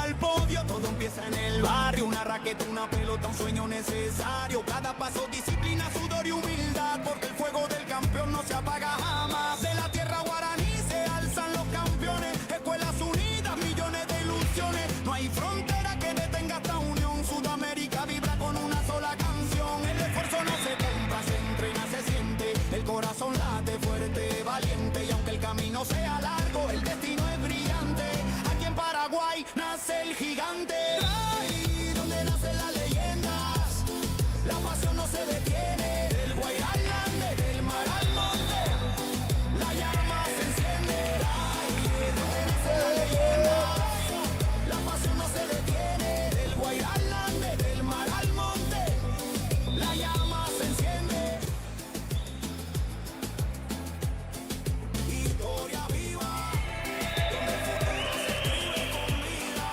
al podio, todo empieza en el barrio. Una raqueta, una pelota, un sueño necesario. Cada paso, disciplina, sudor y humildad, porque el fuego del campeón no se apaga jamás. De la tierra guaraní se alzan los campeones, escuelas unidas, millones de ilusiones. No hay frontera que detenga esta unión. Sudamérica vibra con una sola canción. El esfuerzo no se compra, se entrena, se siente. El corazón late fuerte, valiente. Y aunque el camino sea largo, el destino es brillante. Aquí en Paraguay nace el gigante. Ahí donde nacen las leyendas, la pasión no se detiene. Del Guairá al Ande, del mar al monte, la llama se enciende. Ahí donde nacen las leyendas, la pasión no se detiene. Del Guairá al Ande, del mar al monte, la llama se enciende. Historia viva, donde el futuro se escribe con vida.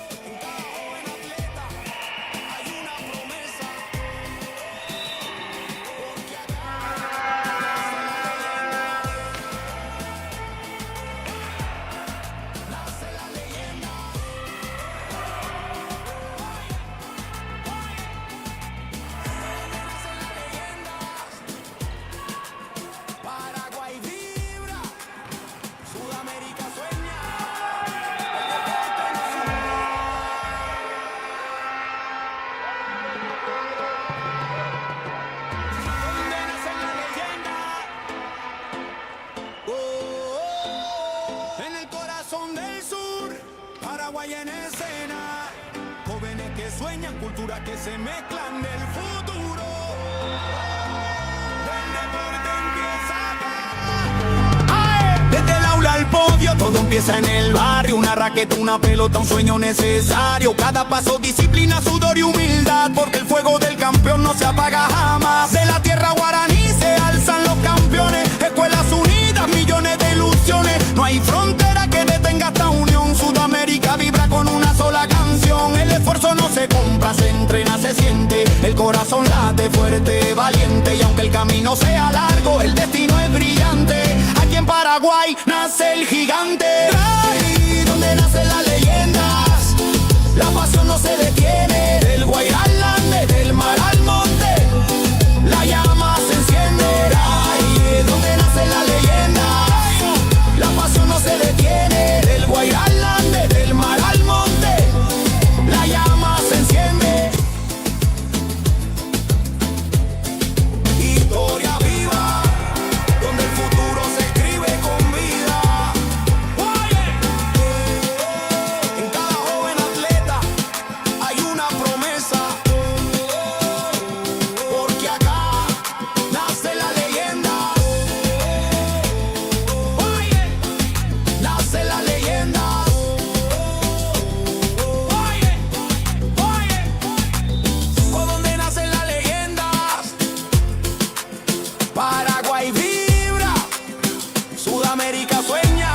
En cada joven atleta hay una promesa, porque acá nace la leyenda. Paraguay vibra, Sudamérica sueña, el deporte nos une. Donde nacen las leyendas, en el corazón del sur, Paraguay en escena. Jóvenes que sueñan, culturas que se mezclan del futuro. Del deporte empieza acá. Desde el aula al podio, todo empieza en el barrio. Una raqueta, una pelota, un sueño necesario. Cada paso, disciplina, sudor y humildad, porque el fuego del campeón no se apaga jamás. De la tierra guaraní se alzan los campeones, escuelas unidas, millones de ilusiones. No hay frontera que detenga esta unión. Sudamérica vibra con una sola canción. El esfuerzo no se compra, se entrena, se siente. El corazón late fuerte, valiente. Y aunque el camino sea largo, el destino es brillante. Aquí en Paraguay nace el gigante. Ahí donde nacen las leyendas, la pasión no se detiene. Del Guairá al Ande, del mar al monte, la llama se enciende. Ahí donde nacen las leyendas, la pasión no se detiene. Del Guairá al Ande, del mar al monte, la llama se enciende. Historia viva, donde el futuro se escribe con vida. En cada joven atleta hay una promesa, porque acá nace la leyenda. Nace la leyenda. ¿Por dónde nacen las leyendas? Paraguay vibra, Sudamérica sueña,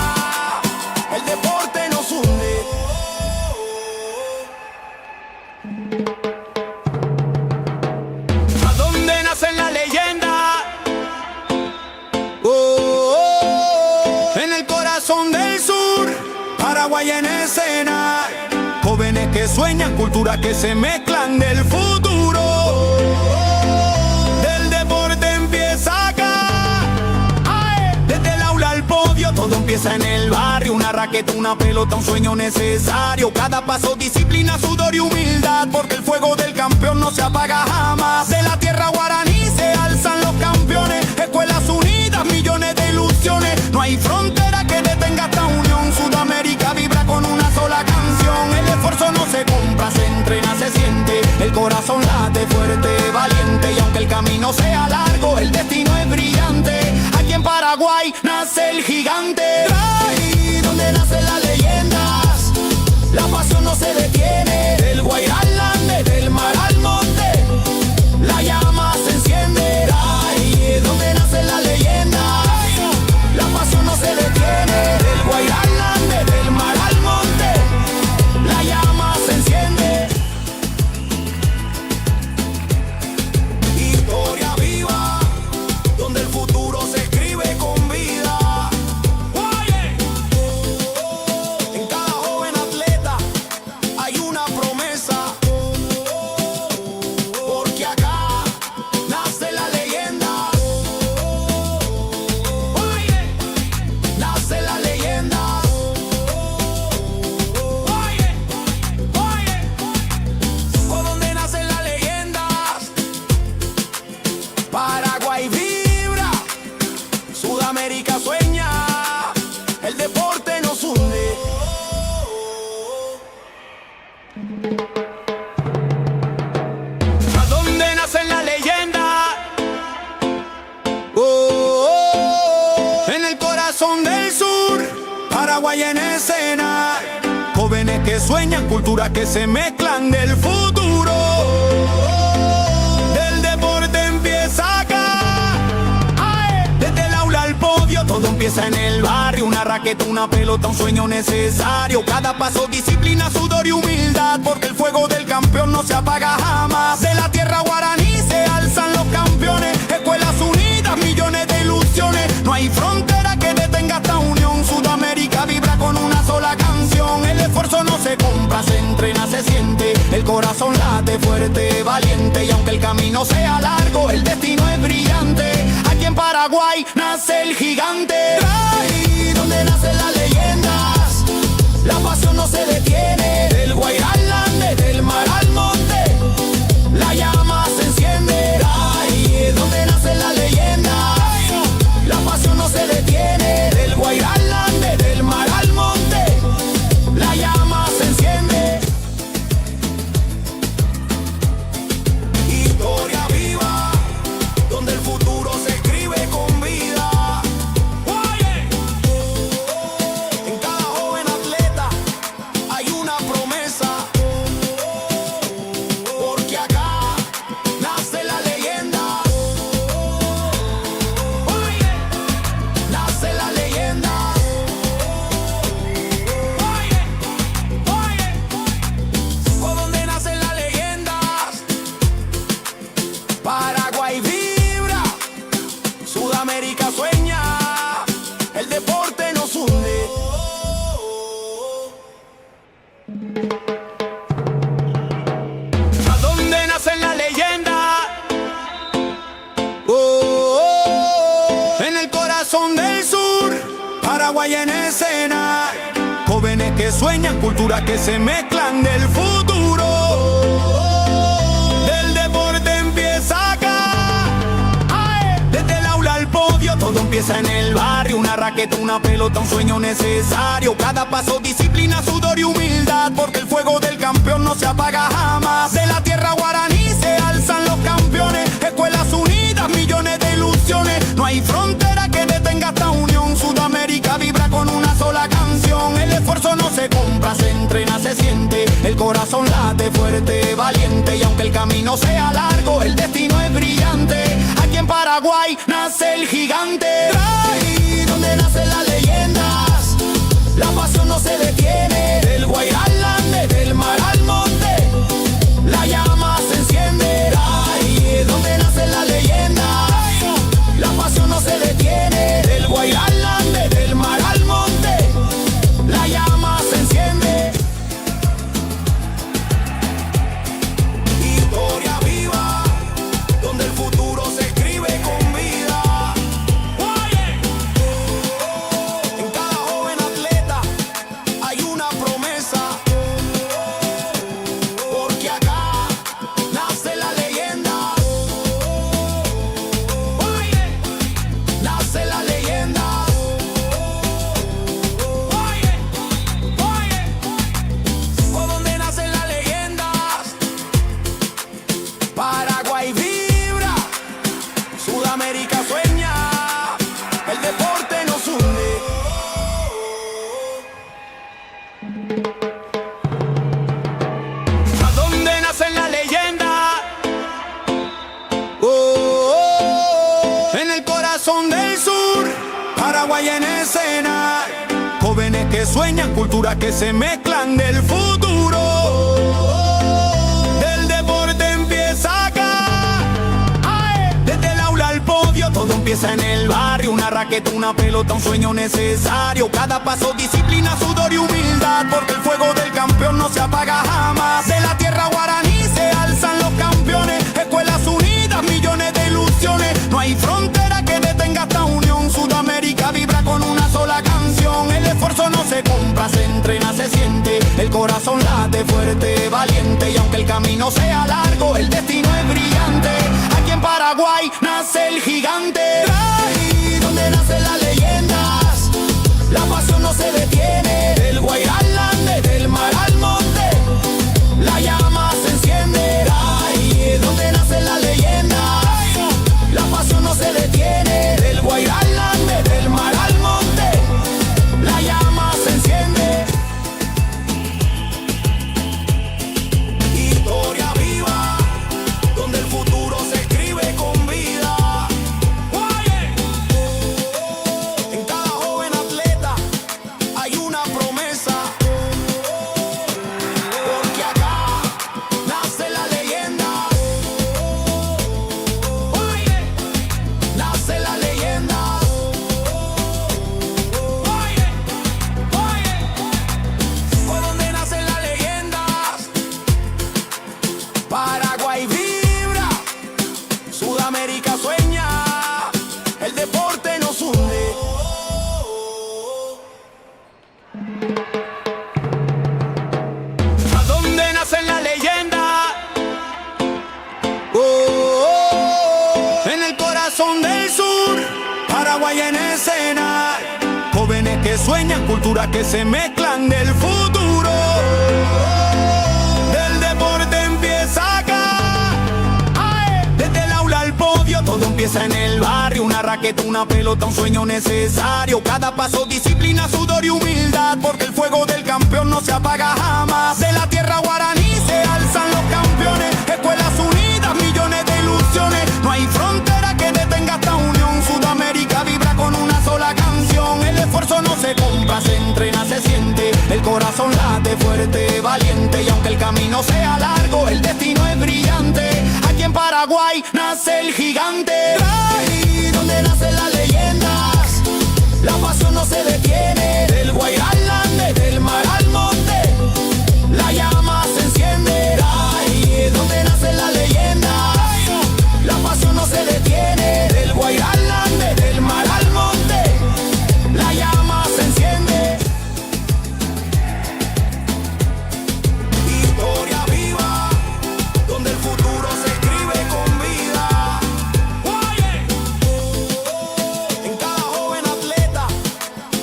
el deporte nos hunde. ¿A dónde nacen las leyendas? En el corazón del sur, Paraguay en escena. Jóvenes que sueñan, culturas que se mezclan del futuro. Del deporte empieza acá. Desde el aula al podio, todo empieza en el barrio. Una raqueta, una pelota, un sueño necesario. Cada paso, disciplina, sudor y humildad, porque el fuego del campeón no se apaga jamás. De la tierra guaraní se alzan los campeones, escuelas unidas, millones de ilusiones. No hay frontera que detenga esta unión. Sudamérica vibra con una sola canción. El esfuerzo no se compra, se entrena, se siente. El corazón late fuerte, valiente. Y aunque el camino sea largo, el destino es brillante. Aquí en Paraguay nace el gigante. Ahí donde nacen las leyendas, la pasión no se detiene. Del Guairá al Ande, del mar al monte, la llama se enciende. Ahí donde nacen las leyendas, la pasión no se detiene. Del Guairá al Ande, del mar al monte, la llama se enciende. Historia viva, donde el futuro se escribe con vida. Sudamérica sueña, el deporte nos hunde. ¿A dónde nace la leyenda? En el corazón del sur, Paraguay en escena. Jóvenes que sueñan, culturas que se mezclan del futuro. Del deporte empieza acá. Desde el aula al podio, todo empieza en el barrio. Una raqueta, una pelota, un sueño necesario. Cada paso, disciplina, sudor y humildad, porque el fuego del campeón no se apaga jamás. De la tierra guaraní se alzan los campeones. Escuelas unidas, millones de ilusiones. No hay frontera que detenga esta unión. Sudamérica vibra con una sola canción. El esfuerzo no se compra, se entrena, se siente. El corazón late fuerte, valiente. Y aunque el camino sea largo, el destino es brillante. Aquí en Paraguay nace el gigante. Ahí donde nacen las leyendas, la pasión no se detiene. Del Guairá al Ande, del mar al monte, la llama se enciende. Ahí es donde nacen las leyendas, la pasión no se detiene. Del Guairá al Ande, del mar al monte, la llama se enciende. Historia viva, donde el futuro se escribe con vida. En cada joven atleta hay una promesa, porque acá nace la leyenda. Nace la leyenda. ¿Por dónde nacen las leyendas? Paraguay vibra, Sudamérica sueña, el deporte nos hunde. ¿A dónde nacen las leyendas? En el corazón del sur, Paraguay en escena. Jóvenes que sueñan, culturas que se mezclan del futuro. Del deporte empieza acá. Desde el aula al podio, todo empieza en el barrio. Una raqueta, una pelota, un sueño necesario. Cada paso, disciplina, sudor y humildad, porque el fuego del campeón no se apaga jamás. De la tierra guaraní se alzan los campeones. Escuelas unidas, millones de ilusiones. No hay frontera que detenga esta unión. Sudamérica vibra con una sola canción. El esfuerzo no se compra, se entrena, se siente. El corazón late fuerte, valiente. Y aunque el camino sea largo, el destino es brillante. Aquí en Paraguay nace el gigante. Ahí donde nacen las leyendas, la pasión no se detiene. Del Guairá al Ande, del mar al monte, la llama se enciende. Ahí es donde nacen las leyendas, la pasión no se detiene. Del Guairá al Ande, del mar al monte, la llama se enciende. Historia viva, donde el futuro se escribe con vida. En cada joven atleta hay una promesa, porque acá nace la leyenda. Nace la leyenda. ¿Por dónde nacen las leyendas? Paraguay vibra, Sudamérica sueña, el deporte nos hunde. ¿A dónde nacen las leyendas? En el corazón del sur, Paraguay en escena. Jóvenes que sueñan, culturas que se mezclan del futuro. Del deporte empieza acá. Desde el aula al podio, todo empieza en el barrio. Una raqueta, una pelota, un sueño necesario. Cada paso, disciplina, sudor y humildad, porque el fuego del campeón no se apaga jamás. De la tierra guaraní se alzan los campeones. Escuelas unidas, millones de ilusiones. No hay frontera que detenga esta unión. Sudamérica vibra con una sola canción. El esfuerzo no se compra, se entrena, se siente. El corazón late fuerte, valiente. Y aunque el camino sea largo, el destino es brillante. Aquí en Paraguay nace el gigante. Ahí donde nace la leyenda. que sueñan, culturas que se mezclan del futuro. Del deporte empieza acá. Desde el aula al podio, todo empieza en el barrio. Una raqueta, una pelota, un sueño necesario. Cada paso, disciplina, sudor y humildad, porque el fuego del campeón no se apaga jamás. De la tierra guaraní se alzan los campeones. Escuelas unidas, millones de ilusiones. No hay frontera que detenga esta unión. Sudamérica vibra con una sola canción. El esfuerzo no se compra, se entrena, se siente. El corazón late fuerte, valiente. Y aunque el camino sea largo, el destino es brillante. Aquí en Paraguay nace el gigante. Ahí donde nacen las leyendas, la pasión no se detiene. Del Guairá al Ande, del mar al monte, la llama se enciende. Ahí donde nacen las leyendas, la pasión no se detiene. Del Guairá al Ande, del mar al monte, la llama se enciende. Historia viva, donde el futuro se escribe con vida. En cada joven atleta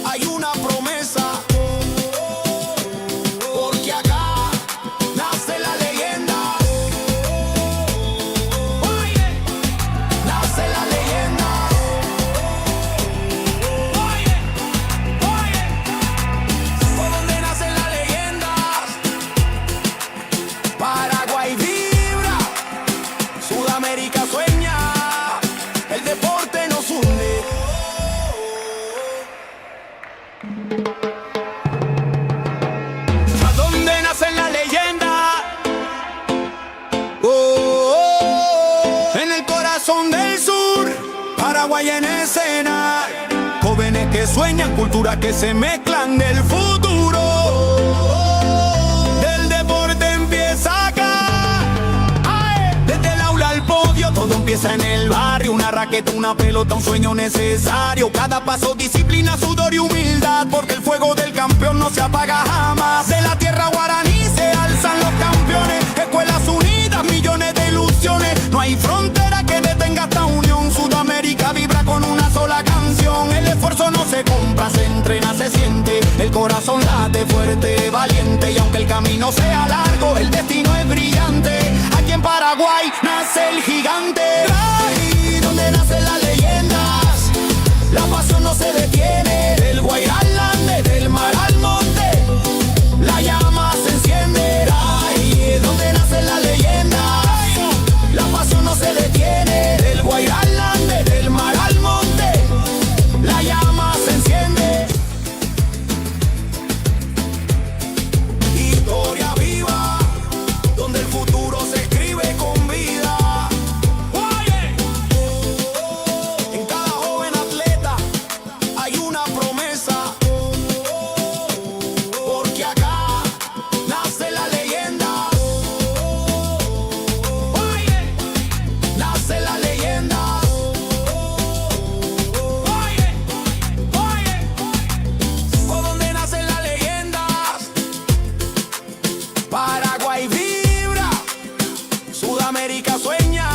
hay una promesa, porque acá nace la leyenda. Nace la leyenda. Por donde nacen las leyendas, Paraguay vibra, Sudamérica sueña, el deporte nos une. ¿A dónde nacen las leyendas? En el corazón del sur, Paraguay en escena. Jóvenes que sueñan, culturas que se mezclan del futuro. Del deporte empieza acá. Desde el aula al podio, todo empieza en el barrio. Una raqueta, una pelota, un sueño necesario. Cada paso, disciplina, sudor y humildad, porque el fuego del campeón no se apaga jamás. De la tierra guaraní se alzan los campeones. Escuelas unidas, millones de ilusiones. No hay frontera que detenga esta unión. Sudamérica vibra con una sola canción. El esfuerzo no se compra, se entrena, se siente. El corazón late fuerte, valiente. Y aunque el camino sea largo, el destino es brillante. Aquí en Paraguay nace el gigante. Ahí donde nacen las leyendas, la pasión no se detiene. Del Guairá al Ande, del mar al monte, la llama se enciende. Ahí donde nacen las leyendas, la pasión no se detiene. Del Guairá al Ande, del mar al monte, la llama se enciende. Historia viva, donde el futuro se escribe con vida. En cada joven atleta hay una promesa, porque acá nace la leyenda. Nace la leyenda. Por donde nacen las leyendas, Paraguay vibra, Sudamérica sueña,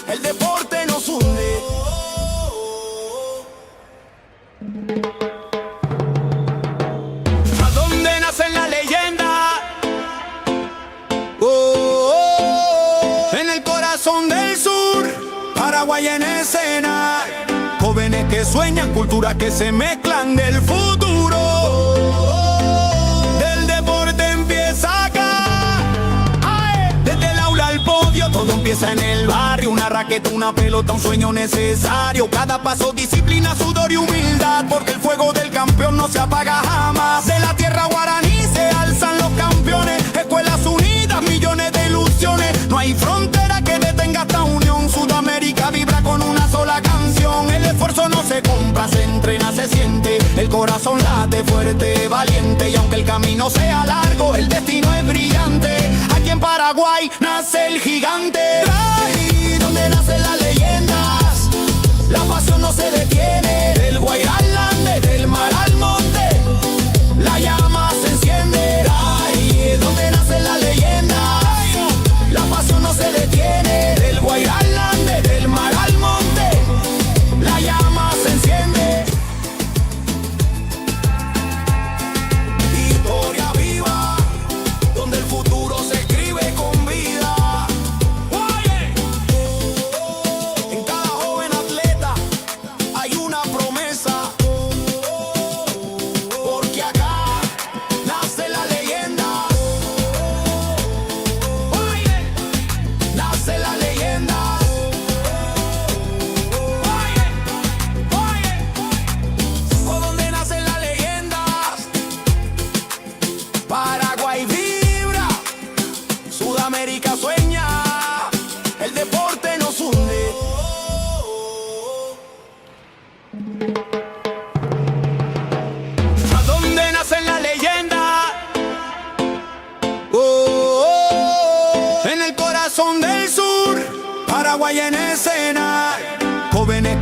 el deporte nos une. ¿A dónde nacen las leyendas? En el corazón del sur, Paraguay en escena. Jóvenes que sueñan, culturas que se mezclan del futuro. Del deporte empieza acá. Desde el aula al podio, todo empieza en el barrio. Una raqueta, una pelota, un sueño necesario. Cada paso, disciplina, sudor y humildad, porque el fuego del campeón no se apaga jamás. De la tierra guaraní se alzan los campeones. Escuelas unidas, millones de ilusiones. No hay frontera que detenga esta unión. Sudamérica vibra con una sola canción. El esfuerzo no se compra, se entrena, se siente. El corazón late fuerte, valiente. Y aunque el camino sea largo, el destino es brillante. Aquí en Paraguay nace el gigante. Ahí donde nacen las leyendas, la pasión no se detiene. Del Guairá al Ande, del mar al monte, la llama se enciende. Ahí donde nacen las leyendas, la pasión no se detiene. Del Guairá al Ande, del mar al monte, la llama se enciende.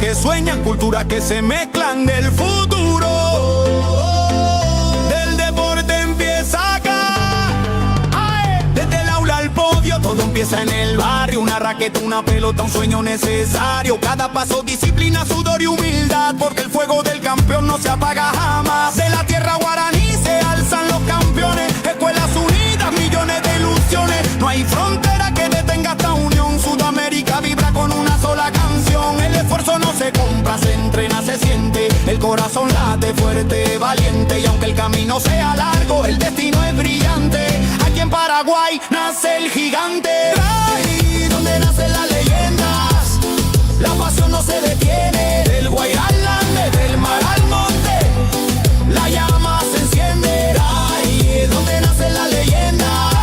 que sueñan, culturas que se mezclan del futuro. Del deporte empieza acá. ¡Ay! Desde el aula al podio, todo empieza en el barrio. Una raqueta, una pelota, un sueño necesario. Cada paso, disciplina, sudor y humildad, porque el fuego del campeón no se apaga jamás. De la tierra guaraní se alzan los campeones. Escuelas unidas, millones de ilusiones. No hay frontera que detenga esta unión. Sudamérica vibra con una sola canción. El esfuerzo no se compra, se entrena, se siente. El corazón late fuerte, valiente. Y aunque el camino sea largo, el destino es brillante. Aquí en Paraguay nace el gigante. Ahí donde nacen las leyendas, la pasión no se detiene. Del Guairá al Ande, del mar al monte, la llama se enciende. Ahí donde nacen las leyendas,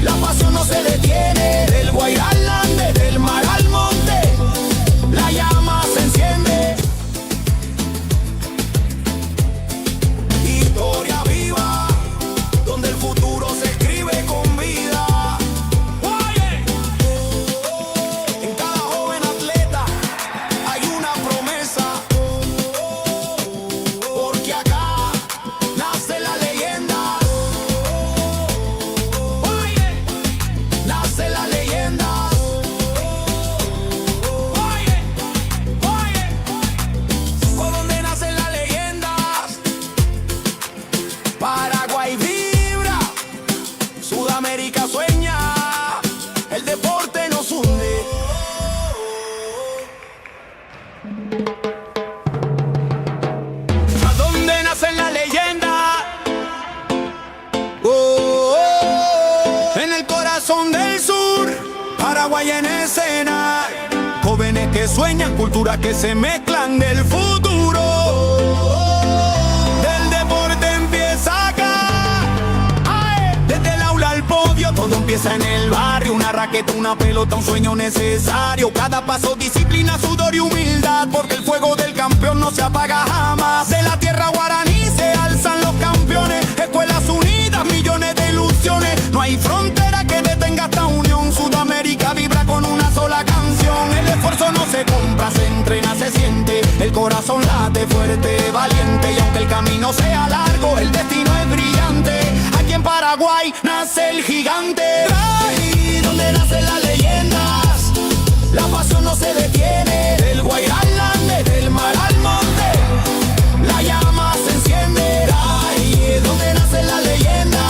la pasión no se detiene. Del Guairá al Ande, del mar al monte, la llama se enciende. Historia viva, donde el futuro se escribe con vida. En cada joven atleta hay una promesa, porque acá nace la leyenda. Nace la leyenda. Por donde nacen las leyendas, Paraguay vibra, Sudamérica sueña, el deporte nos hunde. ¿A dónde nacen las leyendas? En el corazón del sur, Paraguay en escena. Jóvenes que sueñan, culturas que se mezclan del futuro. Del deporte empieza acá. ¡Ay! Desde el aula al podio, todo empieza en el barrio. Una raqueta, una pelota, un sueño necesario. Cada paso, disciplina, sudor y humildad, porque el fuego del campeón no se apaga jamás. De la tierra guaraní se alzan los campeones. Escuelas unidas, millones de ilusiones. No hay frontera que detenga esta unión. Sudamérica vibra con una sola canción. El esfuerzo no se compra, se entrena, se siente. El corazón late fuerte, valiente. Y aunque el camino sea largo, el destino es brillante. Aquí en Paraguay nace el gigante. Ahí donde nacen las leyendas, la pasión no se detiene. Del Guairá al Ande, del mar al monte, la llama se enciende. Ahí donde nacen las leyendas,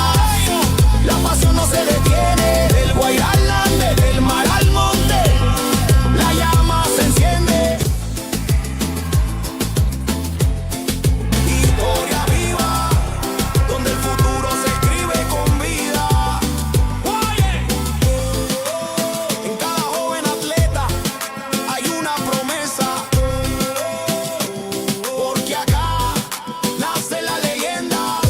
la pasión no se detiene. Del Guairá al Ande, del mar al monte, la llama se enciende. Historia viva, donde el futuro se escribe con vida. En cada joven atleta hay una promesa, porque acá nace la leyenda.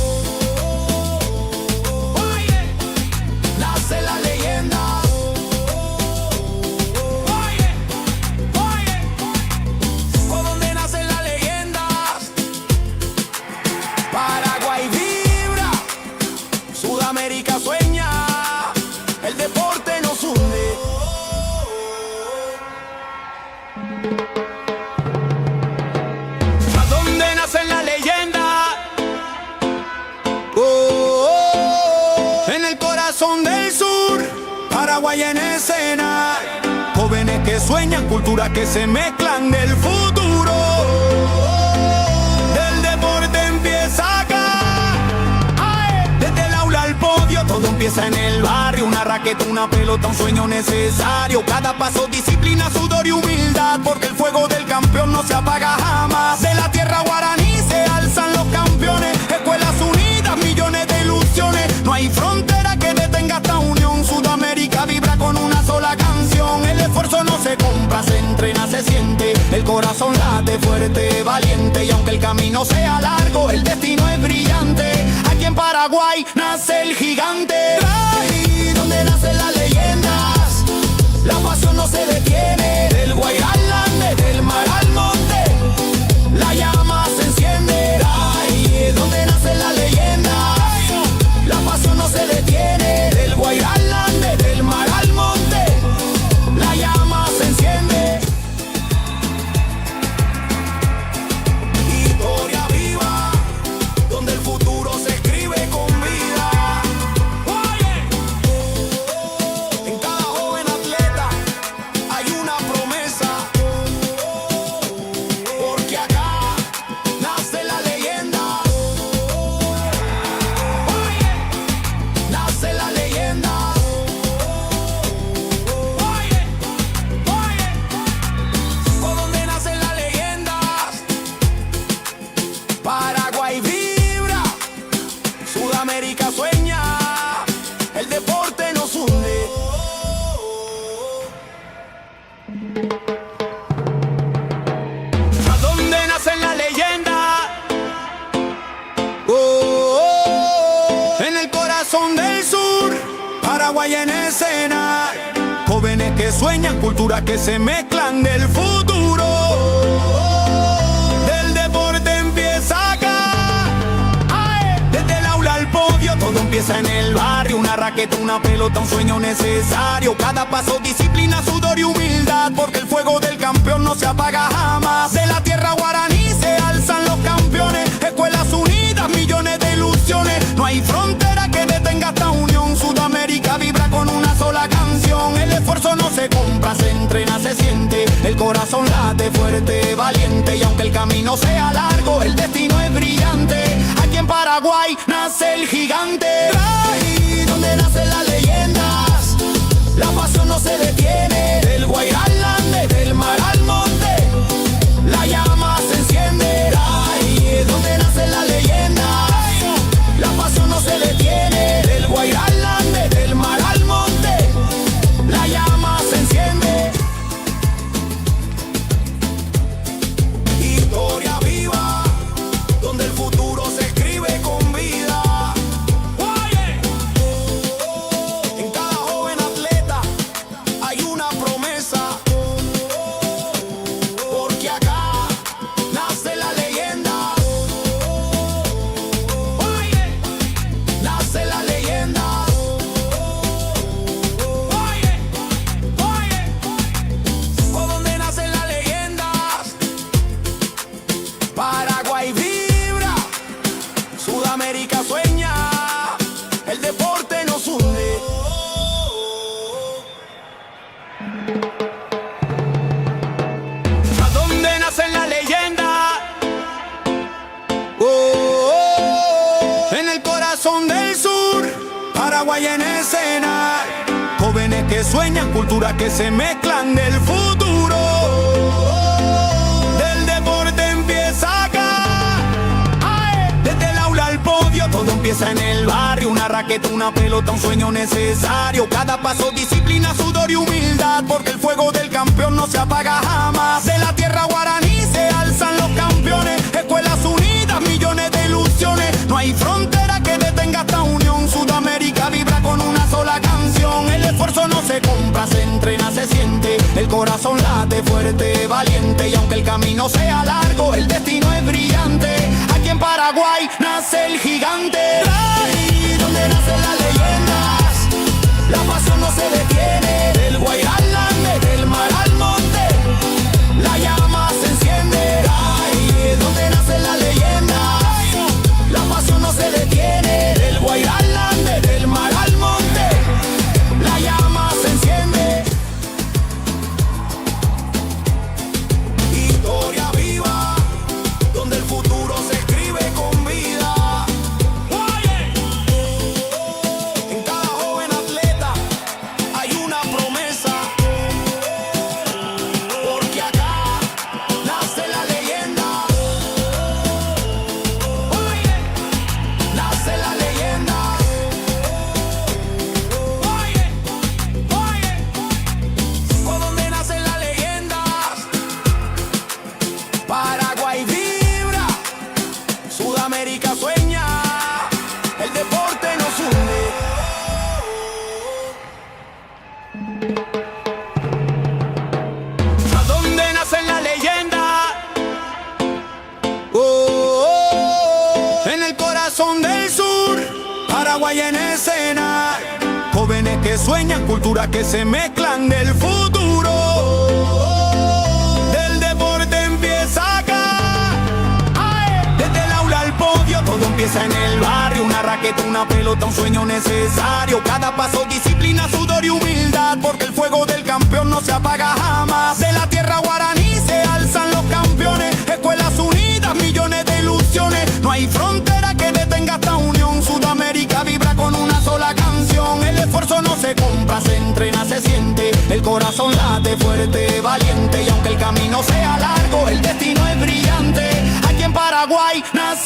Nace la leyenda. Por donde nacen las leyendas, Paraguay vibra, Sudamérica sueña, el deporte nos hunde. ¿A dónde nacen las leyendas? En el corazón del sur, Paraguay en escena. Jóvenes que sueñan, culturas que se mezclan del futuro. Del deporte empieza acá. ¡Ay! Desde el aula al podio, todo empieza en el barrio. Una raqueta, una pelota, un sueño necesario. Cada paso, disciplina, sudor y humildad, porque el fuego del campeón no se apaga jamás. De la tierra guaraní se alzan los campeones. Escuelas unidas, millones de ilusiones. No hay frontera que detenga esta unión. Sudamérica vibra con una sola canción. El esfuerzo no se compra, se entrena, se siente. El corazón late fuerte, valiente. Y aunque el camino sea largo, el destino es brillante. Aquí en Paraguay nace el gigante. Ahí donde nacen las leyendas, la pasión no se detiene. Del Guairá al Ande, del mar al monte, la llama se enciende. Ahí donde nacen las leyendas, la pasión no se detiene. Del Guairá al Ande, del mar al monte, la llama se enciende. Paraguay vibra, Sudamérica sueña, el deporte nos hunde. ¿A dónde nacen las leyendas? En el corazón del sur, Paraguay en escena. Jóvenes que sueñan, culturas que se mezclan del futuro. Del deporte empieza acá. Desde el aula al podio, todo empieza en el barrio. Una raqueta, una pelota, un sueño necesario. Cada paso, disciplina, sudor y humildad, porque el fuego del campeón no se apaga jamás. De la tierra guaraní se alzan los campeones. Escuelas unidas, millones de ilusiones. No hay frontera que detenga esta unión. Sudamérica vibra con una sola canción. El esfuerzo no se compra, se entrena, se siente. El corazón late fuerte, valiente. Y aunque el camino sea largo, el destino es brillante. Aquí en Paraguay nace el gigante. Ahí donde nacen las leyendas, la pasión no se detiene. Del Guairá al Ande, del mar al monte, la llama se enciende. Ahí es donde nacen las leyendas, la pasión no se detiene. Del Guairá al Ande, del mar al monte, la llama se enciende. Historia viva, donde el futuro se escribe con vida. En cada joven atleta hay una promesa, porque acá nace la leyenda. Nace la leyenda. ¿Por dónde nacen las leyendas? Paraguay vibra, Sudamérica sueña, el deporte nos hunde. ¿A dónde nacen las leyendas? En el corazón del sur, Paraguay en escena. Jóvenes que sueñan, culturas que se mezclan del futuro. Del deporte empieza acá. Desde el aula al podio, todo empieza en el barrio. Una raqueta, una pelota, un sueño necesario. Cada paso, disciplina, sudor y humildad, porque el fuego del campeón no se apaga jamás. De la tierra guaraní se alzan los campeones. Escuelas unidas, millones de ilusiones. No hay frontera que detenga esta unión. Sudamérica vibra con una sola canción. El esfuerzo no se compra, se entrena, se siente. El corazón late fuerte, valiente. Y aunque el camino sea largo, el destino es brillante. Aquí en Paraguay nace el gigante. Ahí donde nacen las leyendas, la pasión no se detiene. Del Guairá al Ande, del mar al monte, la llama se enciende. Ahí es donde nacen las leyendas, la pasión no se detiene. Del Guairá al Ande, del mar al monte, la llama se enciende. Historia viva, donde el futuro se escribe con vida. En cada joven atleta hay una promesa, porque acá nace la leyenda. Nace la leyenda. ¿Por dónde nacen las leyendas? Paraguay vibra, Sudamérica sueña, el deporte nos hunde. ¿A dónde nacen las leyendas? En el corazón del sur, Paraguay en escena. Jóvenes que sueñan, culturas que se mezclan del futuro. Del deporte empieza acá. Desde el aula al podio, todo empieza en el barrio. Una raqueta, una pelota, un sueño necesario. Cada paso, disciplina, sudor y humildad, porque el fuego del campeón no se apaga jamás. De la tierra guaraní se alzan los campeones. Escuelas unidas, millones de ilusiones. No hay frontera que detenga esta unión. Sudamérica vibra con una sola canción. El esfuerzo no se compra, se entrena, se siente. El corazón late fuerte, valiente. Y aunque el camino sea largo, el destino es brillante. Aquí en Paraguay nace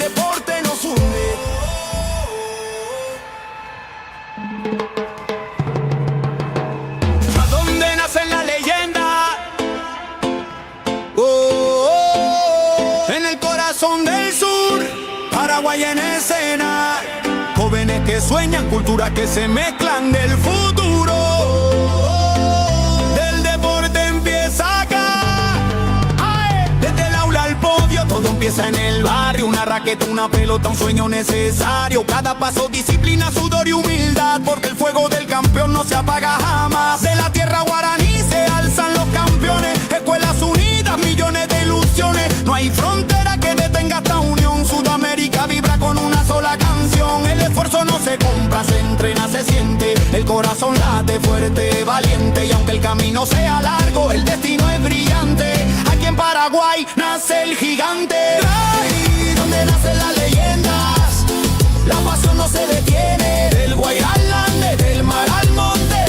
deporte nos une. ¿A dónde nace la leyenda? En el corazón del sur, Paraguay en escena. Jóvenes que sueñan, culturas que se mezclan del futuro. Del deporte empieza acá. Desde el aula al podio, todo empieza en el barrio. Una raqueta, una pelota, un sueño necesario. Cada paso, disciplina, sudor y humildad. Porque el fuego del campeón no se apaga jamás. De la tierra guaraní se alzan los campeones. Escuelas unidas, millones de ilusiones. No hay frontera que detenga esta unión. Sudamérica vibra con una sola canción. El esfuerzo no se compra, se entrena, se siente. El corazón late fuerte, valiente. Y aunque el camino sea largo, el destino es brillante. Aquí en Paraguay nace el gigante. Ahí donde nacen las leyendas, la pasión no se detiene. Del Guairá al Ande, del mar al monte,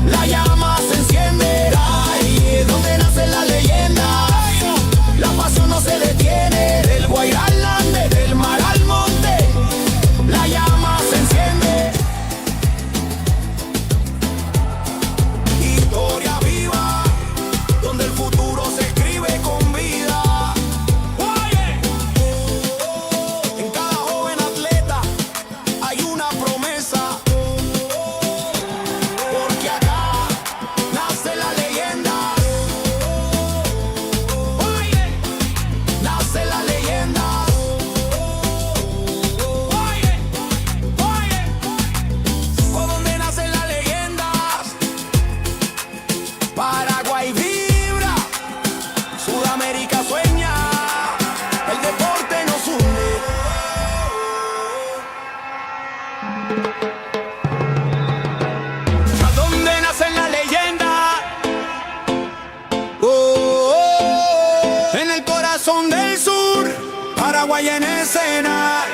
la llama se enciende. Ahí donde nacen las leyendas, la pasión no se detiene. Del Guairá al Ande, del mar al monte, la llama se enciende. Historia viva, donde el futuro se escribe con vida. En cada joven atleta hay una promesa. Porque acá nace la leyenda. Nace la leyenda. ¿Por dónde nacen las leyendas? Paraguay vibra, Sudamérica sueña, el deporte nos une. ¿A dónde nacen las leyendas? En el corazón del sur, Paraguay en escena.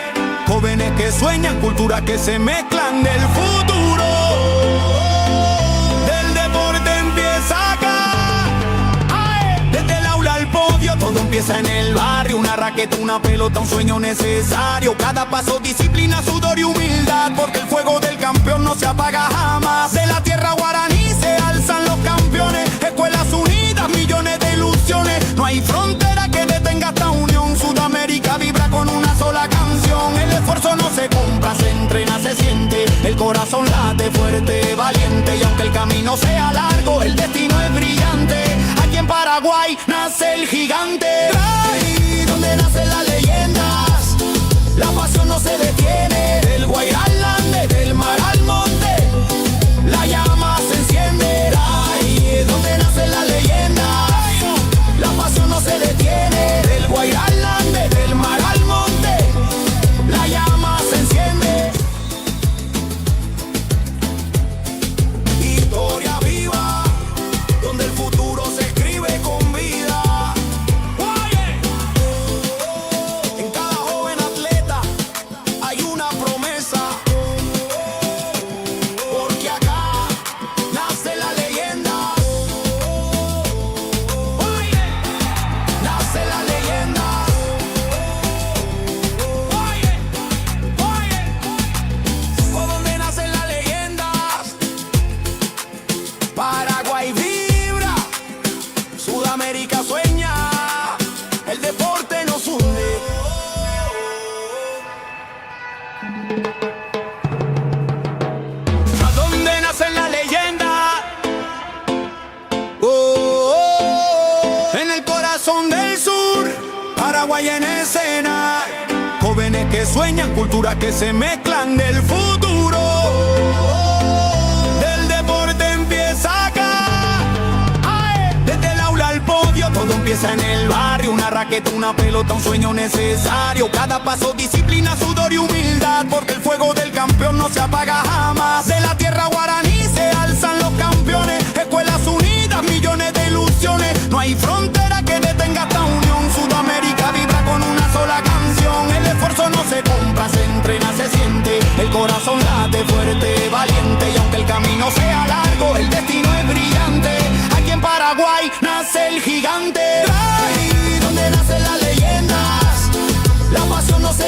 Jóvenes que sueñan, culturas que se mezclan del futuro. Del deporte empieza acá. Desde el aula al podio, todo empieza en el barrio. Una raqueta, una pelota, un sueño necesario. Cada paso, disciplina, sudor y humildad. Porque el fuego del campeón no se apaga jamás. De la tierra guaraní se alzan los campeones. Escuelas unidas, millones de ilusiones. No hay frontera que detenga esta unión. Sudamérica vibra con una sola canción. El esfuerzo no se compra, se entrena, se siente. El corazón late fuerte, valiente. Y aunque el camino sea largo, el destino es brillante. Aquí en Paraguay nace el gigante. Ahí donde nacen las leyendas, la pasión no se detiene. Del Guairá al Ande, del mar al monte, la llama se enciende. Ahí donde nacen las leyendas, la pasión no se detiene. Del Guairá al Ande, del mar al monte, la llama se enciende. Historia viva, donde el futuro se escribe con vida. En cada joven atleta hay una promesa. Porque acá nace la leyenda. Nace la leyenda. ¿Por dónde nacen las leyendas? Paraguay vibra, Sudamérica sueña, el deporte nos une. ¿A dónde nacen las leyendas? En el corazón del sur, Paraguay en escena. Jóvenes que sueñan, culturas que se mezclan del futuro. Del deporte empieza acá. Desde el aula al podio, todo empieza en el barrio. Una raqueta, una pelota, un sueño necesario. Cada paso, disciplina, sudor y humildad. Porque el fuego del campeón no se apaga jamás. De la tierra guaraní se alzan los campeones. Escuelas unidas, millones de ilusiones. No hay frontera que detenga esta unión. Sudamérica vibra con una sola canción. El esfuerzo no se compra, se entrena, se siente. El corazón late fuerte, valiente. Y aunque el camino sea largo, el destino es brillante. Aquí en Paraguay nace el gigante. Ahí donde nacen las leyendas, la pasión no se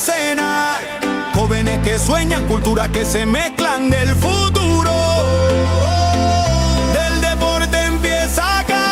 escena. Jóvenes que sueñan, culturas que se mezclan del futuro. Del deporte empieza acá.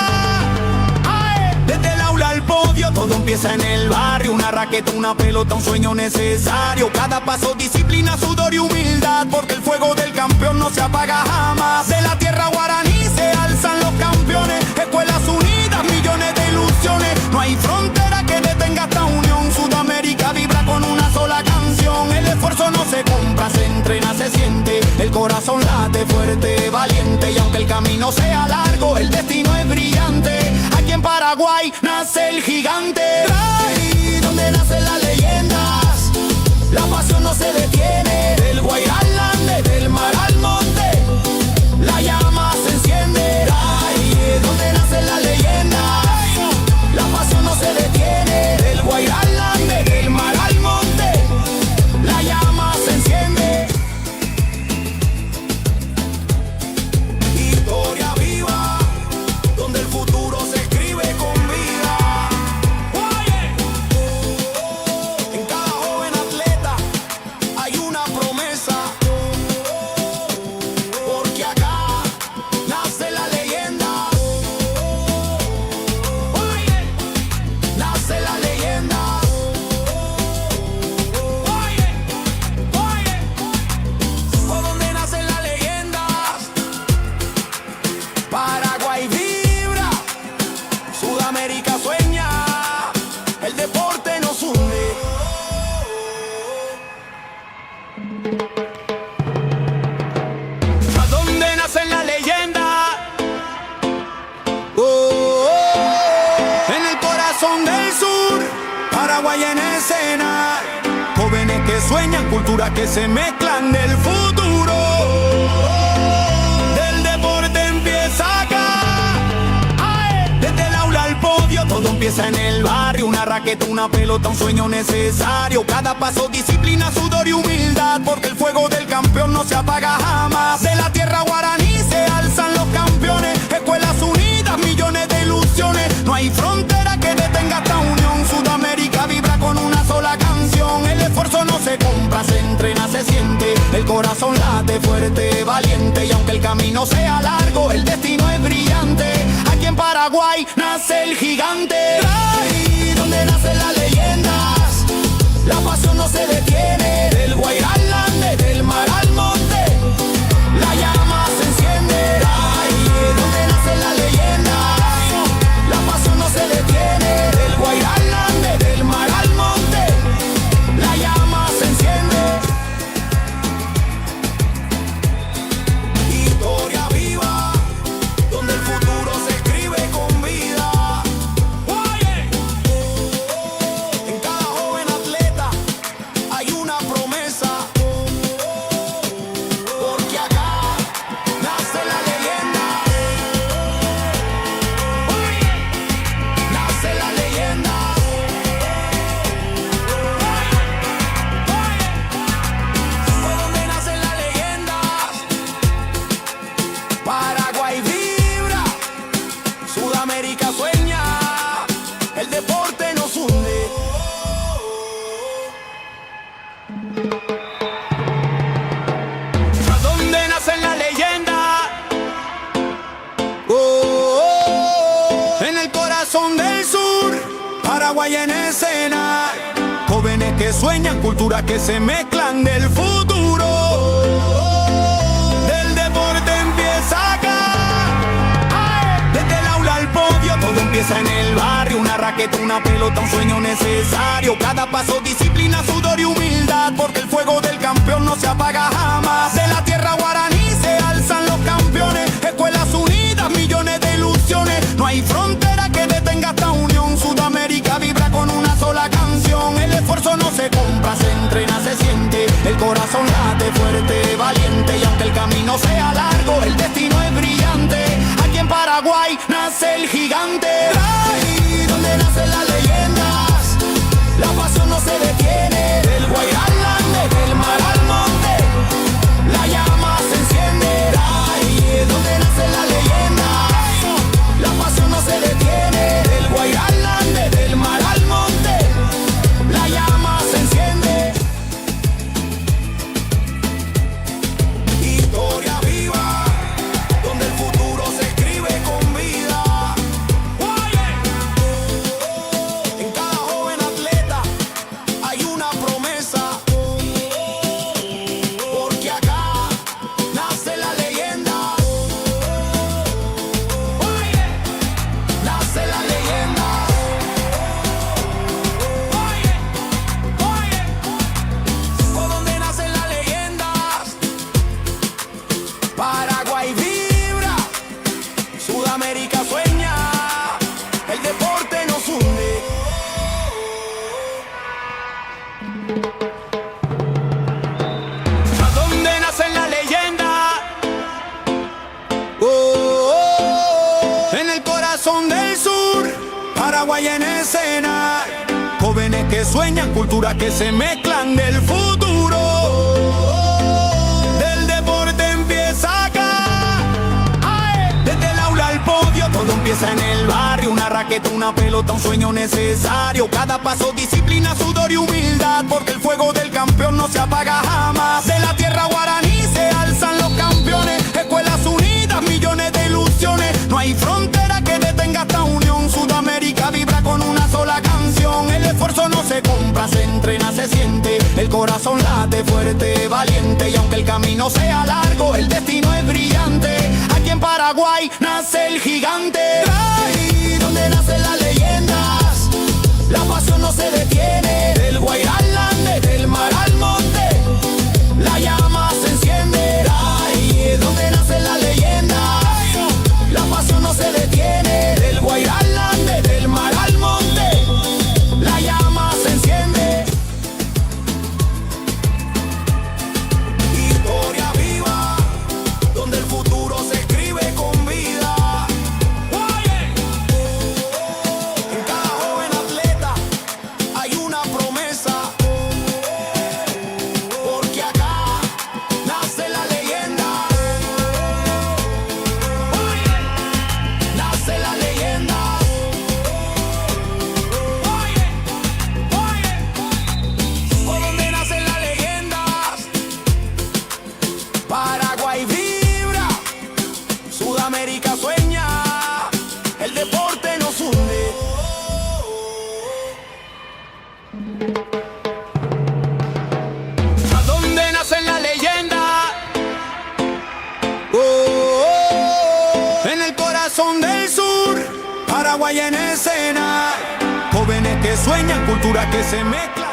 Desde el aula al podio, todo empieza en el barrio. Una raqueta, una pelota, un sueño necesario. Cada paso, disciplina, sudor y humildad, porque el fuego del campeón no se apaga jamás. De la tierra guaraní se alzan los campeones. Escuelas unidas, millones de ilusiones. No hay frontera que detenga esta unión. Sudamérica vibra con una sola canción. El esfuerzo no se compra, se entrena, se siente. El corazón late fuerte, valiente. Y aunque el camino sea largo, el destino es brillante. Aquí en Paraguay nace el gigante. Ahí donde nacen las leyendas, la pasión no se detiene. Del Guairá al Ande, del mar al monte, la llama se enciende. Ahí es donde nacen las leyendas, la pasión no se detiene. Del Guairá al Ande, del mar al monte, la llama se enciende. Historia viva, donde el futuro se escribe con vida. En cada joven atleta hay una promesa, porque acá nace la leyenda. Nace la leyenda. Por donde nacen las leyendas, Paraguay vibra, Sudamérica sueña, el deporte nos une. ¿A dónde nacen las leyendas? En el corazón del sur, Paraguay en escena. Jóvenes que sueñan, culturas que se mezclan del futuro. Del deporte empieza acá. Desde el aula al podio, todo empieza en el barrio. Una raqueta, una pelota, un sueño necesario. Cada paso, disciplina, sudor y humildad, porque el fuego del campeón no se apaga jamás. De la tierra guaraní se alzan los campeones. Escuelas unidas, millones de ilusiones. No hay frontera que detenga esta unión. Sudamérica vibra con una sola canción. El esfuerzo no se compra, se entrena, se siente. El corazón late fuerte, valiente. Y aunque el camino sea largo, el destino es brillante. Aquí en Paraguay nace el gigante. Ahí donde nacen las leyendas, la pasión no se detiene. Del Guairá al Ande, del mar al monte, la llama se enciende. Ahí es donde nacen las leyendas, la pasión no se detiene. Del Guairá al Ande, del mar al monte, la llama se enciende. Historia viva, donde el futuro se escribe con vida. En cada joven atleta hay una promesa, porque acá nace la leyenda. Nace la leyenda. Por donde nacen las leyendas, Paraguay vibra, Sudamérica sueña, el deporte nos une. ¿A dónde nacen las leyendas? En el corazón del sur, Paraguay en escena. Jóvenes que sueñan, culturas que se mezclan del futuro. Del deporte empieza acá. Desde el aula al podio, todo empieza en el barrio. Una raqueta, una pelota, un sueño necesario. Cada paso, disciplina, sudor y humildad, porque el fuego del campeón no se apaga jamás. De la tierra guaraní se alzan los campeones. Escuelas unidas, millones de ilusiones. No hay frontera que detenga esta unión. Sudamérica vibra con una sola canción. El esfuerzo no se compra, se entrena, se siente. El corazón late fuerte, valiente. Y aunque el camino sea largo, el destino es brillante. Aquí en Paraguay nace el gigante. Ahí donde nacen las leyendas, la pasión no se detiene. Del Guairá al Ande, del mar al monte, la llama se enciende. Ahí es donde nace la leyenda, la pasión no se detiene. Del Guairá al Ande, del mar al monte, la llama se enciende. que sueñan, culturas que se mezclan del futuro. Del deporte empieza acá. Desde el aula al podio, todo empieza en el barrio. Una raqueta, una pelota, un sueño necesario. Cada paso, disciplina, sudor y humildad, porque el fuego del campeón no se apaga jamás. De la tierra guaraní se alzan los campeones. Escuelas unidas, millones de ilusiones. No hay frontera que detenga esta unión. Sudamérica vibra con una sola canción. El esfuerzo no se compra, se entrena, se siente. El corazón late fuerte, valiente. Y aunque el camino sea largo, el destino es brillante. Aquí en Paraguay nace el gigante. Ahí donde nacen las leyendas, la pasión no se detiene. Del Guairá al Ande, del mar al monte, la llama se enciende. Ahí donde nacen las leyendas, la pasión no se detiene. Del Guairá al Ande, del mar al monte, la llama se enciende. Historia viva, donde el futuro se escribe con vida. En cada joven atleta hay una promesa, porque acá nace la leyenda. Nace la leyenda. Por donde nacen las leyendas, Paraguay vibra, Sudamérica sueña, el deporte nos hunde. ¿A dónde nacen las leyendas? En el corazón del sur, Paraguay en escena. Jóvenes que sueñan, culturas que se mezclan.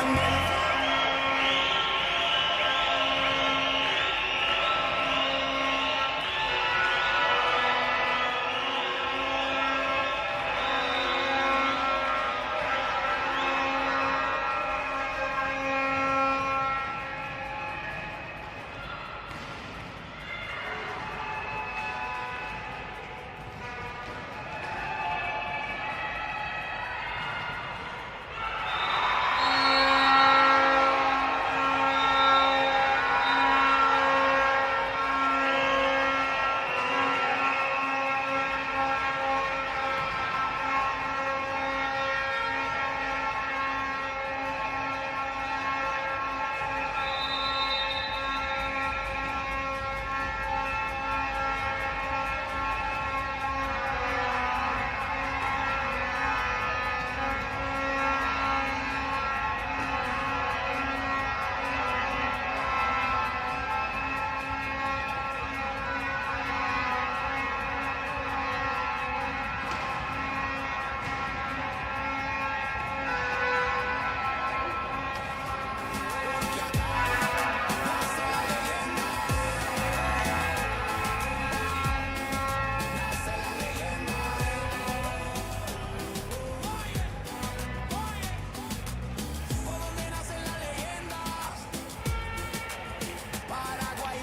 Paraguay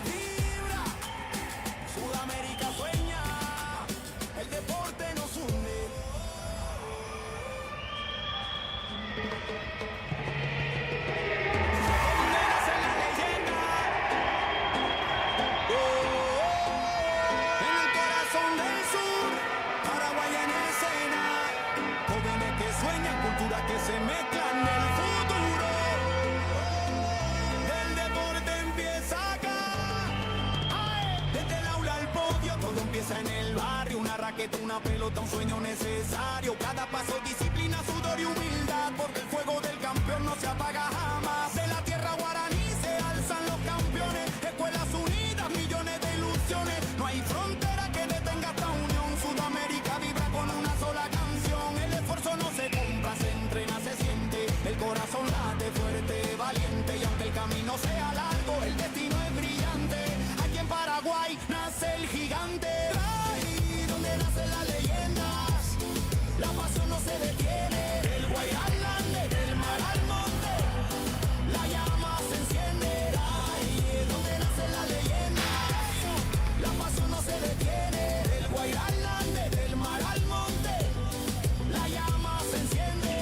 vibra, Sudamérica sueña, el deporte nos une. ¿Dónde nacen las leyendas? En el corazón del sur, Paraguay en escena. Jóvenes que sueñan, culturas que se mezclan del futuro. Del deporte empieza acá. Desde el aula al podio, todo empieza en el barrio. Una raqueta, una pelota, un sueño necesario. Cada paso, disciplina, sudor y humildad, porque el fuego del campeón no se apaga jamás. De la tierra guaraní se alzan los campeones. Escuelas unidas, millones de ilusiones. No hay frontera que detenga esta unión. Sudamérica vibra con una sola canción. El esfuerzo no se compra, se entrena, se siente. El corazón late fuerte, valiente. Y aunque el camino sea largo, el destino es brillante. Aquí en Paraguay nace el gigante. Ahí donde nacen las leyendas, la pasión no se detiene. Del Guairá al Ande, del mar al monte, la llama se enciende. Ahí donde nacen las leyendas, la pasión no se detiene. Del Guairá al Ande, del mar al monte, la llama se enciende.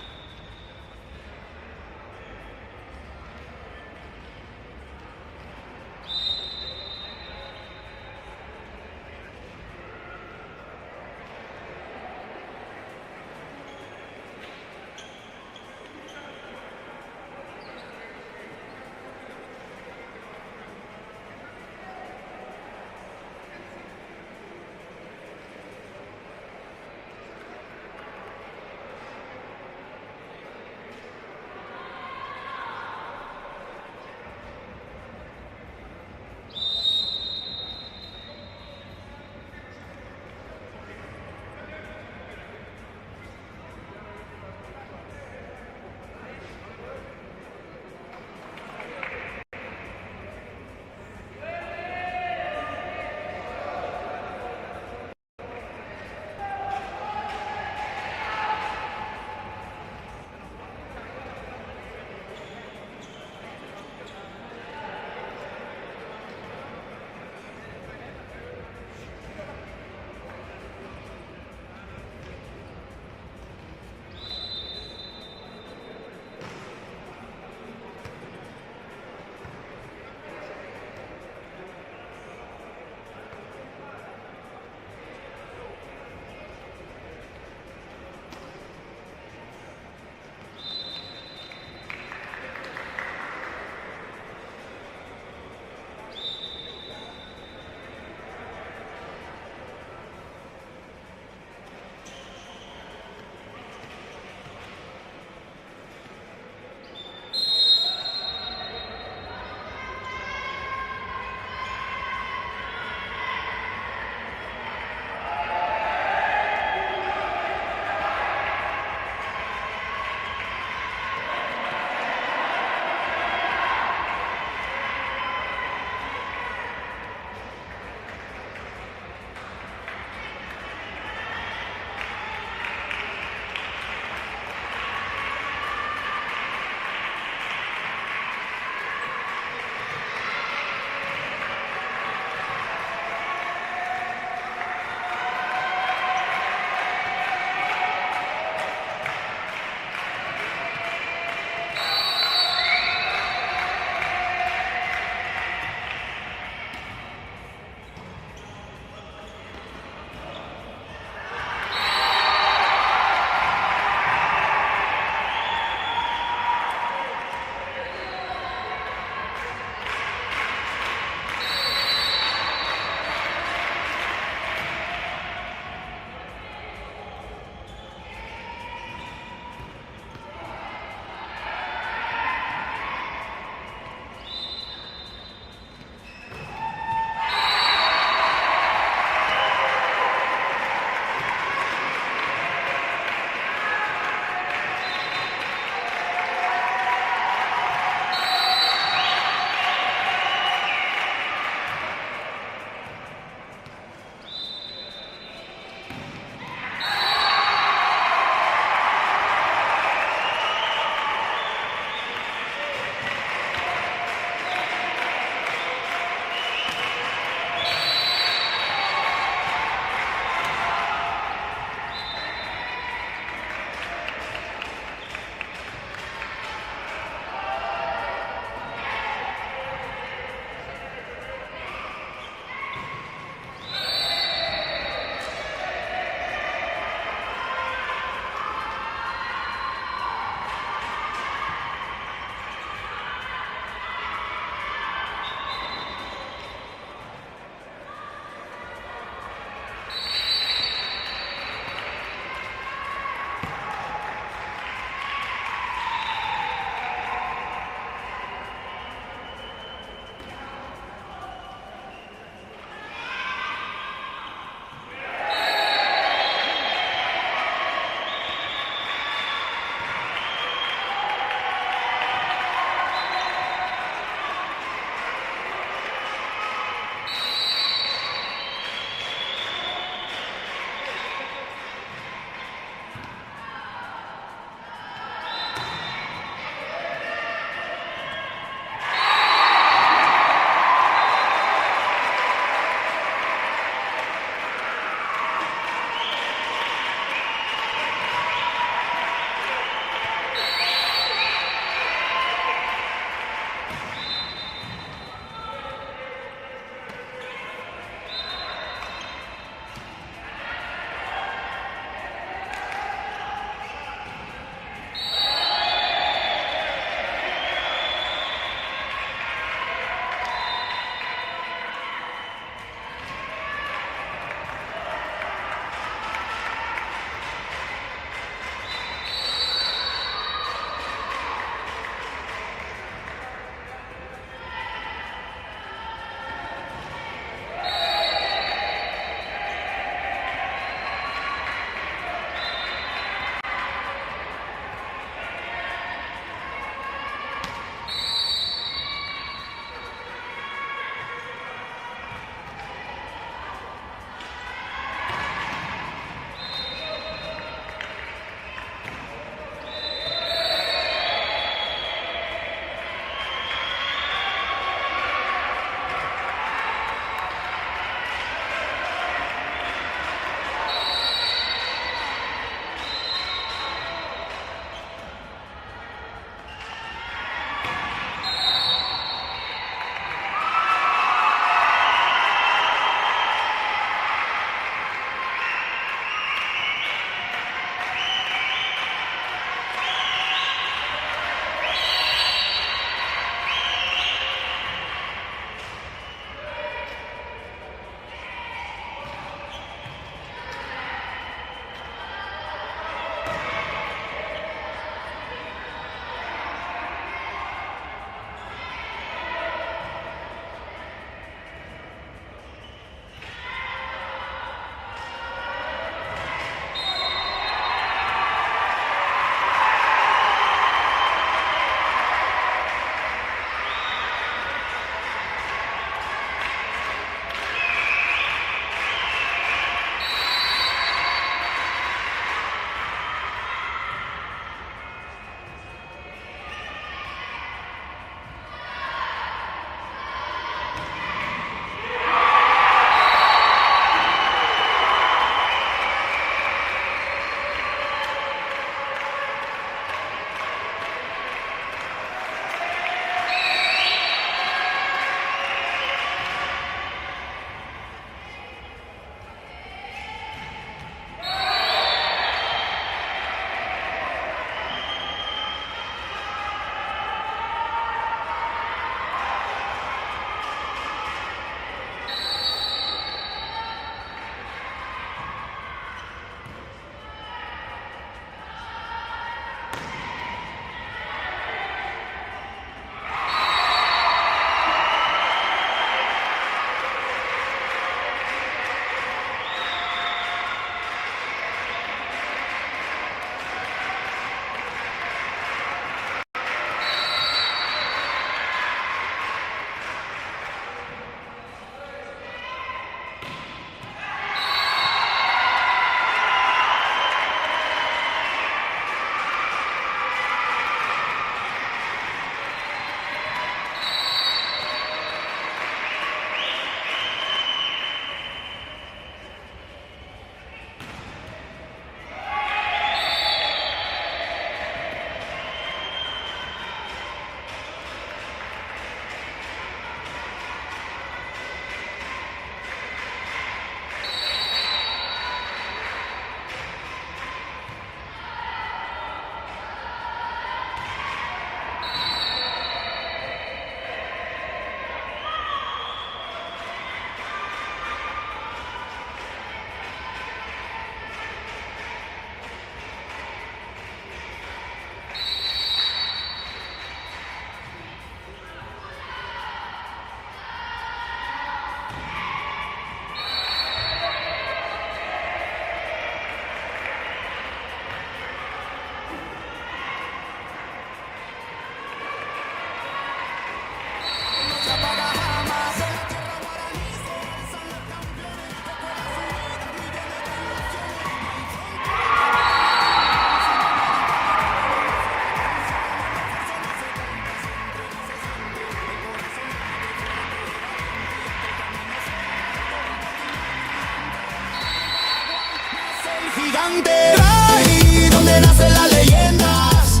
gigante. Ahí donde nacen las leyendas,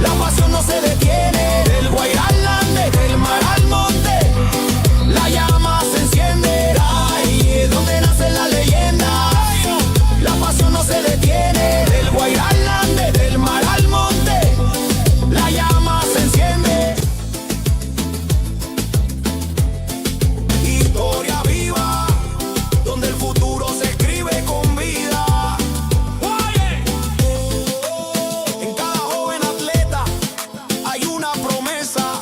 la pasión no se detiene. Del Guairá al Lande, del mar al monte, la llama se enciende. Ahí es donde nacen las leyendas, la pasión no se detiene. Del Guairá al Lande, del mar al monte, la llama se enciende. Historia viva, donde el futuro se escribe con vida. En cada joven atleta hay una promesa,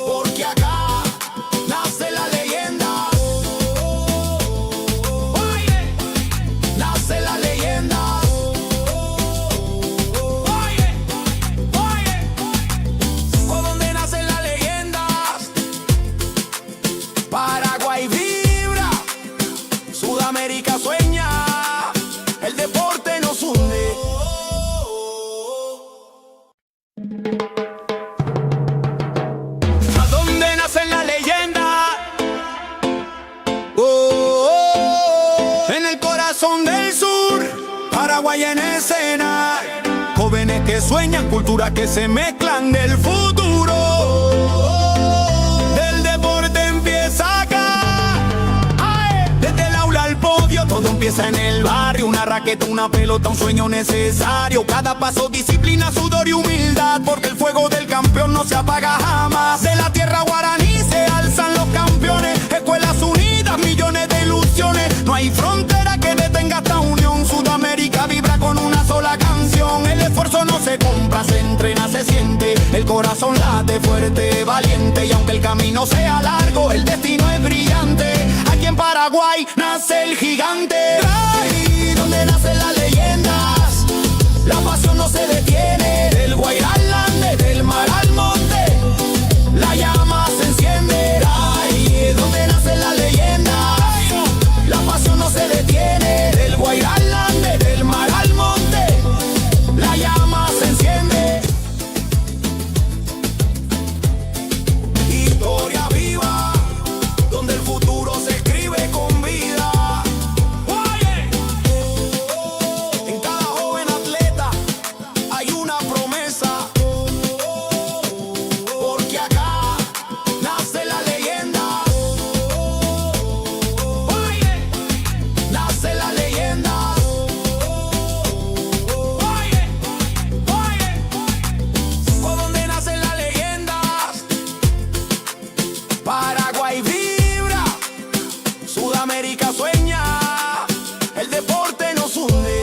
porque acá nace la leyenda. Nace la leyenda. ¿Por dónde nacen las leyendas? Paraguay vibra, Sudamérica sueña, el deporte nos une. ¿A dónde nacen las leyendas? En el corazón del sur, Paraguay en escena. Jóvenes que sueñan, culturas que se mezclan del futuro. Del deporte empieza acá. Desde el aula al podio, todo empieza en el barrio. Una raqueta, una pelota, un sueño necesario. Cada paso, disciplina, sudor y humildad, porque el fuego del campeón no se apaga jamás. De la tierra guaraní se alzan los campeones. Escuelas unidas, millones de ilusiones. No hay frontera que detenga esta unión. Sudamérica vibra con una sola canción. El esfuerzo no se compra, se entrena, se siente. El corazón late fuerte, valiente. Y aunque el camino sea largo, el destino es brillante. Aquí en Paraguay nace el gigante. Ahí donde nacen las leyendas, la pasión no se detiene. Del Guairá al Lande, del mar al monte, la llama se enciende. Ahí es donde nacen las leyendas, la pasión no se detiene. Del Guairá al Lande, del mar al monte, la llama se enciende. Historia viva, donde el futuro se escribe con vida. En cada joven atleta hay una promesa, porque acá nace la leyenda. Nace la leyenda. ¿Por dónde nacen las leyendas? Paraguay vibra, Sudamérica sueña, el deporte nos une.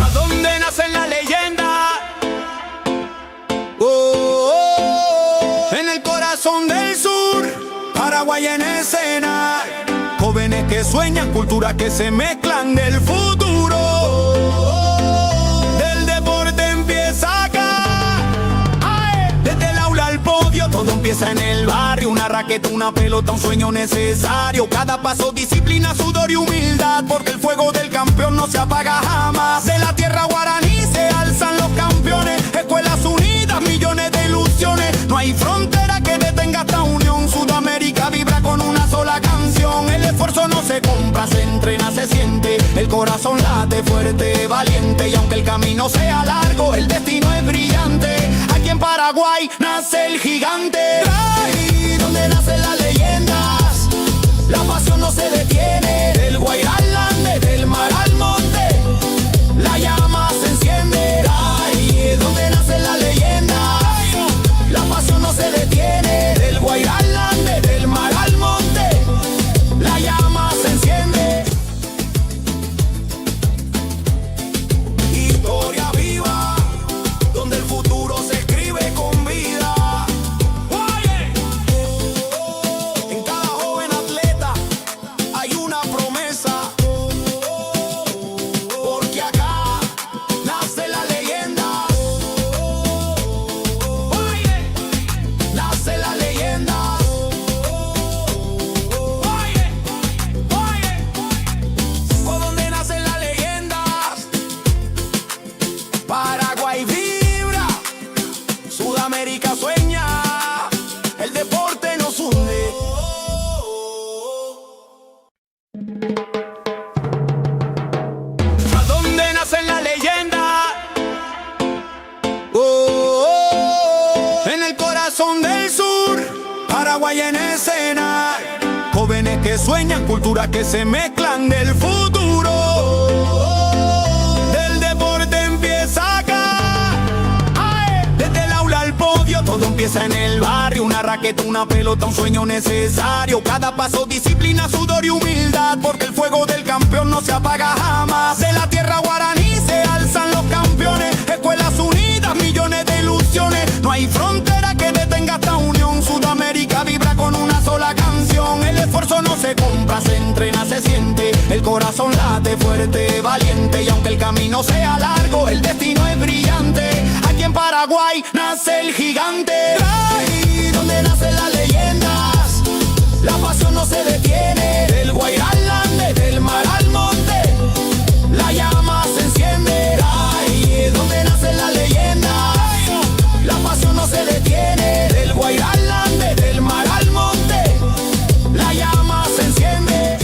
¿A dónde nacen las leyendas? En el corazón del sur, Paraguay en escena. Jóvenes que sueñan, culturas que se mezclan del futuro. Del deporte empieza acá. Desde el aula al podio, todo empieza en el barrio. Una raqueta, una pelota, un sueño necesario. Cada paso, disciplina, sudor y humildad, porque el fuego del campeón no se apaga jamás. De la tierra guaraní se alzan los campeones. Escuelas unidas, millones de ilusiones. No hay frontera que detenga esta unión. Sudamérica vibra con una sola canción. El esfuerzo no se compra, se entrena, se siente. El corazón late fuerte, valiente. Y aunque el camino sea largo, el destino es brillante. Aquí en Paraguay nace el gigante. Ahí donde nacen las leyendas, la pasión no se detiene. Del Guairá al Lande, del mar al monte, la llama se enciende. Ahí es donde nacen las leyendas, la pasión no se detiene. Del Guairá al Lande, del mar al monte, la llama se enciende. Historia viva, donde el futuro se escribe con vida. En cada joven atleta hay una promesa, porque acá nace la leyenda. Nace la leyenda. ¿Por dónde nacen las leyendas? Paraguay vibra, Sudamérica sueña, el deporte nos une. Paraguay en escena. Jóvenes que sueñan, culturas que se mezclan del futuro. Del deporte empieza acá. Desde el aula al podio, todo empieza en el barrio. Una raqueta, una pelota, un sueño necesario. Cada paso, disciplina, sudor y humildad, porque el fuego del campeón no se apaga jamás. De la tierra guaraní se alzan los campeones. Escuelas unidas, millones de ilusiones. No hay frontera que detenga esta unión. Sudamérica vibra con una sola canción. El esfuerzo no se compra, se entrena, se siente. El corazón late fuerte, valiente. Y aunque el camino sea largo, el destino es brillante. Aquí en Paraguay nace el gigante. Ahí donde nacen las leyendas, la pasión no se detiene. Del Guairá al Ande, del mar al monte, la llama se enciende. Ahí donde nacen las leyendas, la pasión no se detiene. Del Guairá al Ande, del mar al monte, la llama se enciende.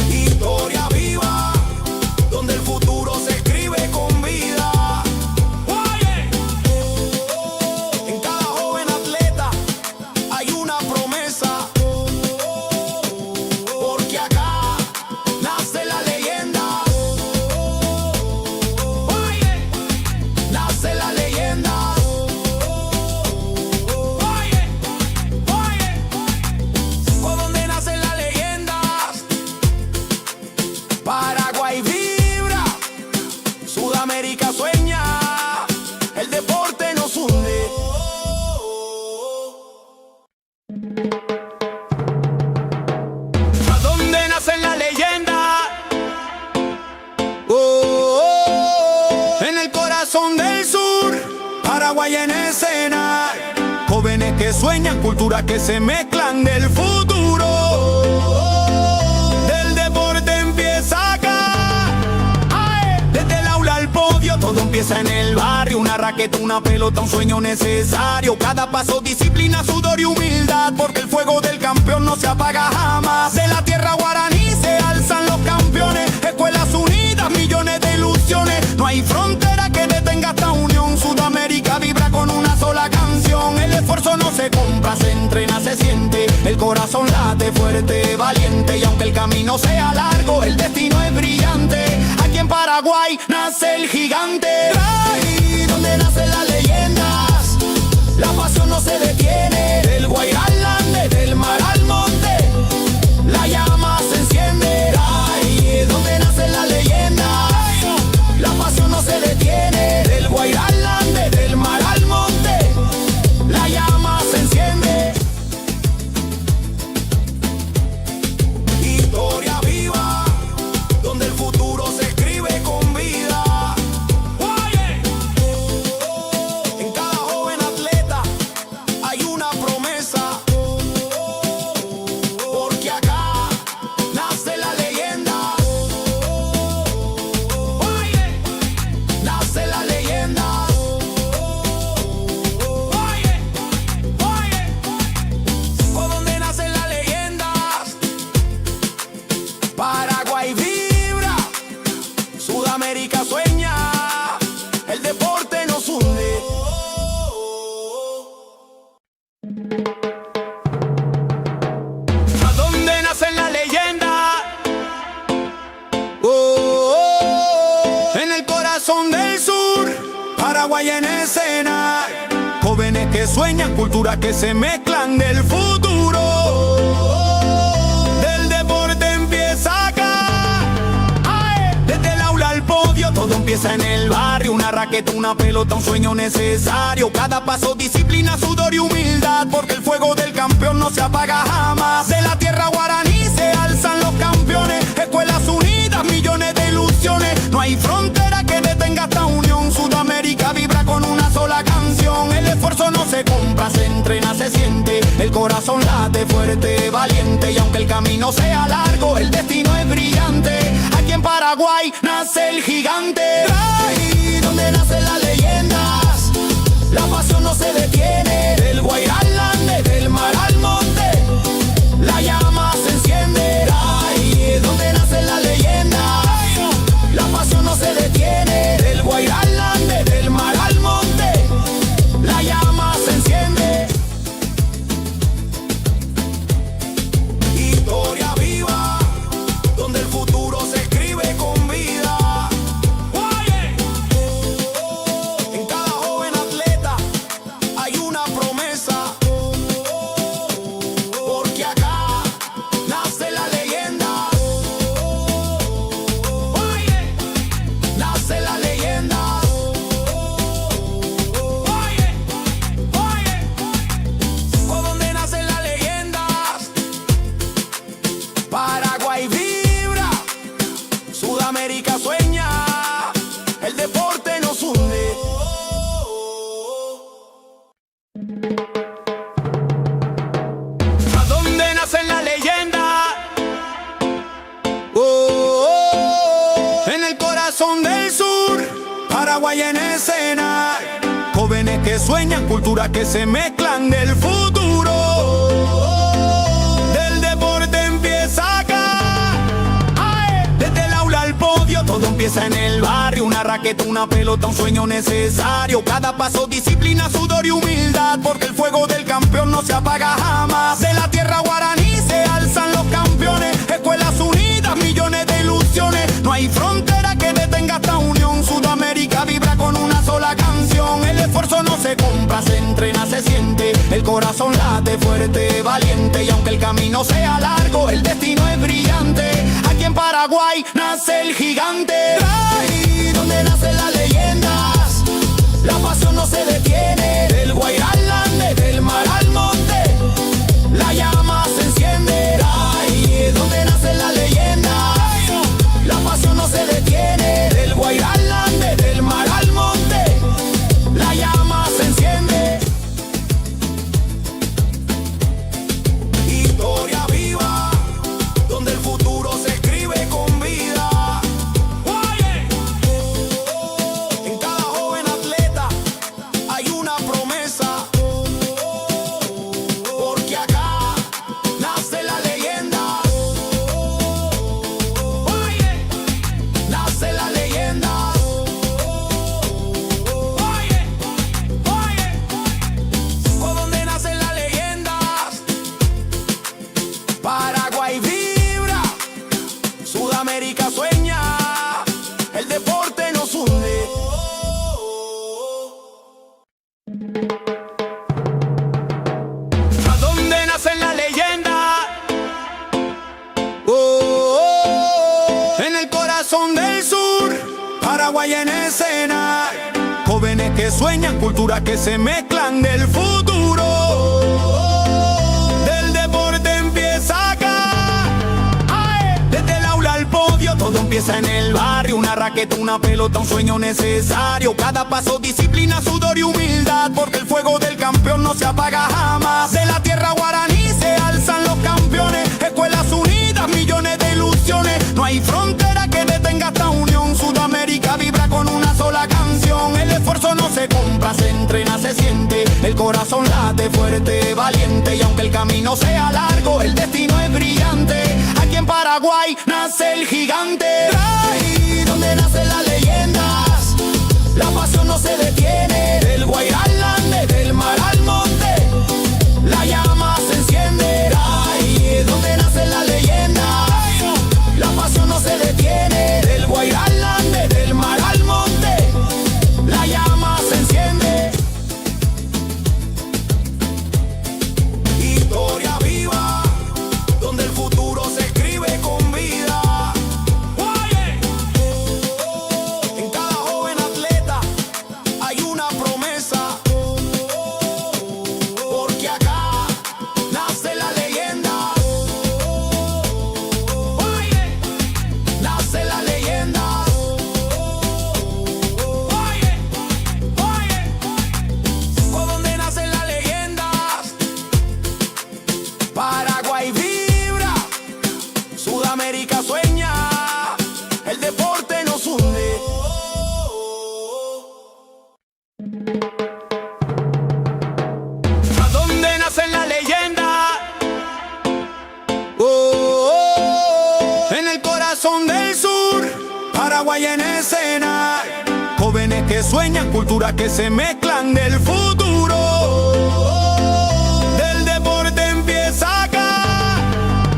Historia viva, donde el futuro se escribe con vida. En cada joven atleta hay una promesa, porque acá nace la leyenda. Nace la leyenda. Por donde nacen las leyendas, Paraguay vibra, Sudamérica sueña, el deporte nos hunde. ¿A dónde nacen las leyendas? En el corazón del sur, Paraguay en escena. Jóvenes que sueñan, culturas que se mezclan del futuro. Del deporte empieza acá. Desde el aula al podio, todo empieza en el barrio. Una raqueta, una pelota, un sueño necesario. Cada paso, disciplina, sudor y humildad, porque el fuego del campeón no se apaga jamás. De la tierra guaraní se alzan los campeones. Escuelas unidas, millones de ilusiones. No hay frontera que detenga esta unión. Sudamérica vibra con una sola canción. El esfuerzo no se compra, se entrena, se siente. El corazón late fuerte, valiente. Y aunque el camino sea largo, el destino es brillante. Aquí en Paraguay nace el gigante. Ahí donde nacen las leyendas, la pasión no se detiene. Del Guairá al Ande, del mar al monte, la llama se enciende. Ahí donde nacen las leyendas, la pasión no se detiene. Del Guairá al Ande, del mar al monte, la llama se enciende. Historia viva, donde el futuro se escribe con vida. En cada joven atleta hay una promesa, porque acá nace la leyenda. Nace la leyenda. Por donde nacen las leyendas, Paraguay vibra, Sudamérica sueña, el deporte nos hunde. ¿A dónde nacen las leyendas? En el corazón del sur, Paraguay en escena. Jóvenes que sueñan, culturas que se mezclan del futuro. Del deporte empieza acá. Desde el aula al podio, todo empieza en el barrio. Una raqueta, una pelota, un sueño necesario. Cada paso, disciplina, sudor y humildad, porque el fuego del campeón no se apaga jamás. De la tierra guaraní se alzan los campeones. Escuelas unidas, millones de ilusiones. No hay frontera que detenga esta unión. Sudamérica vibra con una sola canción. El esfuerzo no se compra, se entrena, se siente. El corazón late fuerte, valiente. Y aunque el camino sea largo, el destino es brillante. Aquí en Paraguay nace el gigante. Ahí donde nacen las leyendas, la pasión no se detiene. Del Guairá al Ande, del mar al monte, la llama se enciende. Ahí donde nacen las leyendas, la pasión no se detiene. Del Guairá al Ande, del mar al monte, la llama se corazón del sur, Paraguay en escena. Jóvenes que sueñan, culturas que se mezclan del futuro. Del deporte empieza acá. ¡Ay! Desde el aula al podio, todo empieza en el barrio. Una raqueta, una pelota, un sueño necesario. Cada paso, disciplina, sudor y humildad, porque el fuego del campeón no se apaga jamás. De la tierra guaraní se alzan los campeones. Escuelas unidas, millones de ilusiones. No hay frontera que detenga esta unión. Sudamérica vibra con una sola canción. El esfuerzo no se compra, se entrena, se siente. El corazón late fuerte, valiente. Y aunque el camino sea largo, el destino es brillante. Aquí en Paraguay nace el gigante. Ahí donde nacen las leyendas, la pasión no se detiene. Del Guairá al Ande, del mar al monte, la llama se enciende. Ahí donde nacen las leyendas, la pasión no se detiene. Del Guairá al Ande, del mar al monte, la llama se enciende. Historia viva, donde el futuro se escribe con vida. En cada joven atleta hay una promesa, porque acá nace la leyenda. Nace la leyenda. Por donde nacen las leyendas, Paraguay vibra, Sudamérica sueña, el deporte nos une. ¿A dónde nacen las leyendas? En el corazón del sur, Paraguay en escena. Jóvenes que sueñan, culturas que se mezclan del futuro. Del deporte empieza acá. ¡Ay! Desde el aula al podio, todo empieza en el barrio. Una raqueta, una pelota, un sueño necesario. Cada paso, disciplina, sudor y humildad, porque el fuego del campeón no se apaga jamás. De la tierra guaraní se alzan los campeones. Escuelas unidas, millones de ilusiones. No hay frontera que detenga esta unión. Sudamérica vibra con una sola canción. El esfuerzo no se compra, se entrena, se siente. El corazón late fuerte, valiente. Y aunque el camino sea largo, el destino es brillante. Aquí en Paraguay nace el gigante. Ahí donde nacen las leyendas, la pasión no se detiene. Del Guairá al Ande, del mar al monte, la llama se enciende. Ahí donde nacen las leyendas, la pasión no se detiene. Del Guairá al Ande, del mar al monte, la llama se enciende. Historia viva, donde el futuro se escribe con vida. En cada joven atleta hay una promesa, porque acá nace la leyenda. Nace la leyenda. Por donde nacen las leyendas, Paraguay vibra, Sudamérica sueña, el deporte nos une. ¿A dónde nacen las leyendas? En el corazón del sur, Paraguay en escena. Jóvenes que sueñan, culturas que se mezclan del futuro. Del deporte empieza acá.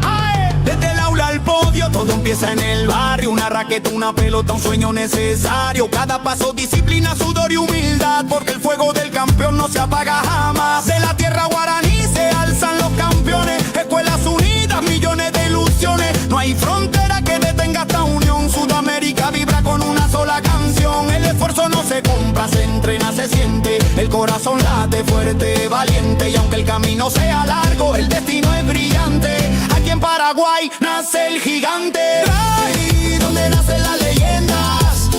¡Ay! Desde el aula al podio, todo empieza en el barrio. Una raqueta, una pelota, un sueño necesario. Cada paso, disciplina, sudor y humildad, porque el fuego del campeón no se apaga jamás. De la tierra guaraní se alzan los campeones. Escuelas unidas, millones de ilusiones. No hay frontera que detenga esta unión. Sudamérica vibra con una sola canción. El esfuerzo no se compra, se entrena, se siente. El corazón late fuerte, valiente. Y aunque el camino sea largo, el destino es brillante. Aquí en Paraguay nace el gigante. Ahí donde nacen las leyendas,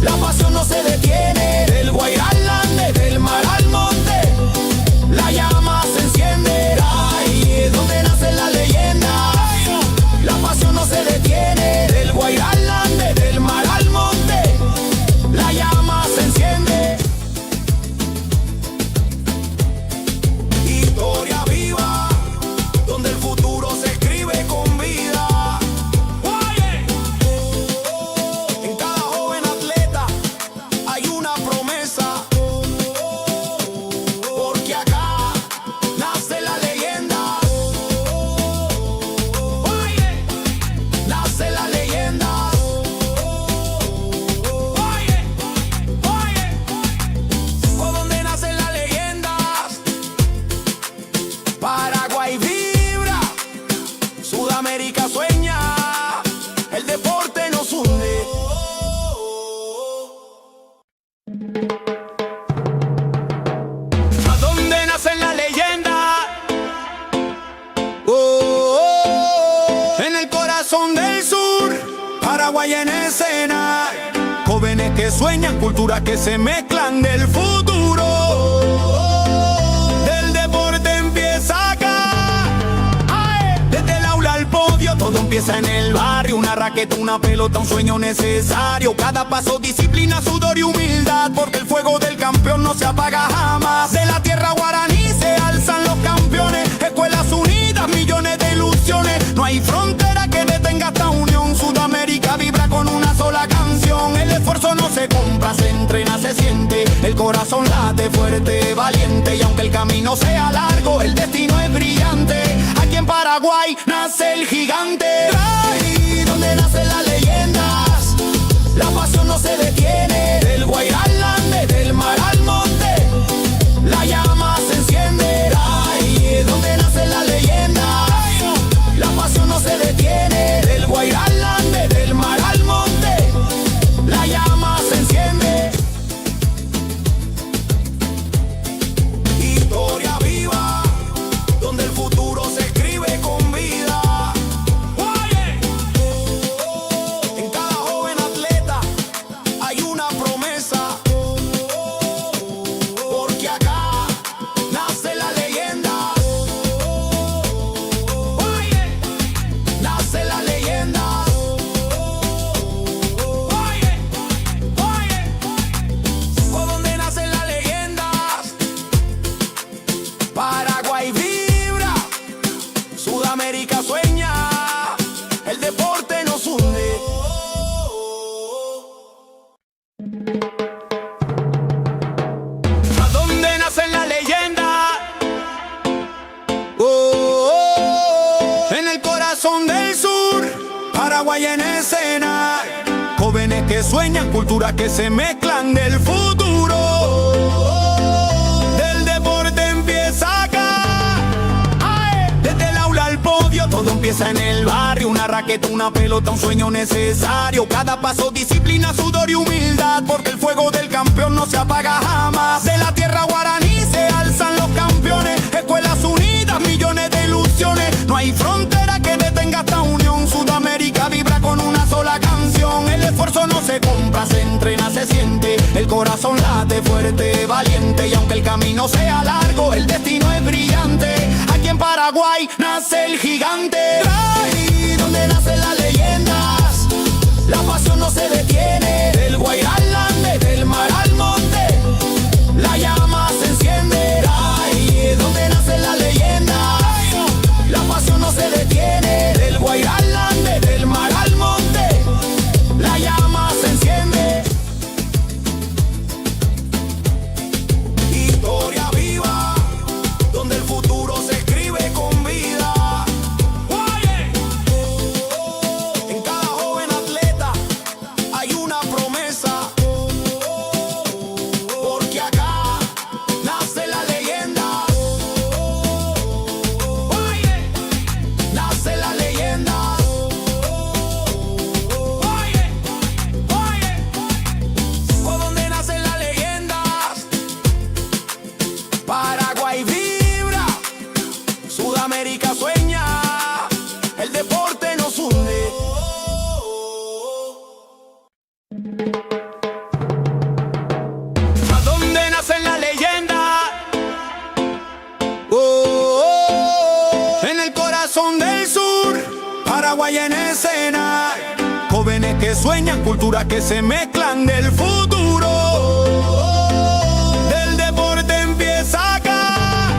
la pasión no se detiene. Del Guairá al Ande, del mar al monte, la llama se enciende. Ahí donde nacen las leyendas, la pasión no se detiene. Del Guairá al Ande, del mar al monte, ¿A dónde nace la leyenda? Oh, oh, en el corazón del sur, Paraguay en escena. Jóvenes que sueñan, culturas que se mezclan del futuro. Del deporte empieza acá. Ay, desde el aula al podio, todo empieza en el barrio. Una raqueta, una pelota, un sueño necesario. Cada paso, disciplina, sudor y humildad, porque el fuego del campeón no se apaga jamás. De la tierra guaraní se alzan los campeones. Escuelas unidas, millones de ilusiones. No hay frontera que detenga esta unión. Sudamérica vibra con una sola canción. El esfuerzo no se compra, se entrena, se siente. El corazón late fuerte, valiente. Y aunque el camino sea largo, el destino es brillante. Aquí en Paraguay nace el gigante. Ay, donde nacen las leyendas, la pasión no se detiene. Del Guairá al Ande, del mar al monte, la llama se enciende. Ay, donde nacen las leyendas, la pasión no se detiene. Del Guairá al Ande, del mar al monte, la llama se enciende. Historia viva, donde el futuro se escribe con vida. En cada joven atleta hay una promesa, porque acá nace la leyenda. Nace la leyenda. ¿Por dónde nacen las leyendas? Paraguay vibra, Sudamérica sueña, el deporte nos hunde. ¿A dónde nacen las leyendas? Oh, oh, en el corazón del sur, Paraguay en escena. Jóvenes que sueñan, culturas que se mezclan del futuro. Del deporte empieza acá. Ay, desde el aula al podio, todo empieza en el barrio. Una raqueta, una pelota, un sueño necesario. Cada paso, disciplina, sudor y humildad, porque el fuego del campeón no se apaga jamás. De la tierra guaraní se alzan los campeones. Escuelas unidas, millones de ilusiones. No hay frontera que detenga esta unión. Sudamérica vibra con una sola canción. El esfuerzo no se compra, se entrena, se siente. El corazón late fuerte, valiente. Y aunque el camino sea largo, el destino es brillante. Aquí en Paraguay nace el gigante. Ay, donde nacen las leyendas, la pasión no se detiene. Del Guairá al Ande, del mar al monte, la llama se enciende. Ay, donde nacen las leyendas, la pasión no se detiene. Del Guairá al Ande, del mar al monte, la llama se enciende. Historia viva, donde el futuro se escribe con vida. En cada joven atleta hay una promesa, porque acá nace la leyenda. Nace la leyenda. ¿Por dónde nacen las leyendas? Paraguay vibra, Sudamérica sueña, el deporte nos hunde. ¿A dónde nacen las leyendas? Oh, oh, en el corazón del sur, Paraguay en escena. Jóvenes que sueñan, culturas que se mezclan del futuro. Del deporte empieza acá.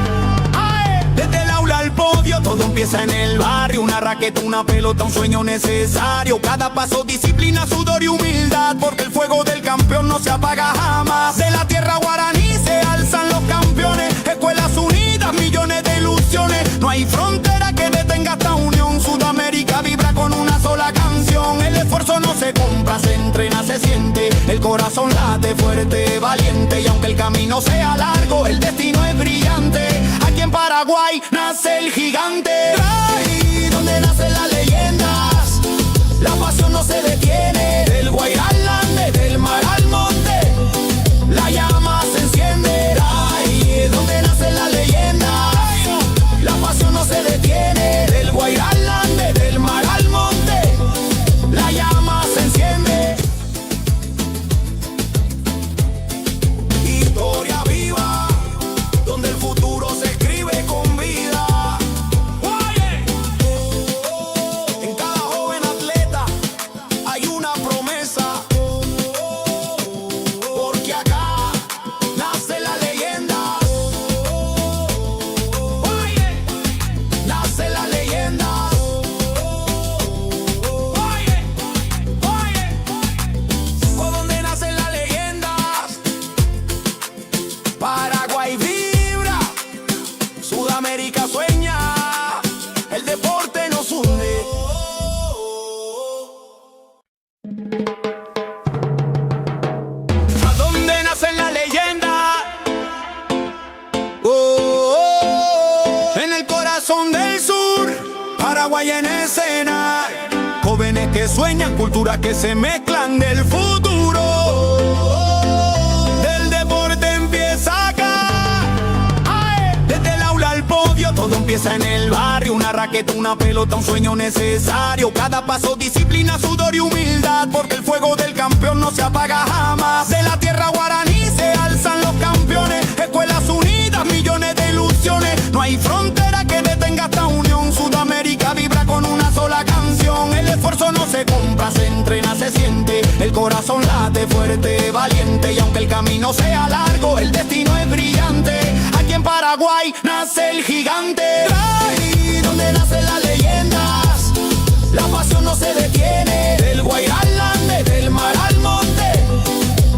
Ay, desde el aula al podio, todo empieza en el barrio. Una raqueta, una pelota, un sueño necesario. Cada paso, disciplina, sudor y humildad, porque el fuego del campeón no se apaga jamás. De la tierra guaraní se alzan los campeones. Escuelas unidas, millones de ilusiones. No hay frontera que detenga esta unión. Sudamérica vibra con una sola canción. El esfuerzo no se compra, se entrena, se siente. El corazón late fuerte, valiente. Y aunque el camino sea largo, el destino es brillante. Aquí en Paraguay nace el gigante. Ay, donde nacen las leyendas, la pasión no se detiene. Del Guairá al Ande, del mar al monte, Paraguay en escena. Jóvenes que sueñan, culturas que se mezclan del futuro. Del deporte empieza acá. ¡Ae! Desde el aula al podio, todo empieza en el barrio. Una raqueta, una pelota, un sueño necesario. Cada paso, disciplina, sudor y humildad, porque el fuego del campeón no se apaga jamás. De la tierra guaraní se alzan los campeones. Escuelas unidas, millones de ilusiones. No hay frontera que detenga esta unión. Sudamérica vibra con una sola canción. El esfuerzo no se compra, se entrena, se siente. El corazón late fuerte, valiente. Y aunque el camino sea largo, el destino es brillante. Aquí en Paraguay nace el gigante. Ahí donde nacen las leyendas, la pasión no se detiene. Del Guairá al Ande, del mar al monte,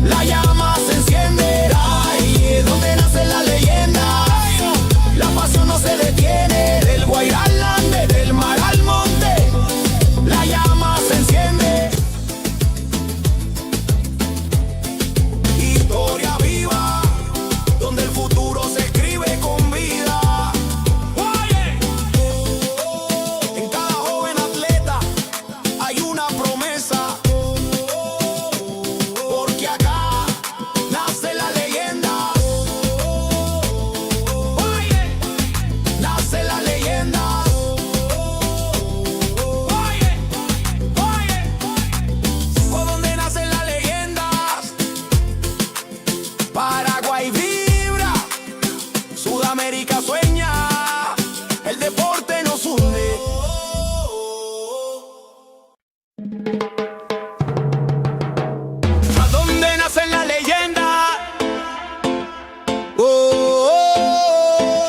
la llama se enciende. Ahí donde nacen las leyendas, la pasión no se detiene. Del Guairá al Ande, del mar al monte, la llama se enciende. Historia viva, donde el futuro se escribe con vida. Oye, en cada joven atleta hay una promesa, porque acá nace la leyenda. Oye, nace la leyenda. Oye, por donde nacen las leyendas, Paraguay vibra, Sudamérica sueña, el deporte nos hunde. ¿A dónde nacen las leyendas?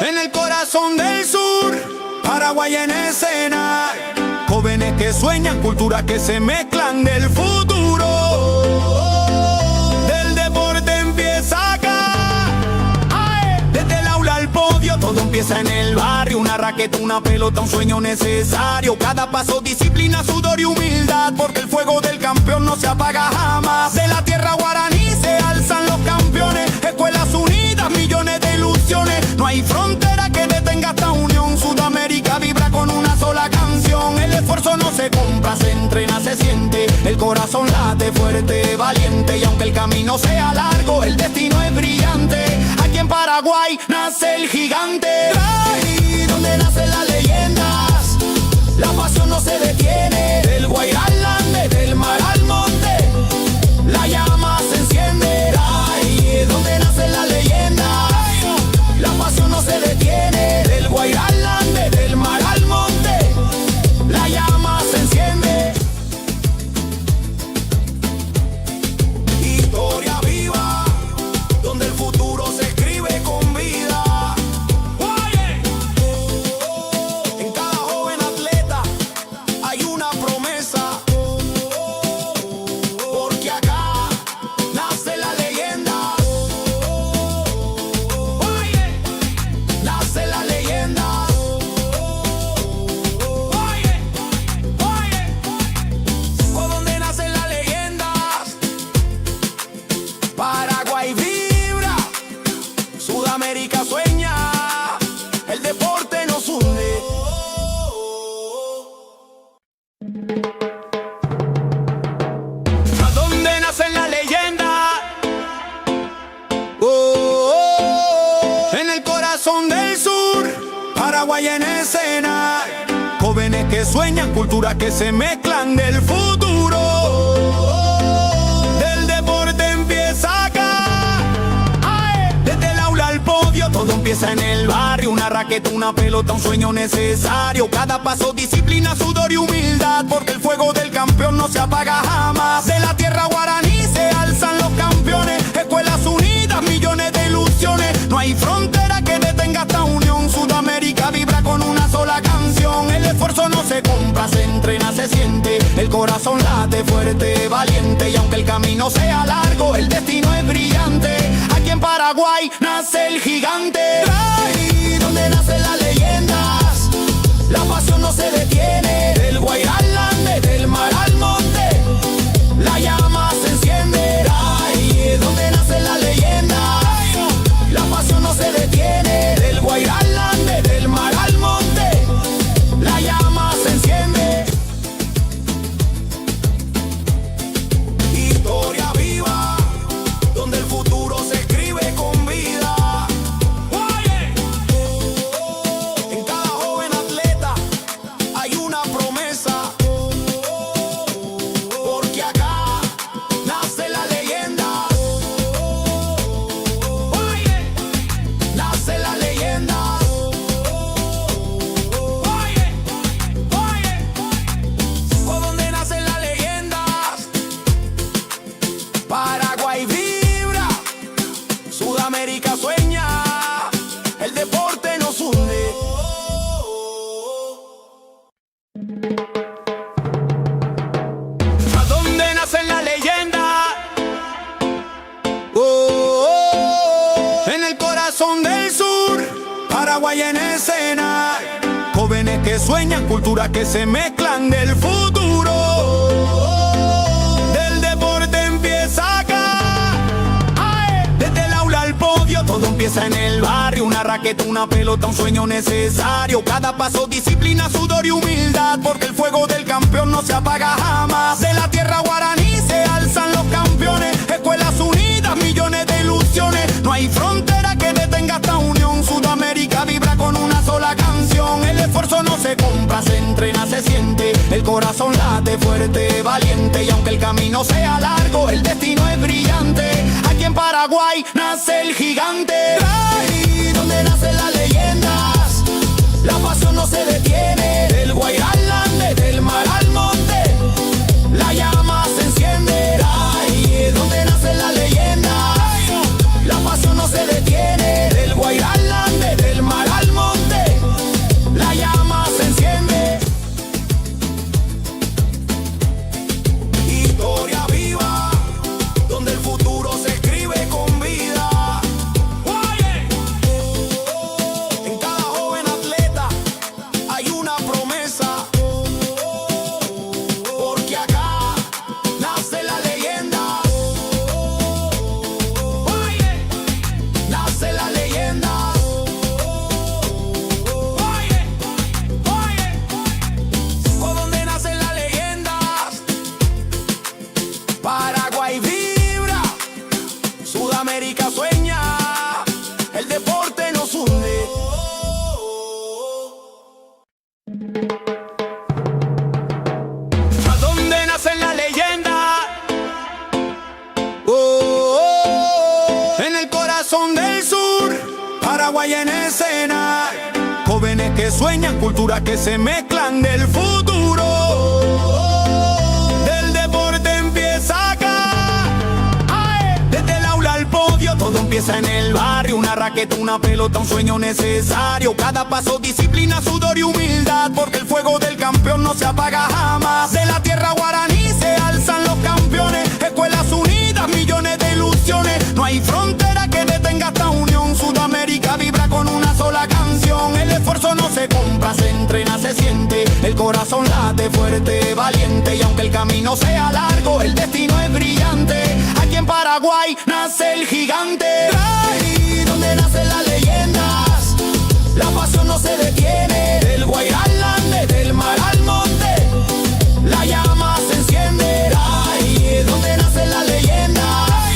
En el corazón del sur, Paraguay en escena. Jóvenes que sueñan, culturas que se mezclan del futuro. Del deporte empieza acá. ¡Ae! Desde el aula al podio, todo empieza en el barrio. Una raqueta, una pelota, un sueño necesario. Cada paso, disciplina, sudor y humildad, porque el fuego del campeón no se apaga jamás. De la tierra guaraní se alzan los campeones. Escuelas unidas, millones de ilusiones. No hay frontera que detenga esta unión. Sudamérica vibra con una sola canción. El esfuerzo no se compra, se entrena, se siente. El corazón late fuerte, valiente. Y aunque el camino sea largo, el destino es brillante. Aquí en Paraguay nace el gigante. Ahí donde nacen las leyendas, la pasión no se detiene. Del Guairá al Ande, del mar al monte, la llama se enciende. Ahí donde nacen las leyendas, la pasión no se detiene. Del Guairá al Ande, del mar al monte, la llama se enciende. Historia viva, donde el futuro se escribe con vida. Oye, en cada joven atleta hay una promesa, porque acá nace la leyenda. Oye, nace la leyenda. Oye, por donde nacen las leyendas, Paraguay vibra, Sudamérica sueña, el deporte nos hunde. ¿A dónde nacen las leyendas? En el corazón del sur, Paraguay en escena. Jóvenes que sueñan, culturas que se mezclan del futuro. Del deporte empieza acá. ¡Ae! Desde el aula al podio, todo empieza en el barrio. Una raqueta, una pelota, un sueño necesario. Cada paso, disciplina, sudor y humildad, porque el fuego del campeón no se apaga jamás. De la tierra guaraní se alzan los campeones. Escuelas unidas, millones de ilusiones. No hay frontera que detenga esta unión. Sudamérica vibra con una sola canción. El esfuerzo no se compra, se entrena, se siente. El corazón late fuerte, valiente. Y aunque el camino sea largo, el destino es brillante. Aquí en Paraguay nace el gigante. Ahí donde nacen las leyendas, la pasión no se detiene. Del Guairá al Ande, del mar al monte, la llama se enciende. Ahí donde nacen las leyendas, la pasión no se detiene. Del Guairá al Ande, del mar al monte, la llama se enciende. Sudamérica sueña, el deporte nos hunde. ¿A dónde nace la leyenda? En el corazón del sur, Paraguay en escena. Jóvenes que sueñan, culturas que se mezclan del futuro. Del deporte empieza acá. Desde el aula al podio, todo empieza en el barrio. Una raqueta, una pelota, un sueño necesario. Cada paso, disciplina, sudor y humildad, porque el fuego del campeón no se apaga jamás. De la tierra guaraní se alzan los campeones. Escuelas unidas, millones de ilusiones. No hay frontera que detenga esta unión. Sudamérica vibra con una sola canción. El esfuerzo no se compra, se entrena, se siente. El corazón late fuerte, valiente. Y aunque el camino sea largo, el destino es brillante. Aquí en Paraguay nace el gigante. Ahí donde nacen las leyendas, la pasión no se detiene. Del Guairá al Ande, del mar al monte, la llama se enciende. Ahí donde nacen las leyendas, la pasión no se detiene. Del Guairá al Ande, del mar al monte, la llama se enciende. Historia viva, donde el futuro se escribe con vida. En cada joven atleta hay una promesa, porque acá nace la leyenda. Nace la leyenda. ¿Por dónde nacen las leyendas? Paraguay vibra, Sudamérica sueña, el deporte nos hunde. ¿A dónde nacen las leyendas? En el corazón del sur, Paraguay en escena. Jóvenes que sueñan, culturas que se mezclan del futuro. Del deporte empieza acá. Desde el aula al podio, todo empieza en el barrio. Una raqueta, una pelota, un sueño necesario. Cada paso, disciplina, sudor y humildad, porque el fuego del campeón no se apaga jamás. De la tierra guaraní se alzan los campeones. Escuelas unidas, millones de ilusiones. No hay frontera que detenga esta unión. Sudamérica vibra con una sola canción. El esfuerzo no se compra, se entrena, se siente. El corazón late fuerte, valiente. Y aunque el camino sea largo, el destino es brillante. Aquí en Paraguay nace el gigante. Ahí donde nacen las leyendas, la pasión no se detiene. Del Guairá al Ande, del mar al monte, la llama se enciende. Ahí donde nacen las leyendas,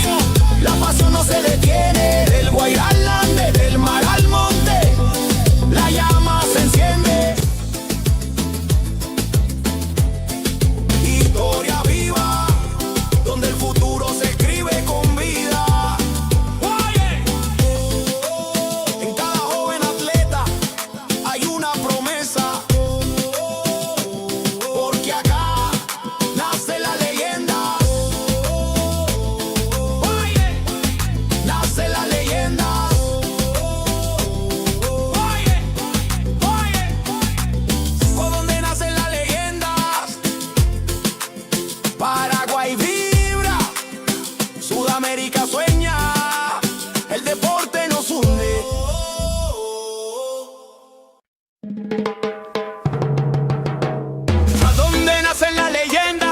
la pasión no se detiene. Del Guairá al Ande, del mar al monte, la llama se enciende. Historia viva, donde el futuro se escribe con vida. En cada joven atleta hay una promesa, porque acá nace la leyenda. Nace la leyenda. ¿Por dónde nacen las leyendas? Paraguay vibra, Sudamérica sueña, el deporte nos hunde. ¿A dónde nacen las leyendas?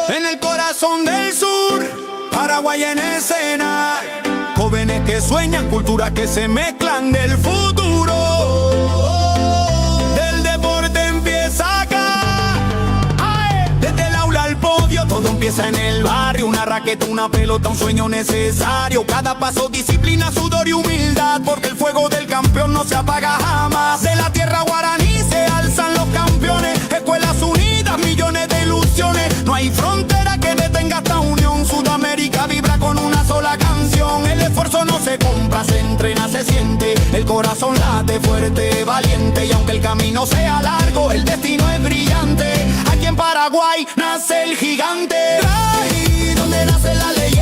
En el corazón del sur, Paraguay en escena. Jóvenes que sueñan, culturas que se mezclan del futuro. Del deporte empieza acá. Desde el aula al podio, todo empieza en el barrio. Una raqueta, una pelota, un sueño necesario. Cada paso, disciplina, sudor y humildad, porque el fuego del campeón no se apaga jamás. De la tierra guaraní se alzan los campeones. Escuelas unidas, millones de ilusiones. No hay frontera que detenga esta unión. Sudamérica vibra con una sola canción. El esfuerzo no se compra, se entrena, se siente. El corazón late fuerte, valiente. Y aunque el camino sea largo, el destino es brillante. Aquí en Paraguay nace el gigante. Ahí donde nace la leyenda.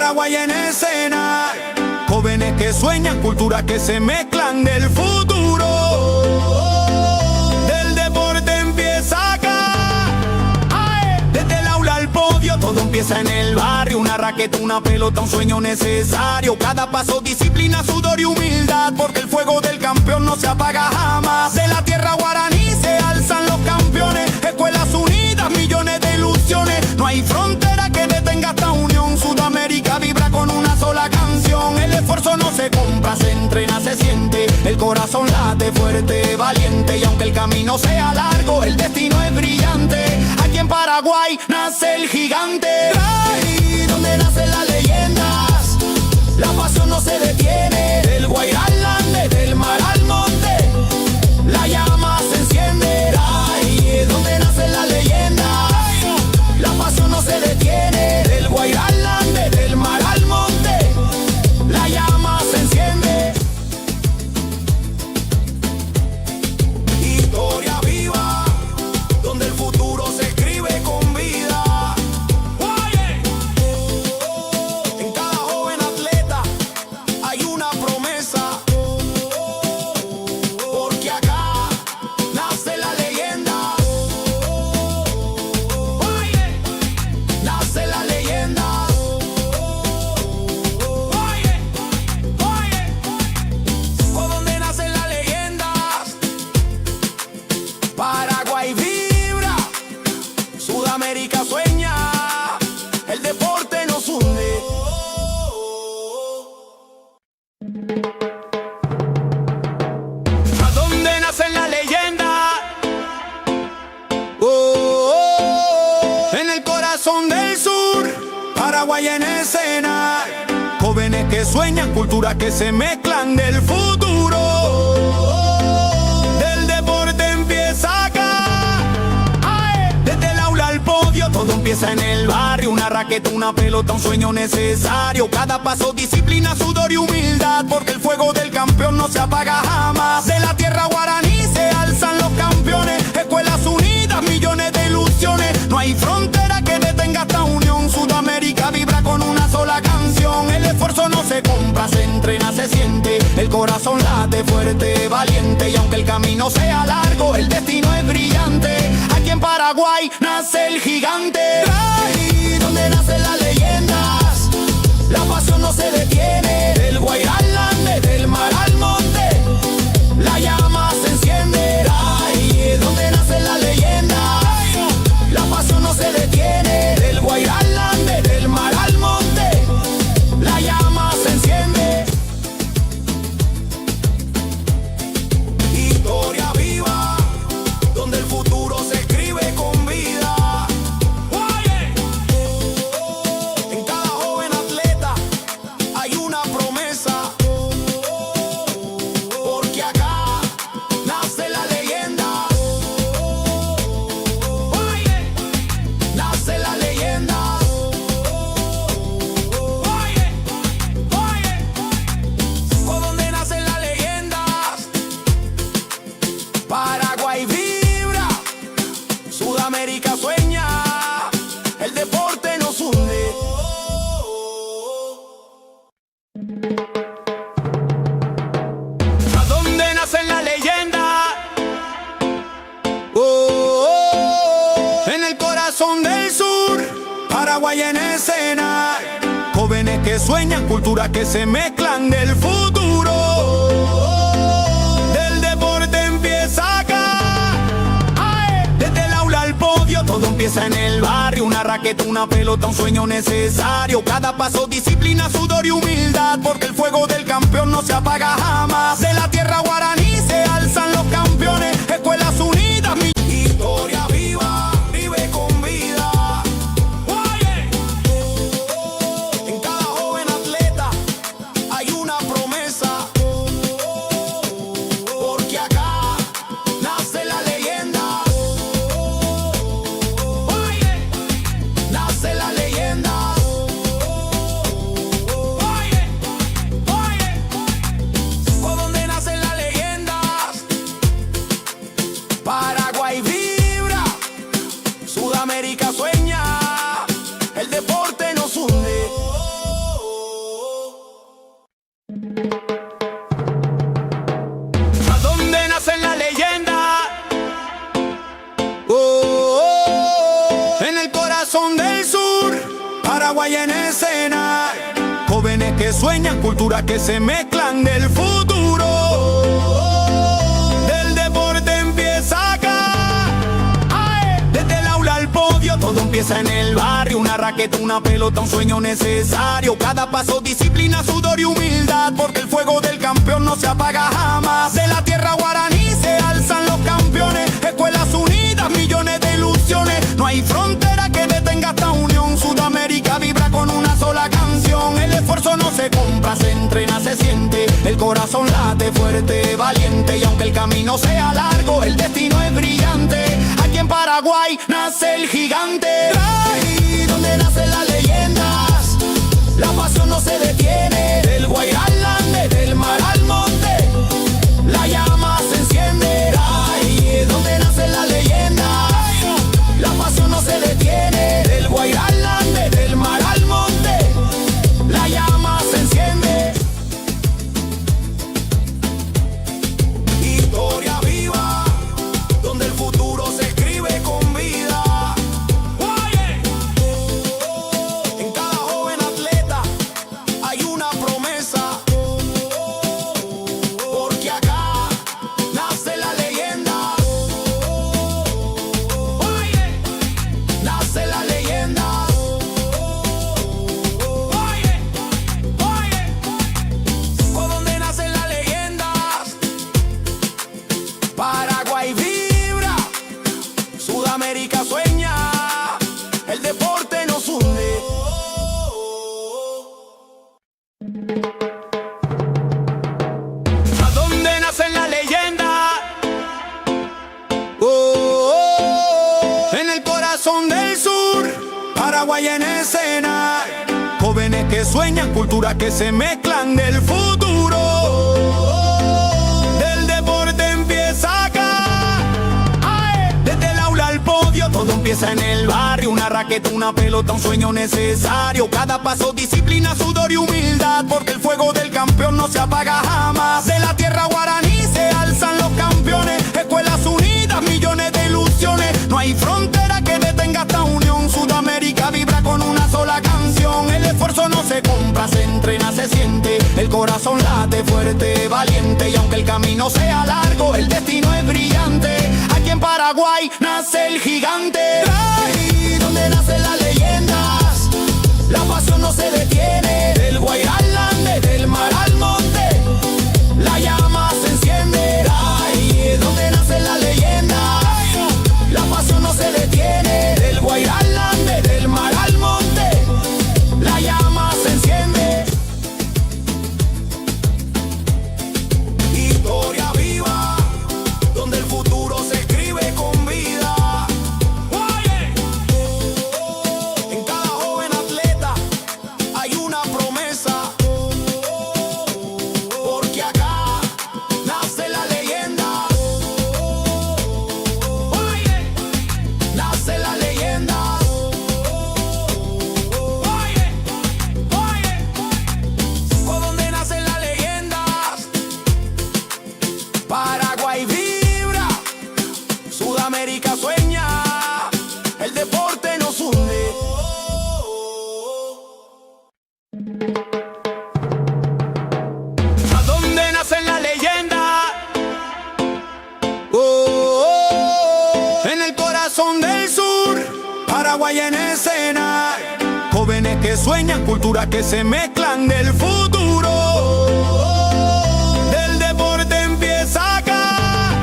Paraguay en escena. Jóvenes que sueñan, culturas que se mezclan del futuro. Del deporte empieza acá. Desde el aula al podio, todo empieza en el barrio. Una raqueta, una pelota, un sueño necesario. Cada paso, disciplina, sudor y humildad, porque el fuego del campeón no se apaga jamás. De la tierra guaraní se alzan los campeones. Escuelas unidas, millones de ilusiones. No hay frontera que detenga esta unión. Sudamérica vibra con una sola canción. El esfuerzo no se compra, se entrena, se siente. El corazón late fuerte, valiente. Y aunque el camino sea largo, el destino es brillante. Aquí en Paraguay nace el gigante. Ahí donde nacen las leyendas, la pasión no se detiene. Del Guairá al Ande, del mar al monte, la llama se enciende. Ahí es donde nacen las leyendas, la pasión no se detiene. Del Guairá al Ande, del mar al monte, la llama se enciende. Historia viva, donde el futuro se escribe con vida. En cada joven atleta hay una promesa, porque acá nace la leyenda. Nace la leyenda. ¿Por dónde nacen las leyendas? Paraguay vibra, Sudamérica sueña, el deporte nos hunde. ¿A dónde nacen las leyendas? En el corazón del sur, Paraguay en escena. Jóvenes que sueñan, culturas que se mezclan del futuro. Del deporte empieza acá. Desde el aula al podio, todo empieza en el barrio. Una raqueta, una pelota, un sueño necesario. Cada paso, disciplina, sudor y humildad, porque el fuego del campeón no se apaga jamás. De la tierra guaraní se alzan los campeones. Escuelas unidas, millones de ilusiones. No hay frontera que detenga esta unión. Sudamérica vibra con una sola canción. El esfuerzo no se compra, se entrena, se siente. El corazón late fuerte, valiente. Y aunque el camino sea largo, el destino es brillante. Aquí en Paraguay nace el gigante. Ahí donde nacen las leyendas, la pasión no se detiene. Del Guairá al Ande, del mar al monte, la llama se enciende. Ahí es donde nacen las leyendas, la pasión no se detiene. Del Guairá al Ande, del mar al monte, la llama se enciende. Historia viva, donde el futuro se escribe con vida. En cada joven atleta hay una promesa, porque acá nace la leyenda. Nace la leyenda. ¿Por dónde nacen las leyendas? Paraguay vibra, Sudamérica sueña, el deporte nos hunde. ¿A dónde nacen las leyendas? En el corazón del sur, Paraguay en escena. Jóvenes que sueñan, culturas que se mezclan del futuro. Del deporte empieza acá. Desde el aula al podio, todo empieza en el barrio. Una raqueta, una pelota, un sueño necesario. Cada paso, disciplina, sudor y humildad, porque el fuego del campeón no se apaga jamás. De la tierra guaraní se alzan los campeones. Escuelas unidas, historia viva, vive con vida. En cada joven atleta hay una promesa, porque acá nace la leyenda. Nace la leyenda. ¿Por dónde nacen las leyendas? Paraguay vibra, Paraguay en escena. Jóvenes que sueñan, culturas que se mezclan del futuro. Del deporte empieza acá. Desde el aula al podio, todo empieza en el barrio. Una raqueta, una pelota, un sueño necesario. Cada paso, disciplina, sudor y humildad, porque el fuego del campeón no se apaga jamás. De la tierra guaraní se alzan los campeones. Escuelas unidas, millones de ilusiones. No hay frontera que detenga esta unión. Sudamérica vibra con una sola canción. El esfuerzo no se compra, se entrena, se siente. El corazón late fuerte, valiente. Y aunque el camino sea largo, el destino es brillante. Aquí en Paraguay nace el gigante. Ahí donde nacen las leyendas, la pasión no se detiene. Del Guairá al Ande, del mar al monte, la llama se enciende. Ahí es donde nacen las leyendas, la pasión no se detiene. Del Guairá al Ande, del mar al monte, la llama se enciende. Historia viva, donde el futuro se escribe con vida. En cada joven atleta hay una promesa, porque acá nace la leyenda. Nace la leyenda. Por donde nacen las leyendas, Paraguay vibra, Sudamérica sueña, el deporte nos hunde. ¿A dónde nacen las leyendas? En el corazón del sur, Paraguay en escena. Jóvenes que sueñan, culturas que se mezclan del futuro. Del deporte empieza acá. Desde el aula al podio, todo empieza en el barrio. Una raqueta, una pelota, un sueño necesario. Cada paso, disciplina, sudor y humildad, porque el fuego del campeón no se apaga jamás. De la tierra guaraní se alzan los campeones. Escuelas unidas, millones de ilusiones. No hay frontera que detenga esta unión. Sudamérica vibra con una sola canción. El esfuerzo no se compra, se entrena, se siente. El corazón late fuerte, valiente. Y aunque el camino sea largo, el destino es brillante. Aquí en Paraguay nace el gigante. Ahí donde nacen las leyendas, la pasión no se detiene. Del Guairá al Ande, del mar al monte, la llama se enciende. Ahí es donde nacen las leyendas, la pasión no se detiene. Del Guairá al Ande, del mar al monte, la llama se enciende. Historia viva, donde el futuro se escribe con vida. En cada joven atleta hay una promesa, porque acá nace la leyenda. Nace la leyenda. Por donde nacen las leyendas, Paraguay vibra, Sudamérica sueña, el deporte nos hunde. ¿A dónde nacen las leyendas? En el corazón del sur, Paraguay en escena. Jóvenes que sueñan, culturas que se mezclan del futuro. Del deporte empieza acá.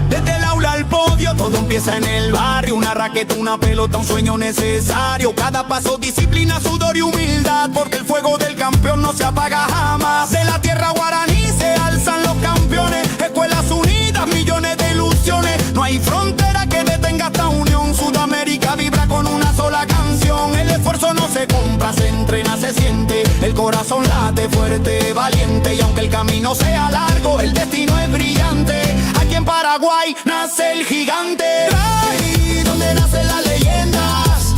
Desde el aula al podio, todo empieza en el barrio. Una raqueta, una pelota, un sueño necesario. Cada paso, disciplina, sudor y humildad, porque el fuego del campeón no se apaga jamás. De la tierra guaraní se alzan los campeones. Escuelas unidas, millones de ilusiones. No hay frontera que detenga esta unión. Sudamérica vibra con una sola canción. El esfuerzo no se compra, se entrena, se siente. El corazón late fuerte, valiente. Y aunque el camino sea largo, el destino es brillante. Aquí en Paraguay nace el gigante. Ahí donde nacen las leyendas,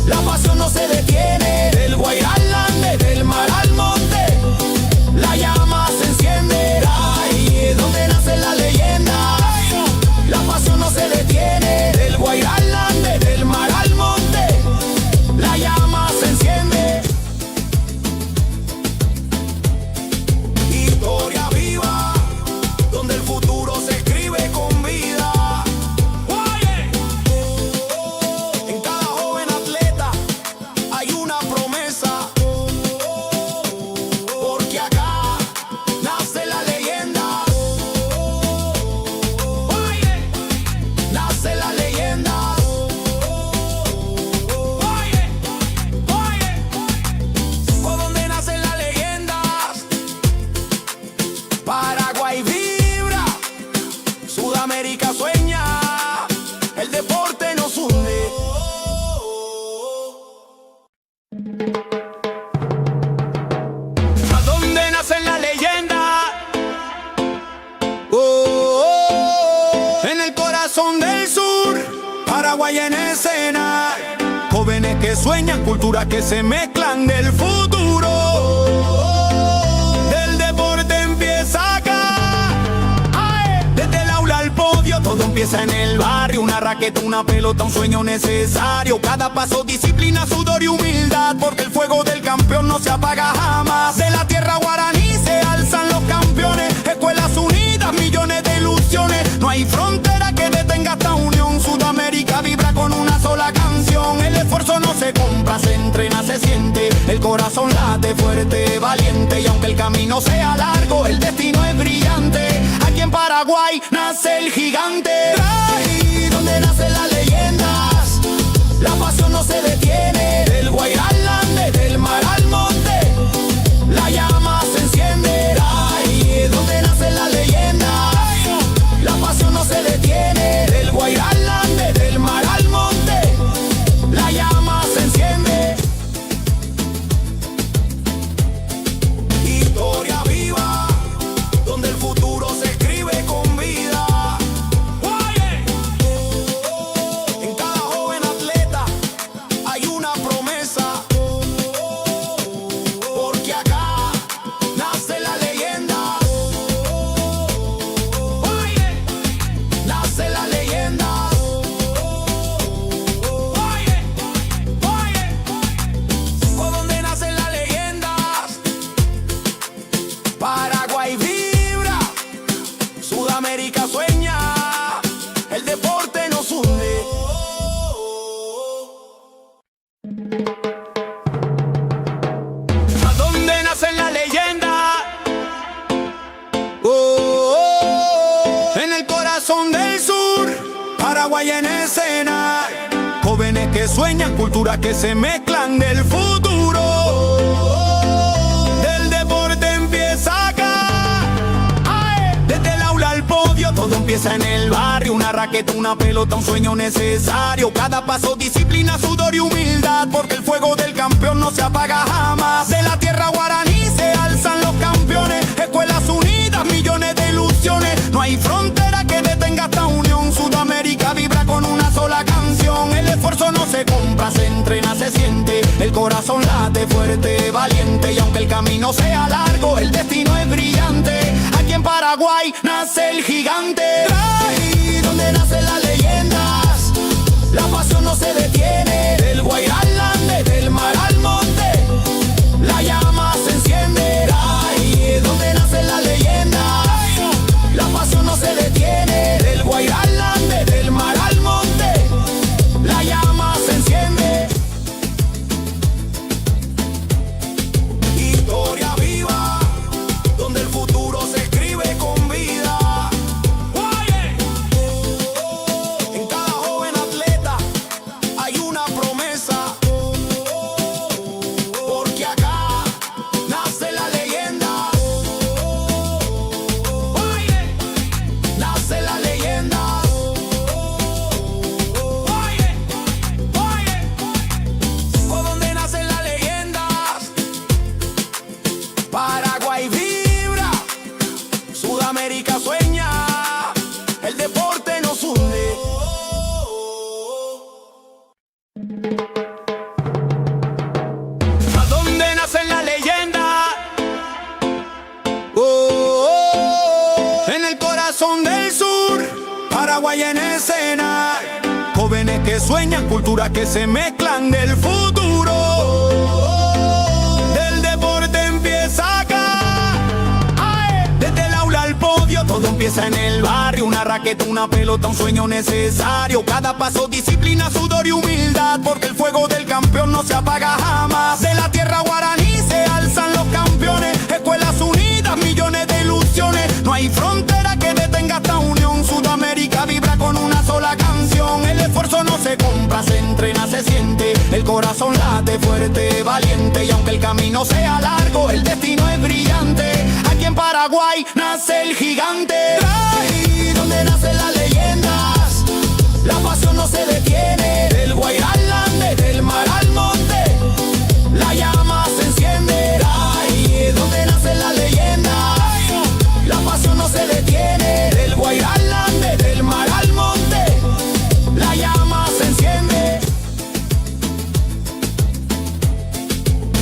la pasión no se detiene. Del Guairá al Ande, del mar al monte, la llama se enciende. Ahí es donde nacen las leyendas, la pasión no se detiene. Del Guairá al Ande, del mar al monte, la llama se una promesa, porque acá nace la leyenda. Oye, nace la leyenda. Oye, por donde nacen las leyendas. Paraguay vibra, Sudamérica sueña, el deporte nos une. ¿A dónde nacen las leyendas? En el corazón del sur, Paraguay en escena. Jóvenes que sueñan, culturas que se mezclan del futuro. Del deporte empieza acá. Ay, desde el aula al podio, todo empieza en el barrio. Una raqueta, una pelota, un sueño necesario. Cada paso, disciplina, sudor y humildad, porque el fuego del campeón no se apaga jamás. De la tierra guaraní se alzan los campeones. Escuelas unidas, millones de ilusiones. No hay frontera que detenga esta unión. Sudamérica vibra con una sola canción. El esfuerzo no se compra, se entrena, se siente. El corazón late fuerte, valiente. Y aunque el camino sea largo, el destino es brillante. Aquí en Paraguay nace el gigante. Ahí donde nacen las leyendas, la pasión no se detiene. Del Guairá al Ande, del mar al monte, la llama se enciende. Ahí donde nacen las leyendas, la pasión no se detiene. Del Guairá al Ande, del mar al monte, la llama se enciende. Historia viva, donde el futuro se escribe con vida. Oye, en cada joven atleta hay una promesa, porque acá nace la leyenda. Oye, nace la leyenda. Oye, por donde nacen las leyendas. Paraguay vibra, Sudamérica sueña, el deporte nos une. ¿A dónde nacen las leyendas? En el corazón del sur, Paraguay en escena. Jóvenes que sueñan, culturas que se mezclan del futuro. Del deporte empieza acá. Ay, desde el aula al podio, todo empieza en el barrio. Una raqueta, una pelota, un sueño necesario. Cada paso, disciplina, sudor y humildad, porque el fuego del campeón no se apaga jamás. De la tierra guaraní se alzan los campeones. Escuelas unidas, millones de ilusiones. No hay frontera que detenga esta unión. Sudamérica vibra con una sola canción. El esfuerzo no se compra, se entrena, se siente. El corazón late fuerte, valiente. Y aunque el camino sea largo, el destino es brillante. Aquí en Paraguay nace el gigante. Ahí donde nacen las leyendas, la pasión no se detiene. Del Guairá al Ande, del mar al monte, la llama se enciende. Ahí donde nacen las leyendas, la pasión no se detiene. Del Guairá al Ande, del mar al monte, la llama se enciende. Historia viva, donde el futuro se escribe con vida. Oye, en cada joven atleta hay una promesa, porque acá nace la leyenda. Oye, nace la leyenda. Oye, por donde nacen las leyendas. Paraguay vibra, Sudamérica sueña, el deporte nos une. ¿A dónde nacen las leyendas? En el corazón del sur, Paraguay en escena. Jóvenes que sueñan, culturas que se mezclan del futuro. Del deporte empieza acá. Ay, desde el aula al podio, todo empieza en el barrio. Una raqueta, una pelota, un sueño necesario. Cada paso, disciplina, sudor y humildad, porque el fuego del campeón no se apaga jamás. De la tierra guaraní se alzan los campeones, escuelas unidas, millones de ilusiones. No hay frontera que detenga esta unión. Sudamérica vibra con una sola canción. El esfuerzo no se compra, se entrena, se siente. El corazón late fuerte, valiente. Y aunque el camino sea largo, el destino es brillante. Aquí en Paraguay nace el gigante. Ahí donde nacen las leyendas, la pasión no se detiene. Del Guairá al Ande, del mar al monte, la llama se enciende. Ahí donde nacen las leyendas, la pasión no se detiene. Del Guairá al Ande, del mar al monte, la llama se enciende.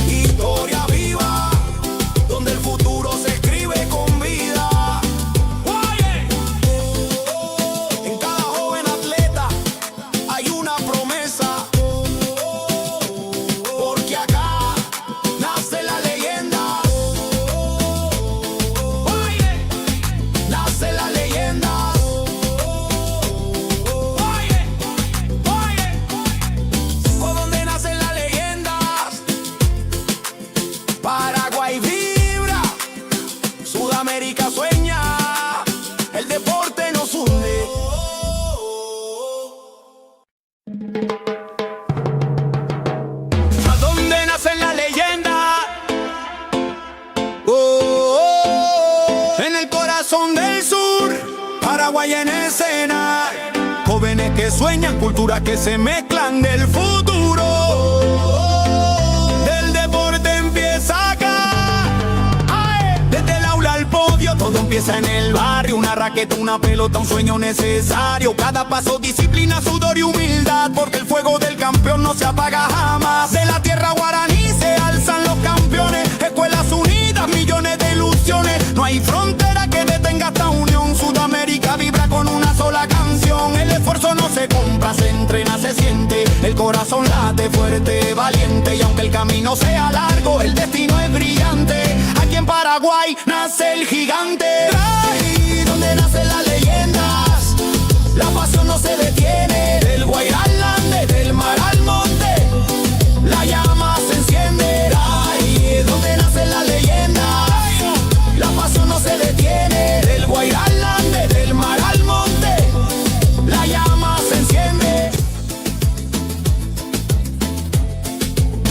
Historia viva, donde el futuro se escribe con vida. En cada joven atleta hay una promesa, porque acá nace la leyenda. Nace la leyenda. Por donde nacen las leyendas, Paraguay vibra, Sudamérica sueña, el deporte nos hunde. ¿A dónde nacen las leyendas? En el corazón del sur, Paraguay en escena. Jóvenes que sueñan, culturas que se mezclan del futuro. Del deporte empieza acá. ¡Ay! Desde el aula al podio, todo empieza en el barrio. Una raqueta, una pelota, un sueño necesario. Cada paso, disciplina, sudor y humildad, porque el fuego del campeón no se apaga jamás. De la tierra guaraní se alzan los campeones, escuelas unidas, millones de ilusiones. No hay frontera que detenga esta unión. Sudamérica vibra con una sola canción. El esfuerzo no se compra, se entrena, se siente. El corazón late fuerte, valiente. Y aunque el camino sea largo, el destino es brillante. Aquí en Paraguay nace el gigante. Ahí donde nacen las leyendas, la pasión no se detiene. Del Guairá al Ande, del mar al monte, la llama se enciende. Ahí donde nacen las leyendas, la pasión no se detiene. Del Guairá al Ande, del mar al monte, la llama se enciende.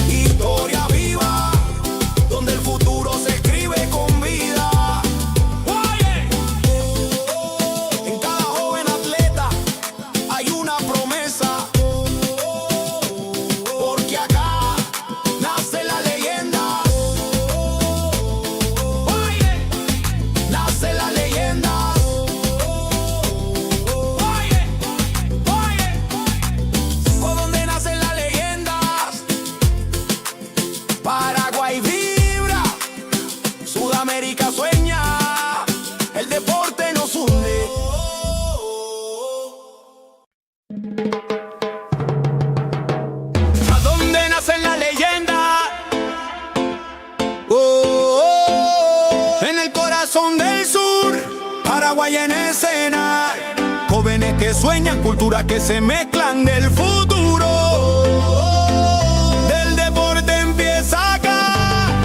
Historia viva, donde el futuro se escribe con vida. En cada joven atleta hay una promesa, porque acá nace la leyenda. Nace la leyenda. Por donde nacen las leyendas, Paraguay vibra, Sudamérica sueña, el deporte nos hunde. ¿A dónde nacen las leyendas? En el corazón del sur, Paraguay en escena. Jóvenes que sueñan, culturas que se mezclan del futuro. Del deporte empieza acá.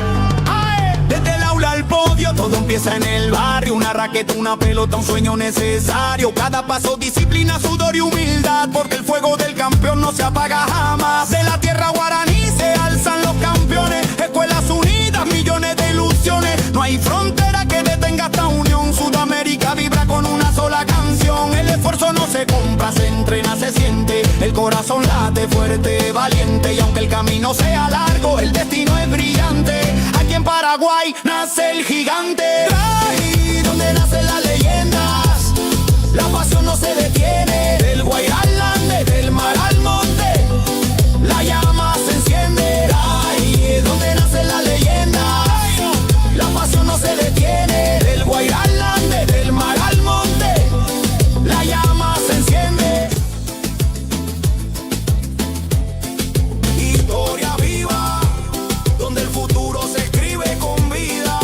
¡Ay! Desde el aula al podio, todo empieza en el barrio. Una raqueta, una pelota, un sueño necesario. Cada paso, disciplina, sudor y humildad, porque el fuego del campeón no se apaga jamás. De la tierra guaraní se alzan los campeones, escuelas unidas, millones de ilusiones. No hay frontera que detenga esta unión. Sudamérica vibra con una sola canción. El esfuerzo no se compra, se entrena, se siente. El corazón late fuerte, valiente. Y aunque el camino sea largo, el destino es brillante. Aquí en Paraguay nace el gigante. Ahí donde nacen las leyendas, la pasión no se detiene. Del Guairá al Ande, del mar al monte, la llama se enciende. Ahí donde nacen las leyendas, la pasión no se detiene. Del Guairá al Ande, del mar al monte, la llama se enciende. Historia viva, donde el futuro se escribe con vida.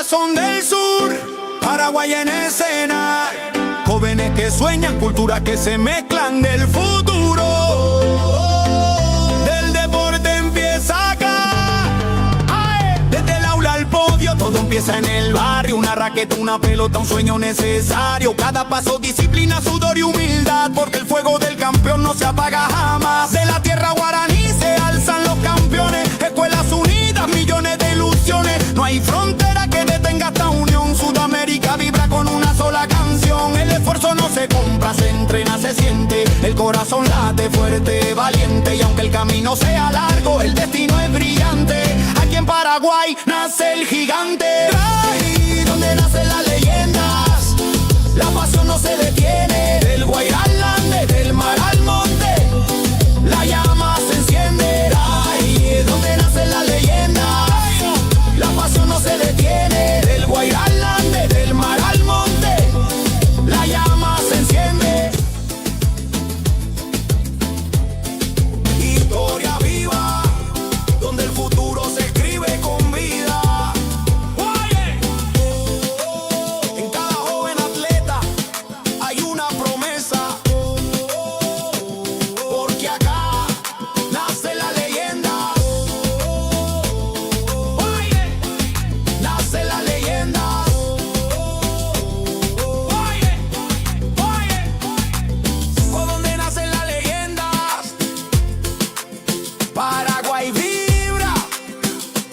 corazón del sur, Paraguay en escena. Jóvenes que sueñan, culturas que se mezclan del futuro. Del deporte empieza acá. ¡Ae! Desde el aula al podio, todo empieza en el barrio. Una raqueta, una pelota, un sueño necesario. Cada paso, disciplina, sudor y humildad, porque el fuego del campeón no se apaga jamás. De la tierra guaraní se alzan los campeones. Escuelas unidas, millones de ilusiones. No hay frontera que detenga esta unión. Sudamérica vibra con una sola canción. El esfuerzo no se compra, se entrena, se siente. El corazón late fuerte, valiente. Y aunque el camino sea largo, el destino es brillante. Aquí en Paraguay nace el gigante. Ahí donde nacen las leyendas, la pasión no se detiene. Del Guairá al Ande, del mar al monte, la llama se enciende. Ahí donde nacen las leyendas, la pasión no se detiene. Del Guairá al Ande, del mar al monte, la llama se enciende. Historia viva, donde el futuro se escribe con vida. En cada joven atleta hay una promesa, porque acá nace la leyenda. Nace la leyenda. Por donde nacen las leyendas, Paraguay vibra,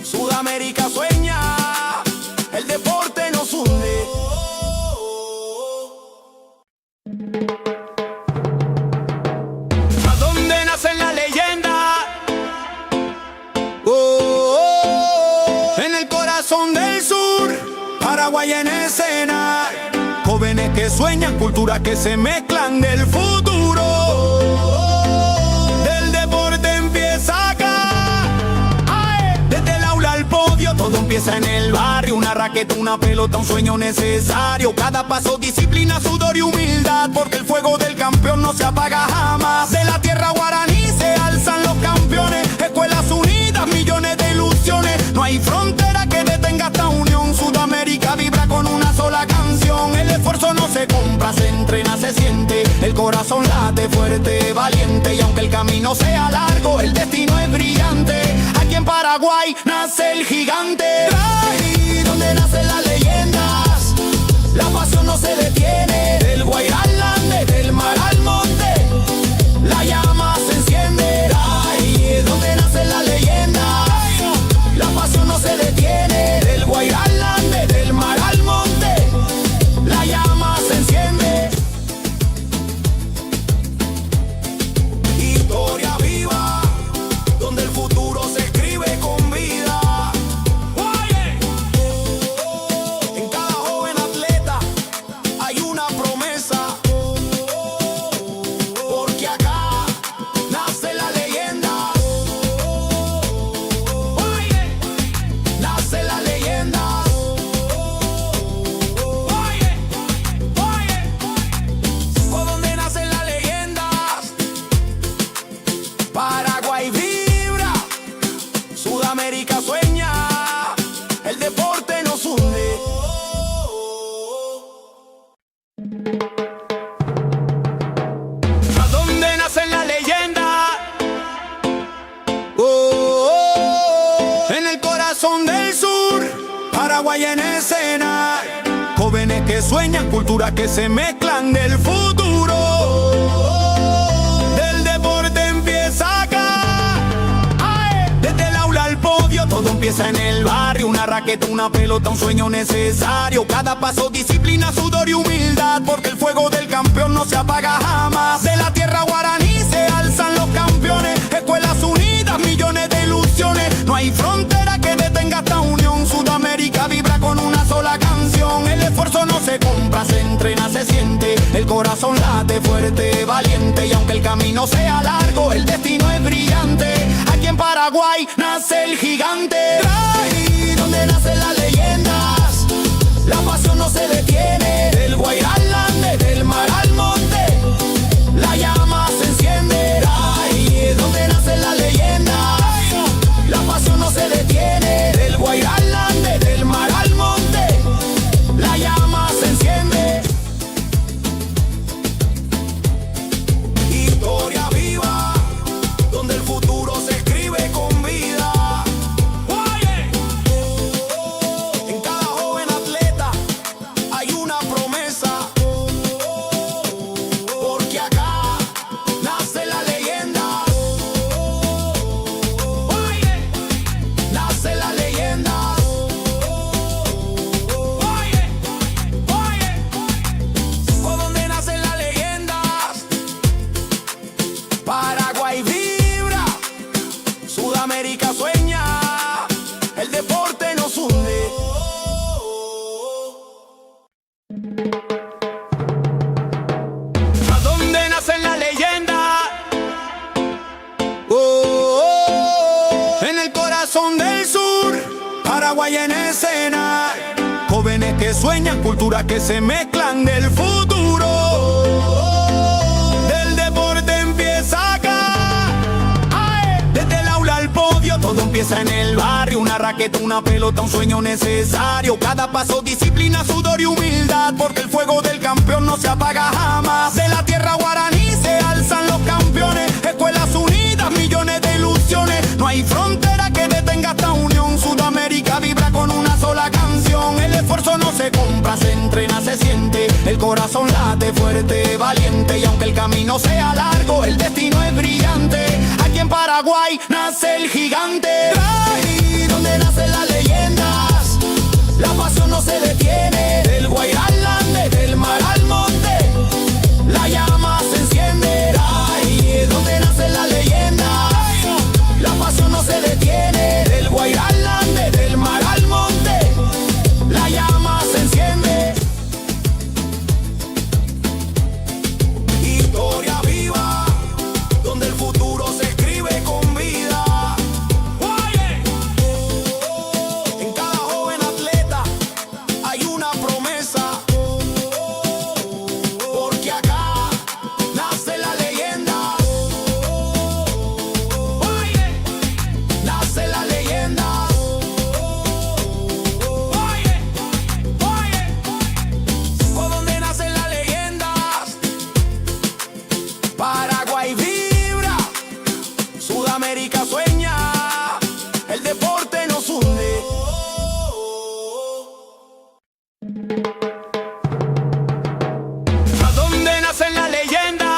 Sudamérica sueña, el deporte nos hunde. ¿A dónde nacen las leyendas? En el corazón del sur, Paraguay en escena. Jóvenes que sueñan, culturas que se mezclan del futuro. Del deporte empieza acá. ¡Ae! Desde el aula al podio, todo empieza en el barrio. Una raqueta, una pelota, un sueño necesario. Cada paso, disciplina, sudor y humildad, porque el fuego del campeón no se apaga jamás. De la tierra guaraní se alzan los campeones. Escuelas unidas, millones de ilusiones. No hay frontera que detenga esta unión. Sudamérica vibra con una sola canción. El esfuerzo no se compra, se entrena, se siente. El corazón late fuerte, valiente. Y aunque el camino sea largo, el destino es brillante. Aquí en Paraguay nace el gigante. Ahí donde nacen las leyendas, la pasión no se detiene. Del Guairá al Ande, del mar al monte, la llama se enciende. Ahí donde nacen las leyendas, la pasión no se detiene. Del Guairá al Ande, del mar al monte, la llama se enciende. Historia viva, donde el futuro se escribe con vida. En cada joven atleta hay una promesa, porque acá nace la leyenda. Nace la leyenda. Por donde nacen las leyendas, Paraguay vibra, Sudamérica sueña, el deporte nos hunde. ¿A dónde nacen las leyendas? En el corazón del sur, Paraguay en escena. Jóvenes que sueñan, culturas que se mezclan del futuro. Del deporte empieza acá. ¡Ae! Desde el aula al podio, todo empieza en el barrio. Una raqueta, una pelota, un sueño necesario. Cada paso, disciplina, sudor y humildad, porque el fuego del campeón no se apaga jamás. De la tierra guaraní se alzan los campeones. Escuelas unidas, millones de ilusiones. No hay frontera que detenga esta unión. Sudamérica vibra con una sola canción. El esfuerzo no se compra, se entrena, se siente. El corazón late fuerte, valiente. Y aunque el camino sea largo, el destino es brillante. Aquí en Paraguay nace el gigante. Ahí donde nacen las leyendas, la pasión no se detiene. Del Guairá al Ande, del mar al monte, la llama se enciende. Ahí donde nacen las leyendas, la pasión no se detiene. Del Guairá al Ande, del mar al monte, Paraguay en escena. Jóvenes que sueñan, culturas que se mezclan del futuro. Del deporte empieza acá. Desde el aula al podio, todo empieza en el barrio. Una raqueta, una pelota, un sueño necesario. Cada paso, disciplina, sudor y humildad, porque el fuego del campeón no se apaga jamás. De la tierra guaraní se alzan los campeones. Escuelas unidas, millones de ilusiones. No hay frontera que detenga esta unión. Sudamérica vibra con una sola canción. El esfuerzo no se compra, se entrena, se siente. El corazón late fuerte, valiente. Y aunque el camino sea largo, el destino es brillante. Aquí en Paraguay nace el gigante. Ahí donde nacen las leyendas, la pasión no se detiene. Del Guairá al Ande, del mar al monte, la llama se enciende. Ahí donde nacen las leyendas, la pasión no se detiene. Del Guairá al Ande, del mar al monte, la llama se enciende. Historia viva, donde el futuro se escribe con vida. En cada joven atleta hay una promesa, porque acá nace la leyenda. Nace la leyenda. ¿Por dónde nacen las leyendas? Paraguay vibra, Sudamérica sueña, el deporte nos hunde. ¿A dónde nacen las leyendas?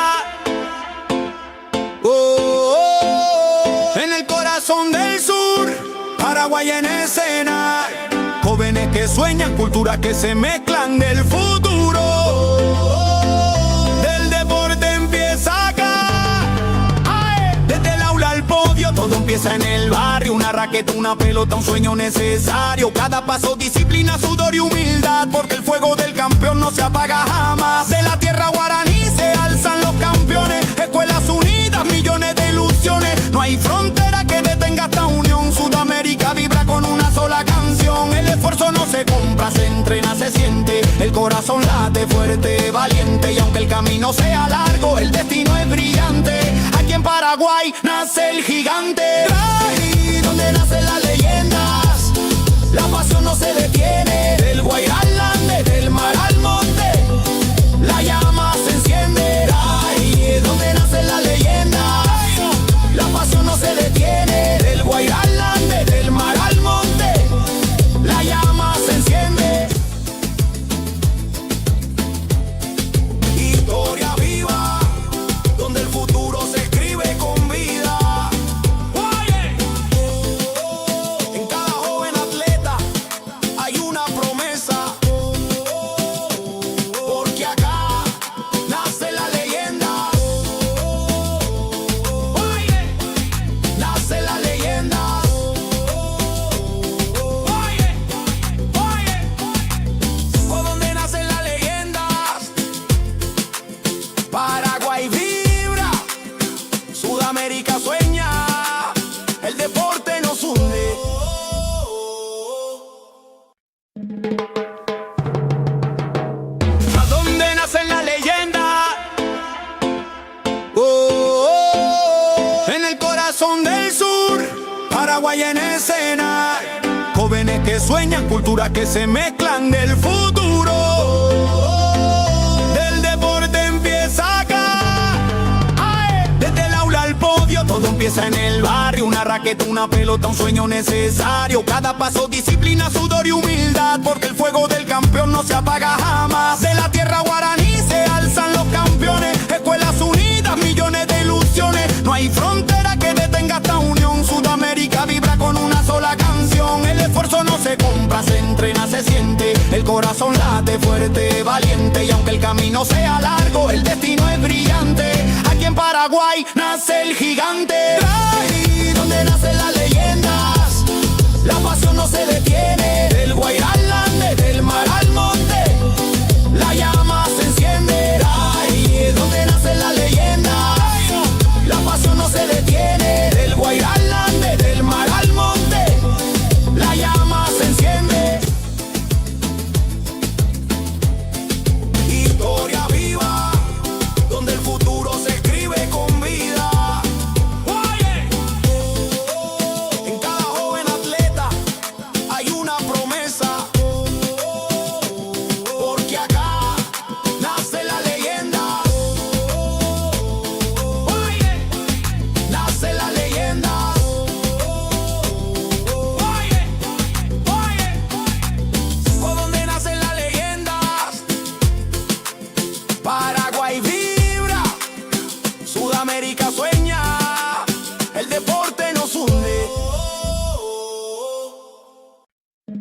En el corazón del sur, Paraguay en escena. Jóvenes que sueñan, culturas que se mezclan del futuro. Del deporte empieza acá. Desde el aula al podio, todo empieza en el barrio. Una raqueta, una pelota, un sueño necesario. Cada paso, disciplina, sudor y humildad, porque el fuego del campeón no se apaga jamás. De la tierra guaraní se alzan los campeones. Escuelas unidas, millones de ilusiones. No hay frontera que detenga esta unión. Sudamérica vibra con una sola canción. El esfuerzo no se compra, se entrena, se siente. El corazón late fuerte, valiente. Y aunque el camino sea largo, el destino es brillante. Aquí en Paraguay nace el gigante. Ahí donde nacen las leyendas, la pasión no se detiene. Del Guairá al Ande, del mar al monte, la llama se enciende. Ahí donde nacen las leyendas, la pasión no se detiene. Del Guairá al Ande, del mar al monte, la llama se enciende. Historia viva, donde el futuro se escribe con vida. En cada joven atleta hay una promesa, porque acá nace la leyenda. Nace la leyenda. ¿Por dónde nacen las leyendas? Paraguay vibra, Sudamérica sueña, el deporte nos hunde. ¿A dónde nacen las leyendas? En el corazón del sur, Paraguay en escena. Jóvenes que sueñan, culturas que se mezclan del futuro. Del deporte empieza acá. Desde el aula al podio, todo empieza en el barrio. Una raqueta, una pelota, un sueño necesario. Cada paso, disciplina, sudor y humildad, porque el fuego del campeón no se apaga jamás. De la tierra guaraní se alzan los campeones. Escuelas unidas, millones de ilusiones. No hay frontera que detenga esta unión. Sudamérica vibra con una sola canción. El esfuerzo no se compra, se entrena, se siente. El corazón late fuerte, valiente. Y aunque el camino sea largo, el destino es brillante. Aquí en Paraguay nace el gigante. Ahí donde nacen las leyendas, la pasión no se detiene. Del Guairá al Ande, del mar al monte, la llama se enciende. Ahí donde nacen las leyendas, la pasión no se detiene. Del Guairá al Ande, del mar al monte, la llama se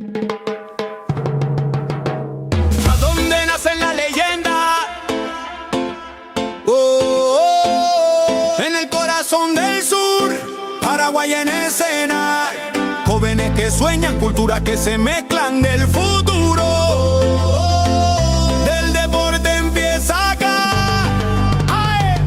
¿A dónde nace la leyenda? En el corazón del sur, Paraguay en escena. Jóvenes que sueñan, culturas que se mezclan del futuro. Del deporte empieza acá.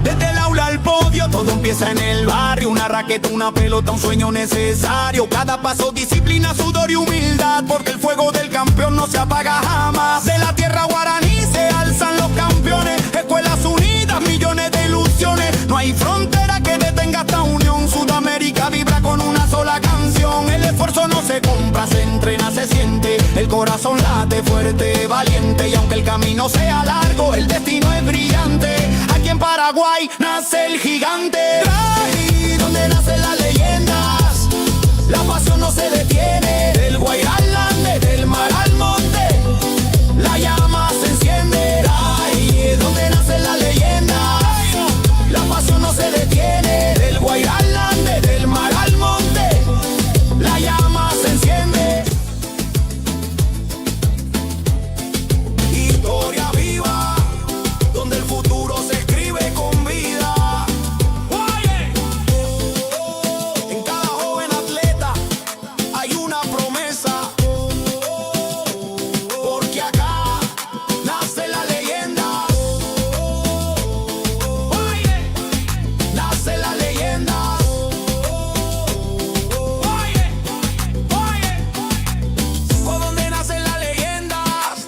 Desde el aula al podio, todo empieza en el barrio. Una raqueta, una pelota, un sueño necesario. Cada paso, disciplina, sudor y humildad, porque el fuego del campeón no se apaga jamás. De la tierra guaraní se alzan los campeones. Escuelas unidas, millones de ilusiones. No hay frontera que detenga esta unión. Sudamérica vibra con una sola canción. El esfuerzo no se compra, se entrena, se siente. El corazón late fuerte, valiente. Y aunque el camino sea largo, el destino es brillante. Aquí en Paraguay nace el gigante. Ahí donde nacen las leyendas, la pasión no se detiene. Del Guairá al Ande, del mar al monte, la llama se enciende. Ahí donde nacen las leyendas, la pasión no se detiene. Del Guairá al Ande, del mar al monte, la llama se enciende. Historia viva, donde el futuro se escribe con vida. En cada joven atleta hay una promesa, porque acá nace la leyenda. Nace la leyenda. ¿Por dónde nacen las leyendas?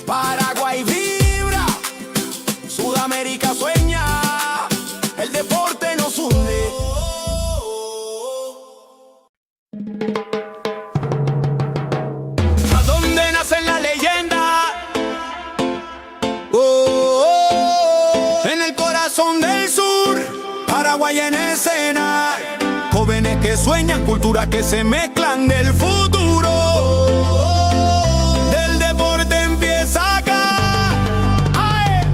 Paraguay vibra, Sudamérica sueña, el deporte nos hunde. ¿A dónde nacen las leyendas? En el corazón del sur, Paraguay en escena. Jóvenes que sueñan, culturas que se mezclan del futuro. Del deporte empieza acá.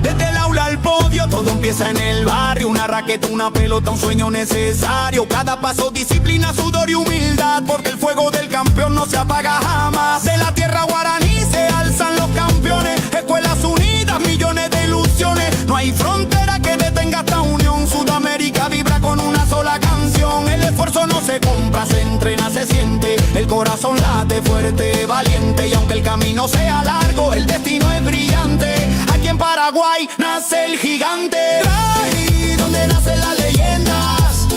Desde el aula al podio, todo empieza en el barrio. Una raqueta, una pelota, un sueño necesario. Cada paso, disciplina, sudor y humildad, porque el fuego del campeón no se apaga jamás. De la tierra guaraní se alzan los campeones. Escuelas unidas, millones de ilusiones. No hay frontera que detenga esta unión. Sudamérica vibra con una sola canción. El esfuerzo no se compra, se entrena, se siente. El corazón late fuerte, valiente. Y aunque el camino sea largo, el destino es brillante. Aquí en Paraguay nace el gigante. Ahí donde nacen las leyendas,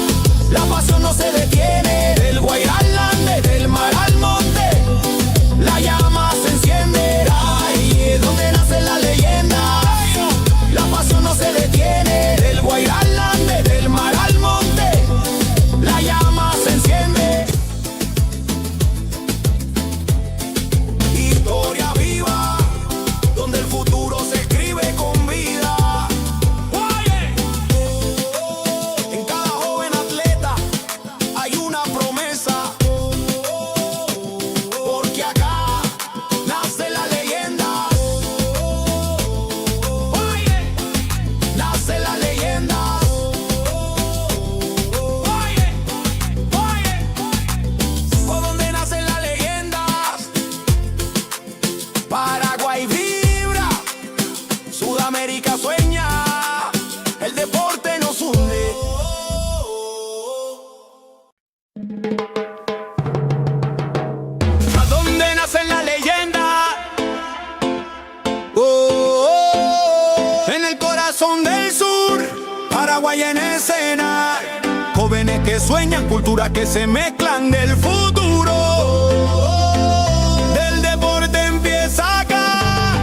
la pasión no se detiene. Del Guairá al Ande, del mar al monte, la llama se enciende. Ahí donde nacen las leyendas, la pasión no se detiene. Del Guairá al Ande, del mar al monte, la llama se enciende. Historia viva, donde el futuro se escribe con vida. En cada joven atleta hay una promesa, porque acá nace la leyenda. Nace la leyenda. ¿Por dónde nacen las leyendas? Paraguay vibra, Sudamérica sueña, el deporte nos hunde. ¿A dónde nacen las leyendas? En el corazón del sur, Paraguay en escena. Jóvenes que sueñan, culturas que se mezclan del futuro. Del deporte empieza acá.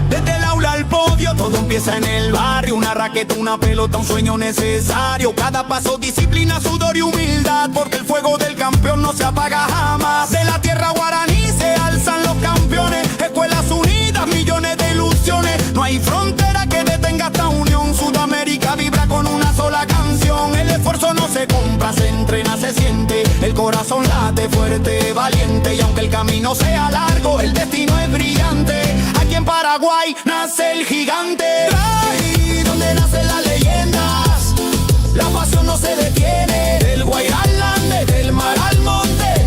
Desde el aula al podio, todo empieza en el barrio. Una raqueta, una pelota, un sueño necesario. Cada paso, disciplina, sudor y humildad, porque el fuego del campeón no se apaga jamás. De la tierra guaraní se alzan los campeones. Escuelas unidas, millones de ilusiones. No hay frontera que detenga esta unión. Sudamérica vibra con una sola canción. El esfuerzo no se compra, se entrena, se siente. El corazón late fuerte, valiente. Y aunque el camino sea largo, el destino es brillante. Aquí en Paraguay nace el gigante. Ahí donde nacen las leyendas, la pasión no se detiene. Del Guairá al Ande, del mar al monte,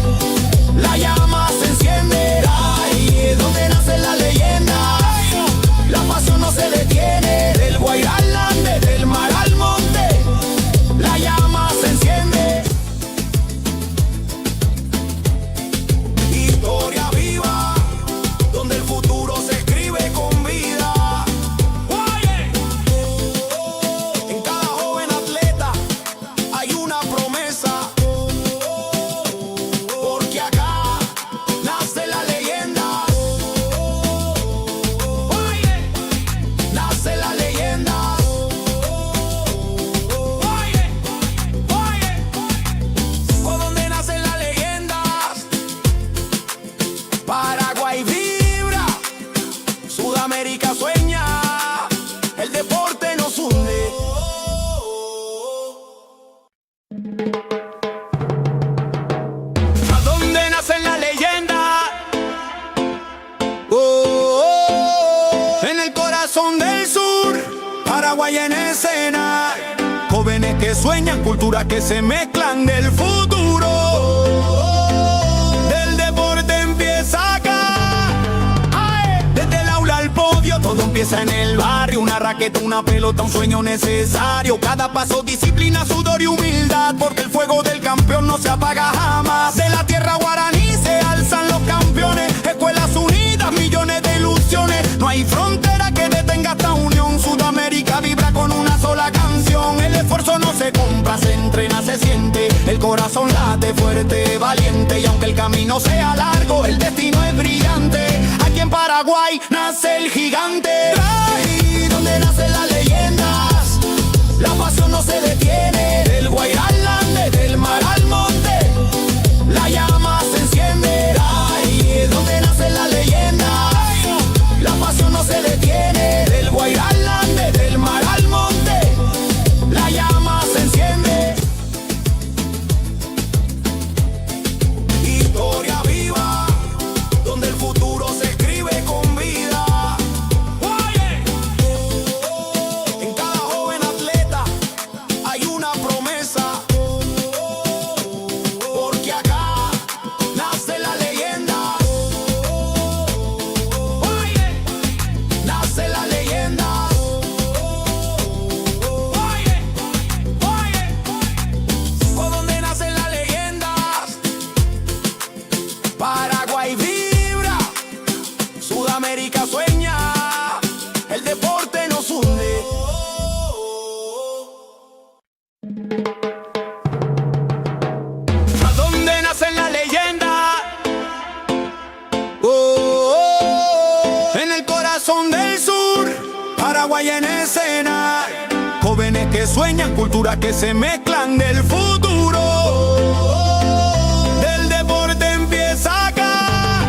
Paraguay en escena. Jóvenes que sueñan, culturas que se mezclan del futuro. Del deporte empieza acá. Desde el aula al podio, todo empieza en el barrio. Una raqueta, una pelota, un sueño necesario. Cada paso, disciplina, sudor y humildad, porque el fuego del campeón no se apaga jamás. De la tierra guaraní se alzan los campeones. Escuelas unidas, millones de ilusiones. No hay frontera que detenga esta unión. Sudamérica vibra con una sola canción. El esfuerzo no se compra, se entrena, se siente. El corazón late fuerte, valiente. Y aunque el camino sea largo, el destino es brillante. Aquí en Paraguay nace el gigante. Ahí donde nacen las leyendas, la pasión no se detiene. Del Guairá al Ande, del mar al monte, la llama se enciende. Ahí donde nacen las leyendas, la pasión no se detiene. Del Guairá al Ande, del mar al monte, la llama se enciende. Historia viva, donde el futuro se escribe con vida. En cada joven atleta hay una promesa, porque acá nace la leyenda. Nace la leyenda. Por donde nacen las leyendas, Paraguay vibra, Sudamérica sueña, el deporte nos hunde. ¿A dónde nacen las leyendas? En el corazón del sur, Paraguay en escena. Jóvenes que sueñan, culturas que se mezclan del futuro. Del deporte empieza acá.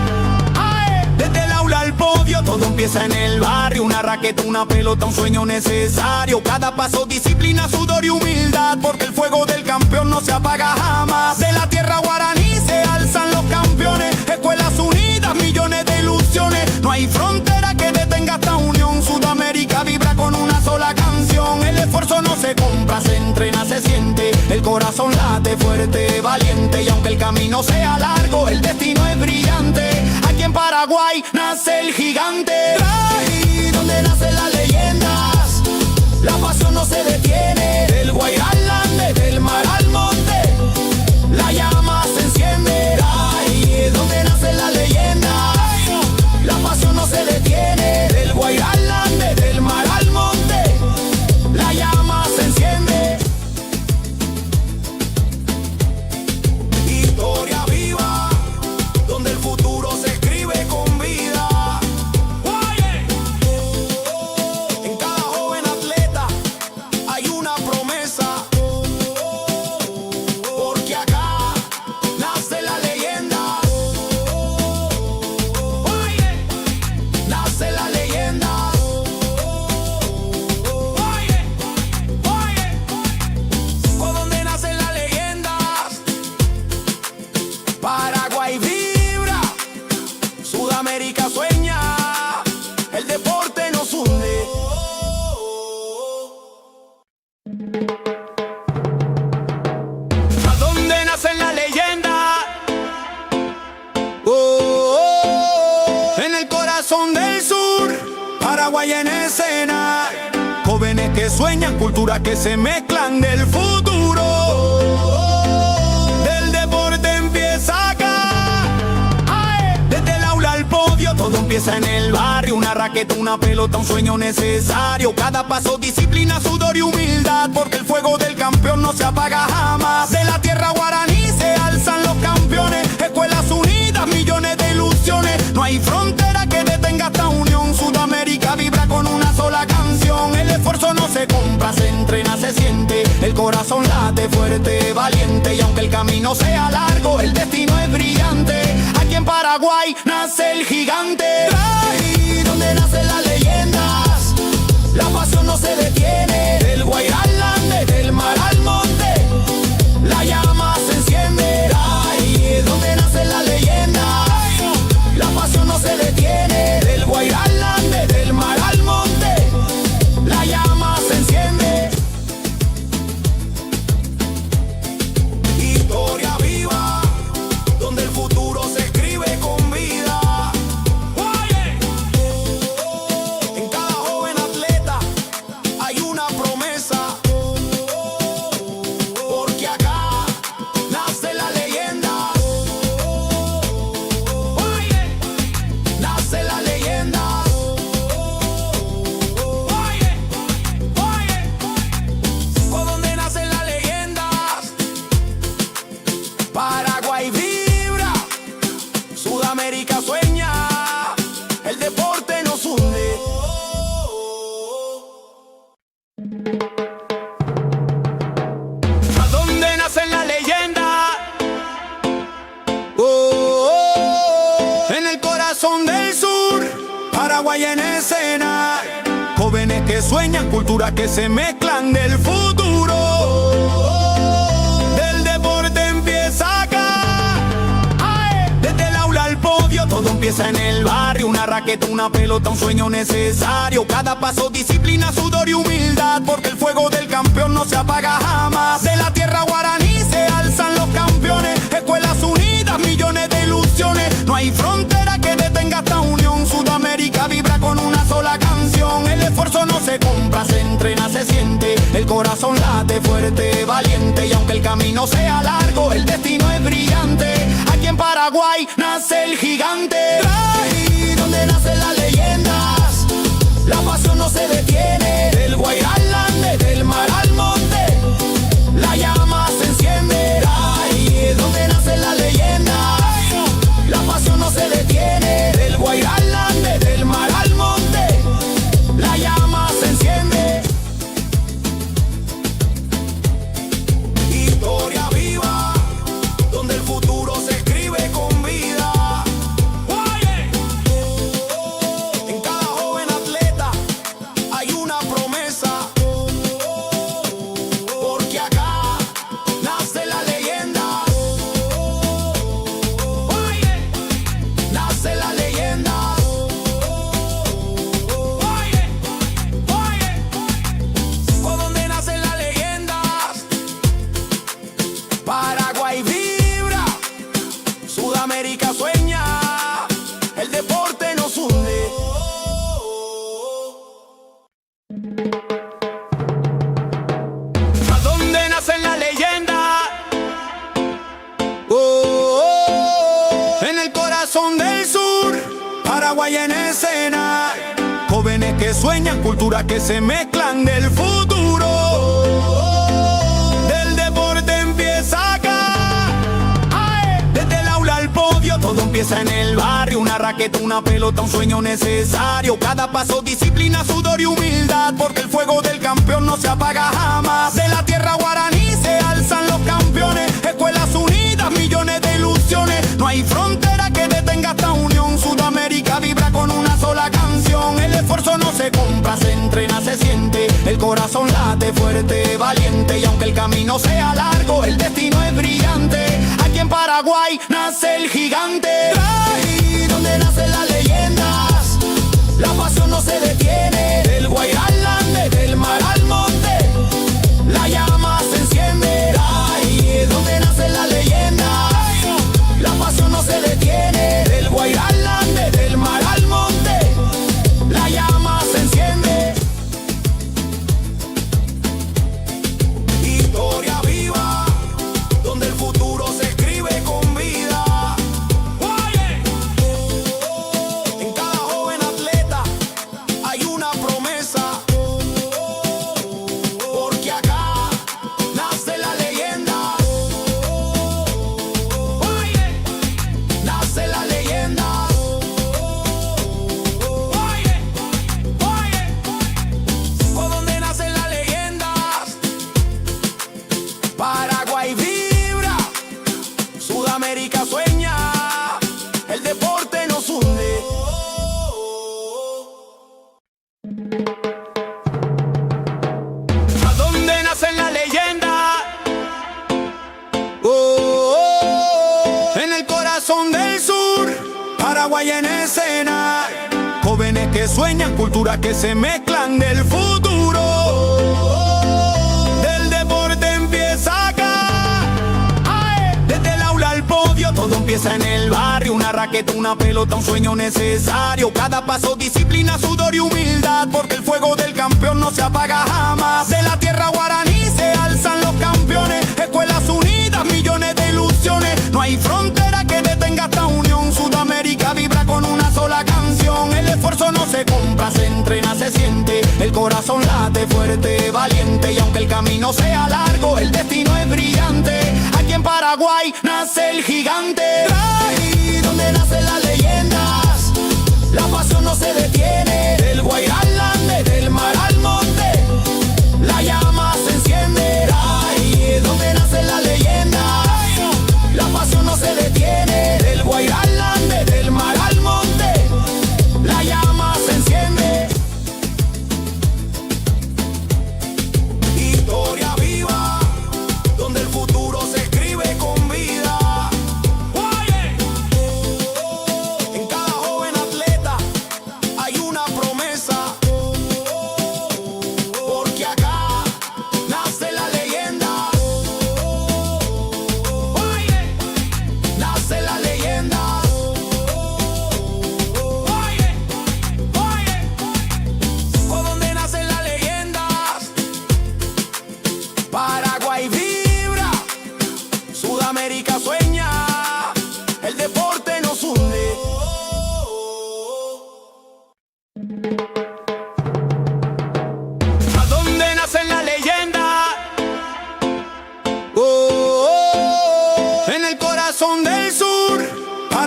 Desde el aula al podio, todo empieza en el barrio. Una raqueta, una pelota, un sueño necesario. Cada paso, disciplina, sudor y humildad, porque el fuego del campeón no se apaga jamás. De la tierra guaraní se alzan los campeones. Escuelas unidas, millones de ilusiones. No hay frontera que detenga esta unión. Sudamérica vibra con una sola canción. El esfuerzo no se compra, se entrena, se siente. El corazón late fuerte, valiente. Y aunque el camino sea largo, el destino es brillante. Aquí en Paraguay nace el gigante. Ahí donde nacen las leyendas, la pasión no se detiene. Del Guairá al Ande, del mar al monte, la llama se enciende. Ahí donde nacen las leyendas, la pasión no se detiene. Del Guairá al Ande, del mar al monte, la llama se enciende. Historia viva, donde el futuro se escribe con vida. En cada joven atleta hay una promesa, porque acá nace la leyenda. Nace la leyenda. Por donde nacen las leyendas, Paraguay vibra, Sudamérica sueña, el deporte nos hunde. ¿A dónde nacen las leyendas? En el corazón del sur, Paraguay en escena. Jóvenes que sueñan, culturas que se mezclan del futuro. Del deporte empieza acá. Desde el aula al podio, todo empieza en el barrio. Una raqueta, una pelota, un sueño necesario. Cada paso, disciplina, sudor y humildad, porque el fuego del campeón no se apaga jamás. De la tierra guaraní se alzan los campeones. Escuelas unidas, millones de ilusiones. No hay frontera que detenga esta unión. Sudamérica vibra con una sola canción. El esfuerzo no se compra, se entrena, se siente. El corazón late fuerte, valiente. Y aunque el camino sea largo, el destino es brillante. Aquí en Paraguay nace el gigante. Ahí donde nacen las leyendas, la pasión no se detiene. Del Guairá al Ande, del mar al monte, la llama se enciende. Ahí donde nacen las leyendas, la pasión no se detiene. Del Guairá al Ande, del mar al monte, la llama se enciende. Sudamérica sueña, el deporte nos hunde. ¿A dónde nacen las leyendas? En el corazón del sur, Paraguay en escena. Jóvenes que sueñan, culturas que se mezclan del futuro. Del deporte empieza acá. Desde el aula al podio, todo empieza en el barrio. Una raqueta, una pelota, un sueño necesario. Cada paso, disciplina, sudor y humildad, porque el fuego del campeón no se apaga jamás. De la tierra guaraní se alzan los campeones. Escuelas unidas, millones de ilusiones. No hay frontera que detenga esta unión. Sudamérica vibra con una sola canción. El esfuerzo no se compra, se entrena, se siente. El corazón late fuerte, valiente. Y aunque el camino sea largo, el destino es brillante. Aquí en Paraguay nace el gigante. Ahí donde nacen las leyendas, la pasión no se detiene. Del Guairá al Ande, del mar al monte, la llama se enciende. Ahí es donde nacen las leyendas, la pasión no se detiene. Del Guairá al Ande, del mar al monte, la llama se enciende. Historia viva, donde el futuro se escribe con vida. En cada joven atleta hay una promesa, porque acá nace la leyenda. Nace la leyenda. ¿Por dónde nacen las leyendas? Paraguay vibra, Sudamérica sueña, el deporte nos hunde. ¿A dónde nacen las leyendas? En el corazón del sur, Paraguay en escena. Jóvenes que sueñan, culturas que se mezclan del futuro. Del deporte empieza acá. Desde el aula al podio, todo empieza en el barrio. Una raqueta, una pelota, un sueño necesario. Cada paso, disciplina, sudor y humildad, porque el fuego del campeón no se apaga jamás. De la tierra guaraní se alzan los campeones. Escuelas unidas, millones de ilusiones. No hay frontera que detenga esta unión. Sudamérica vibra con una sola canción. El esfuerzo no se compra, se entrena, se siente. El corazón late fuerte, valiente. Y aunque el camino sea largo, el destino es brillante. Aquí en Paraguay nace el gigante. Ahí donde nacen las leyendas, la pasión no se detiene. Del Guairá al Ande, del mar al monte, la llama se enciende. Ahí es donde nacen las leyendas, la pasión no se detiene. Del Guairá al Ande, del mar al monte, la llama se enciende. Historia viva, donde el futuro se escribe con vida. En cada joven atleta hay una promesa, porque acá nace la leyenda. Nace la leyenda. ¿Por dónde nacen las leyendas? Paraguay vibra, Sudamérica sueña, el deporte nos hunde. ¿A dónde nacen las leyendas? En el corazón del sur, Paraguay en escena. Jóvenes que sueñan, culturas que se mezclan del futuro. Del deporte empieza acá. Desde el aula al podio, todo empieza en el barrio. Una raqueta, una pelota, un sueño necesario. Cada paso, disciplina, sudor y humildad, porque el fuego del campeón no se apaga jamás. De la tierra guaraní se alzan los campeones. Escuelas unidas, millones de ilusiones. No hay frontera que detenga esta unión. Sudamérica vibra con una sola canción. El esfuerzo no se compra, se entrena, se siente. El corazón late fuerte, valiente. Y aunque el camino sea largo, el destino es brillante. Aquí en Paraguay nace el gigante. Ahí donde nace la leyenda.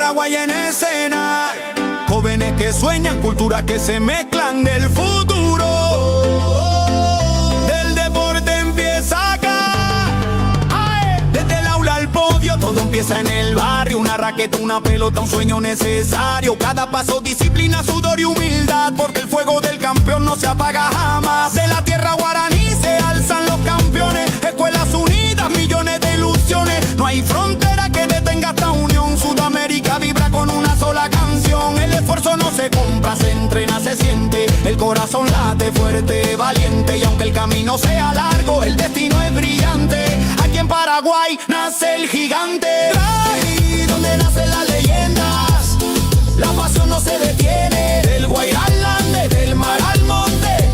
Paraguay en escena. Jóvenes que sueñan, culturas que se mezclan del futuro. Del deporte empieza acá. Desde el aula al podio, todo empieza en el barrio. Una raqueta, una pelota, un sueño necesario. Cada paso, disciplina, sudor y humildad, porque el fuego del campeón no se apaga jamás. De la tierra guaraní se alzan los campeones. Escuelas unidas, millones de ilusiones. No hay frontera que detenga esta unión. Sudamérica vibra con una sola canción. El esfuerzo no se compra, se entrena, se siente. El corazón late fuerte, valiente. Y aunque el camino sea largo, el destino es brillante. Aquí en Paraguay nace el gigante. Ahí donde nacen las leyendas, la pasión no se detiene. Del Guairá al Ande, del mar al monte,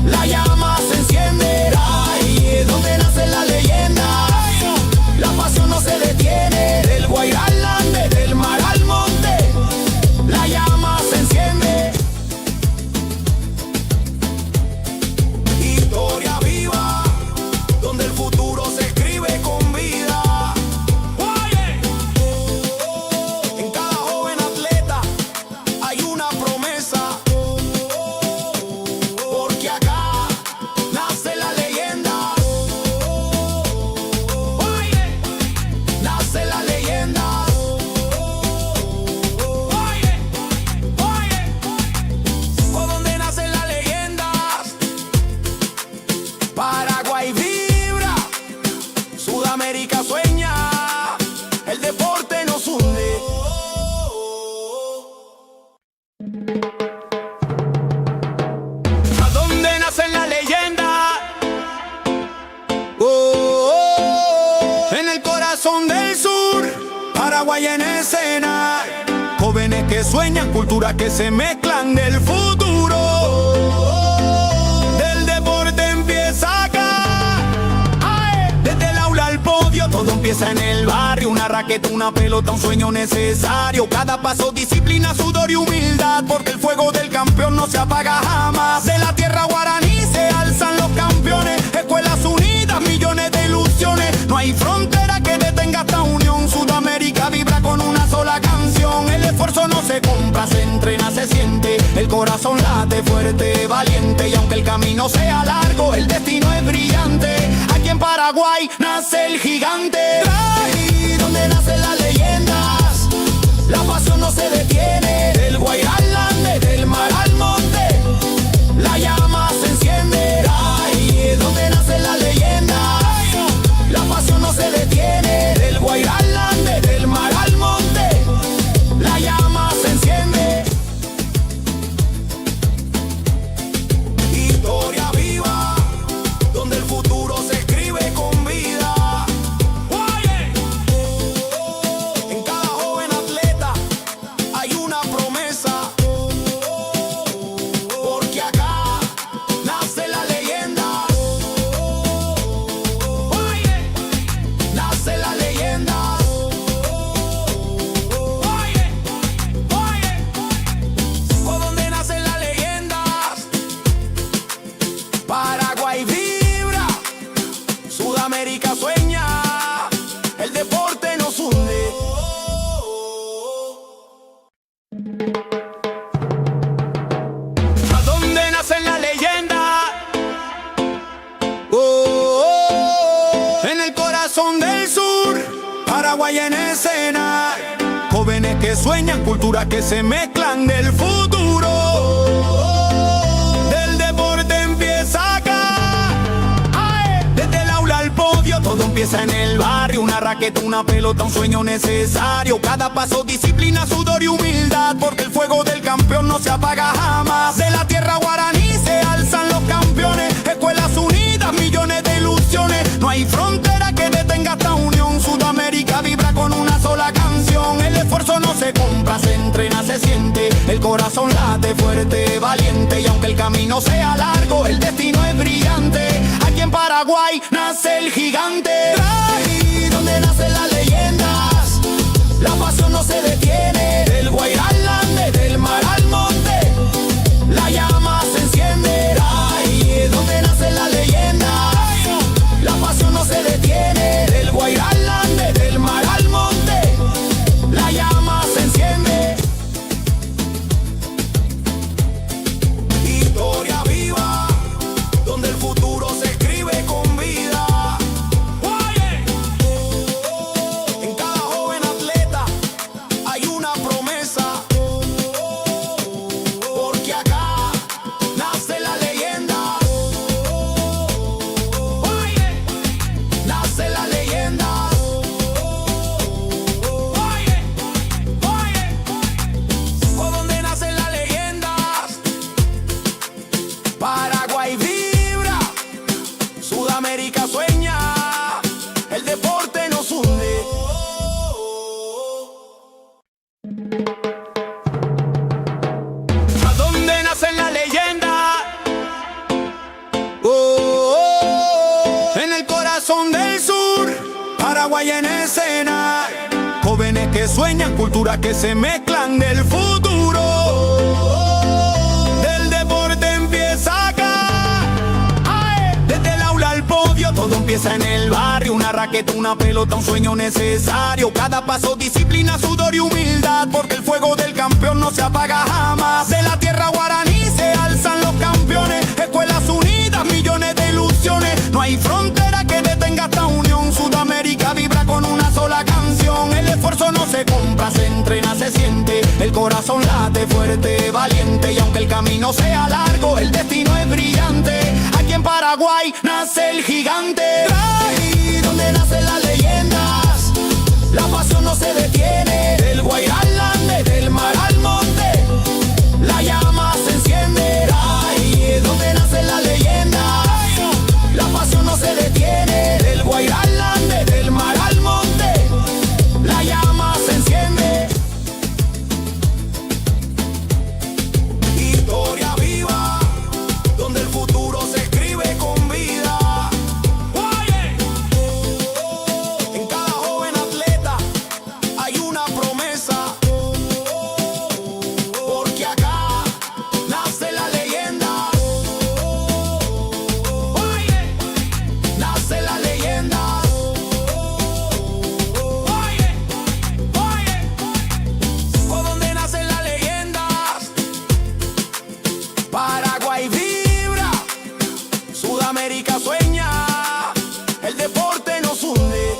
la llama se enciende. Ahí donde nacen las leyendas, la pasión no se detiene. Del Guairá al Ande, del mar al monte, la llama se enciende. Historia viva, donde el futuro se escribe con vida. En cada joven atleta hay una promesa, porque acá nace la leyenda. Nace la leyenda. ¿Por dónde nacen las leyendas? Paraguay vibra, Sudamérica sueña, el deporte nos hunde. ¿A dónde nacen las leyendas? En el corazón del sur, Paraguay en escena. Jóvenes que sueñan, culturas que se mezclan del futuro. Del deporte empieza acá. Desde el aula al podio, todo empieza en el barrio. Una raqueta, una pelota, un sueño necesario. Cada paso, disciplina, sudor y humildad, porque el fuego del campeón no se apaga jamás. De la tierra guaraní se alzan los campeones. Escuelas unidas, millones de ilusiones. No hay frontera que detenga esta unión. Sudamérica vibra con una sola canción. El esfuerzo no se compra, se entrena, se siente. El corazón late fuerte, valiente. Y aunque el camino sea largo, el destino es brillante. Aquí en Paraguay nace el gigante. Ahí donde nacen las leyendas, la pasión no se detiene. Del Guairá al Ande, del mar al monte, la llama se enciende. Ahí donde nacen las leyendas, la pasión no se detiene. Del Guairá al Ande, del mar al monte, la llama se enciende. Historia viva, donde el futuro se escribe con vida. En cada joven atleta hay una promesa, porque acá nace la leyenda. Nace la leyenda. ¿Por dónde nacen las leyendas? Paraguay vibra, Sudamérica sueña, el deporte nos hunde. ¿A dónde nacen las leyendas? En el corazón del sur, Paraguay en escena. Jóvenes que sueñan, culturas que se mezclan del futuro. Del deporte empieza acá. Desde el aula al podio, todo empieza en el barrio. Una raqueta, una pelota, un sueño necesario. Cada paso, disciplina, sudor y humildad, porque el fuego del campeón no se apaga jamás. De la tierra guaraní se alzan los campeones. Escuelas unidas, millones de ilusiones. No hay frontera que detenga esta unión. Sudamérica vibra con una sola canción. El esfuerzo no se compra, se entrena, se siente. El corazón late fuerte, valiente. Y aunque el camino sea largo, el destino es brillante. Aquí en Paraguay nace el gigante. Ahí donde nacen las leyendas, la pasión no se detiene. Del Guairá al Ande, del mar al monte, la llama se enciende. Ahí donde nacen las leyendas, la pasión no se detiene. Del Guairá al Ande, del mar al monte, la llama se se enciende. Historia viva, donde el futuro se escribe con vida. En cada joven atleta hay una promesa, porque acá nace la leyenda. Nace la leyenda. Por donde nacen las leyendas, Paraguay vibra, Sudamérica sueña, el deporte nos hunde. ¿A dónde nacen las leyendas? En el corazón del sur, Paraguay en escena. Jóvenes que sueñan, culturas que se mezclan del futuro. Del deporte empieza acá. Desde el aula al podio, todo empieza en el barrio. Una raqueta, una pelota, un sueño necesario. Cada paso, disciplina, sudor y humildad, porque el fuego del campeón no se apaga jamás. De la tierra guaraní se alzan los campeones. Escuelas unidas, millones de ilusiones. No hay frontera que detenga esta unión. Sudamérica vibra con una sola canción. El esfuerzo no se compra, se entrena, se siente. El corazón late fuerte, valiente. Y aunque el camino sea largo, el destino es brillante. Aquí en Paraguay nace el gigante. Ahí donde nacen las leyendas, la pasión no se detiene. Del Guairá al Ande, del mar al monte, la llama se enciende. Ahí donde nacen las leyendas, la pasión no se detiene. Del Guairá al Ande, del mar al monte, la llama se enciende. Historia viva, donde el futuro se escribe con vida. En cada joven atleta hay una promesa, porque acá nace la leyenda. Nace la leyenda. Por donde nacen las leyendas, Paraguay vibra, Sudamérica sueña, el deporte nos hunde.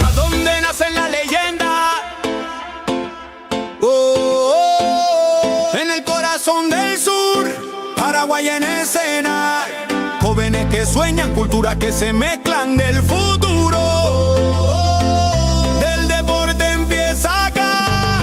¿A dónde nacen las leyendas? En el corazón del sur, Paraguay en escena. Jóvenes que sueñan, culturas que se mezclan del futuro. Del deporte empieza acá.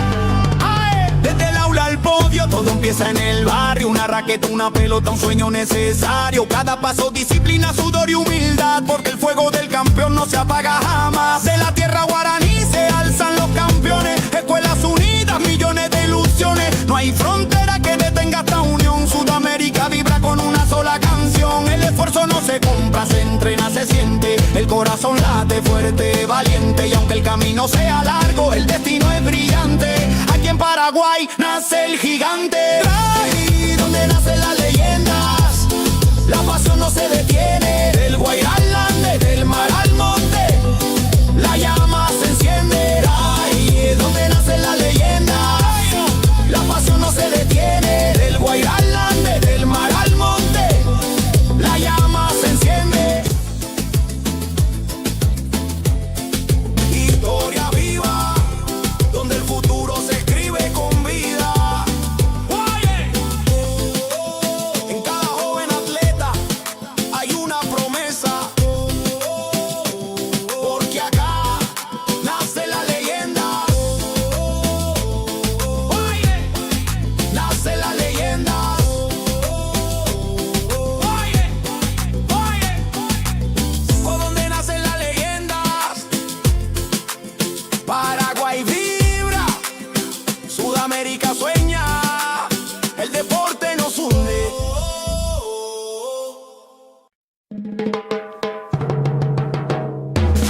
Desde el aula al podio, todo empieza en el barrio. Una raqueta, una pelota, un sueño necesario. Cada paso, disciplina, sudor y humildad, porque el fuego del campeón no se apaga jamás. De la tierra guaraní se alzan los campeones. Escuelas unidas, millones de ilusiones. No hay frontera que detenga esta unión. Sudamérica vibra con una sola canción. El esfuerzo no se compra, se entrena, se siente. El corazón late fuerte, valiente. Y aunque el camino sea largo, el destino es brillante. Aquí en Paraguay nace el gigante. Ahí donde nacen las leyendas, la pasión no se detiene. Del Guairá al Ande, del mar al monte, la llama se enciende. Ahí donde nacen las leyendas, la pasión no se detiene. Del Guairá al Ande, del mar al monte, la llama se enciende. Historia viva, donde el futuro se escribe con vida. En cada joven atleta hay una promesa, porque acá nace la leyenda. Nace la leyenda. Por donde nacen las leyendas, Paraguay vibra, Sudamérica sueña, el deporte nos hunde.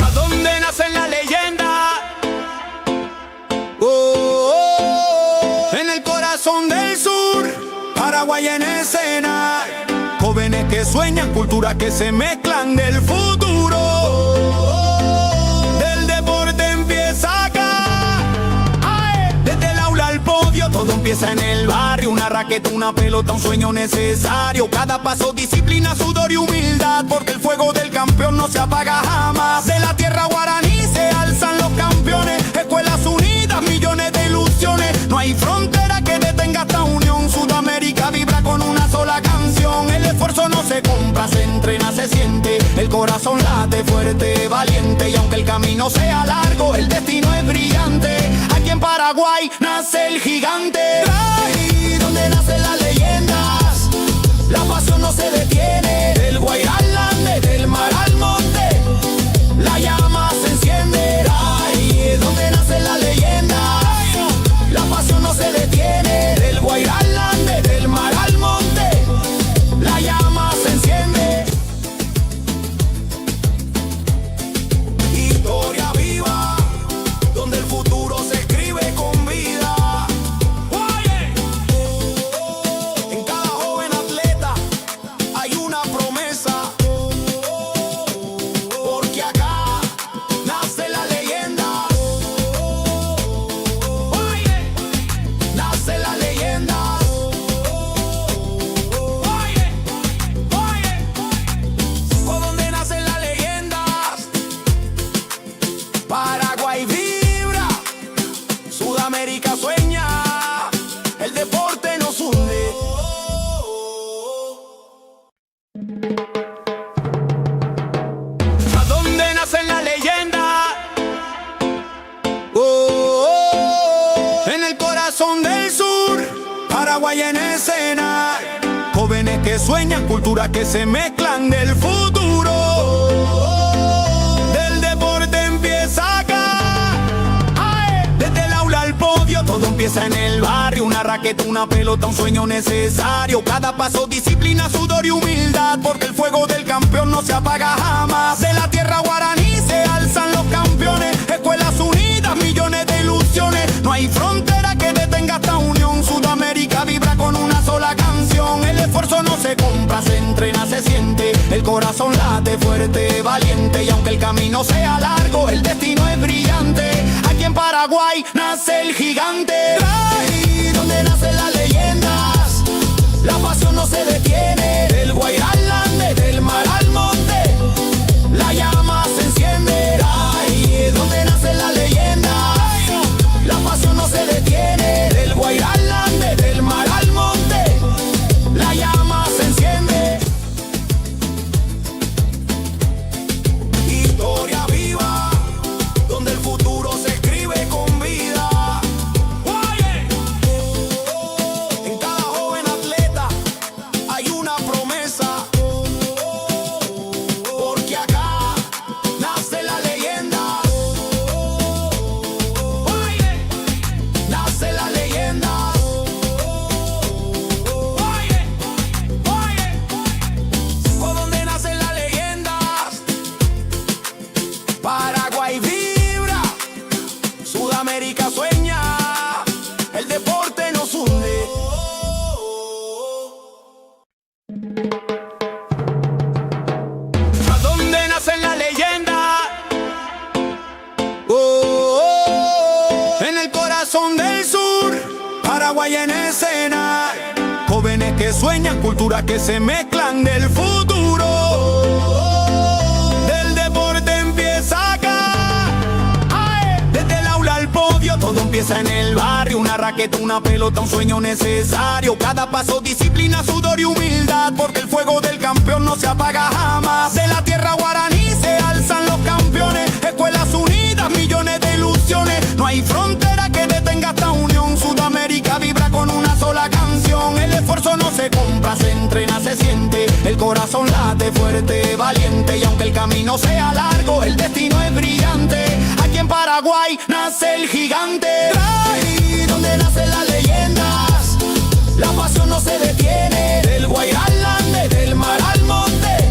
¿A dónde nacen las leyendas? En el corazón del sur, Paraguay en escena. Jóvenes que sueñan, culturas que se mezclan del futuro. raqueta, una pelota, un sueño necesario. Cada paso, disciplina, sudor y humildad, porque el fuego del campeón no se apaga jamás. De la tierra guaraní se alzan los campeones, escuelas unidas, millones de ilusiones. No hay frontera que detenga esta unión. Sudamérica vibra con una sola canción. El esfuerzo no se compra, se entrena, se siente. El corazón late fuerte, valiente. Y aunque el camino sea largo, el destino es brillante. Aquí en Paraguay nace el gigante. Ahí donde nacen las leyendas, la pasión no se detiene. Del Guairá al Ande, del mar al monte, la llama se enciende. Ahí donde nacen las leyendas, la pasión no se detiene. Del Guairá al Ande, del mar al monte, la llama se enciende. Historia viva, donde el futuro se escribe con vida. En cada joven atleta hay una promesa, porque acá nace la leyenda. Nace la leyenda. ¿Por dónde nacen las leyendas? Paraguay vibra, Sudamérica sueña, el deporte nos hunde. ¿A dónde nacen las leyendas? En el corazón del sur, Paraguay en escena. Jóvenes que sueñan, culturas que se mezclan del futuro. Del deporte empieza acá. ¡Ay! Desde el aula al podio, todo empieza en el barrio. Una raqueta, una pelota, un sueño necesario. Cada paso, disciplina, sudor y humildad, porque el fuego del campeón no se apaga jamás. De la tierra guaraní se alzan los campeones, escuelas unidas, millones de ilusiones. No hay frontera que detenga esta unión. Sudamérica vibra con una sola canción. El esfuerzo no se compra, se entrena, se siente. El corazón late fuerte, valiente. Y aunque el camino sea largo, el destino es brillante. Aquí en Paraguay nace el gigante. Ahí donde nacen las leyendas, la pasión no se detiene. Del Guairá al Ande, del mar al monte, la llama se enciende. Ahí donde nacen las leyendas, la pasión no se detiene. Del Guairá al Ande, del mar al monte, la llama se enciende. Historia viva, donde el futuro se escribe con vida. En cada joven atleta hay una promesa, porque acá nace la leyenda. Nace la leyenda. ¿Por dónde nacen las leyendas? Paraguay vibra, Sudamérica sueña, el deporte nos hunde. ¿A dónde nacen las leyendas? En el corazón del sur, Paraguay en escena. Jóvenes que sueñan, culturas que se mezclan del futuro. Del deporte empieza acá. ¡Ay! Desde el aula al podio, todo empieza en el barrio. Una raqueta, una pelota, un sueño necesario. Cada paso, disciplina, sudor y humildad, porque el fuego del campeón no se apaga jamás. De la tierra guaraní se alzan los campeones, escuelas unidas, millones de ilusiones. No hay frontera que detenga esta unión. Sudamérica vibra con una sola canción. El esfuerzo no se compra, se entrena, se siente. El corazón late fuerte, valiente. Y aunque el camino sea largo, el destino es brillante. Aquí en Paraguay nace el gigante. Ahí donde nacen las leyendas, la pasión no se detiene. Del Guairá al Ande, del mar al monte,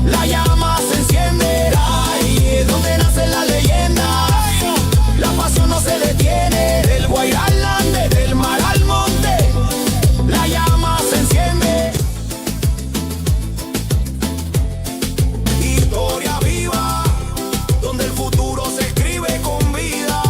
la llama se enciende. Ahí donde nacen las leyendas, la pasión no se detiene. Del Guairá al Ande, del mar al monte, la llama se enciende. Historia viva, donde el futuro se escribe con vida.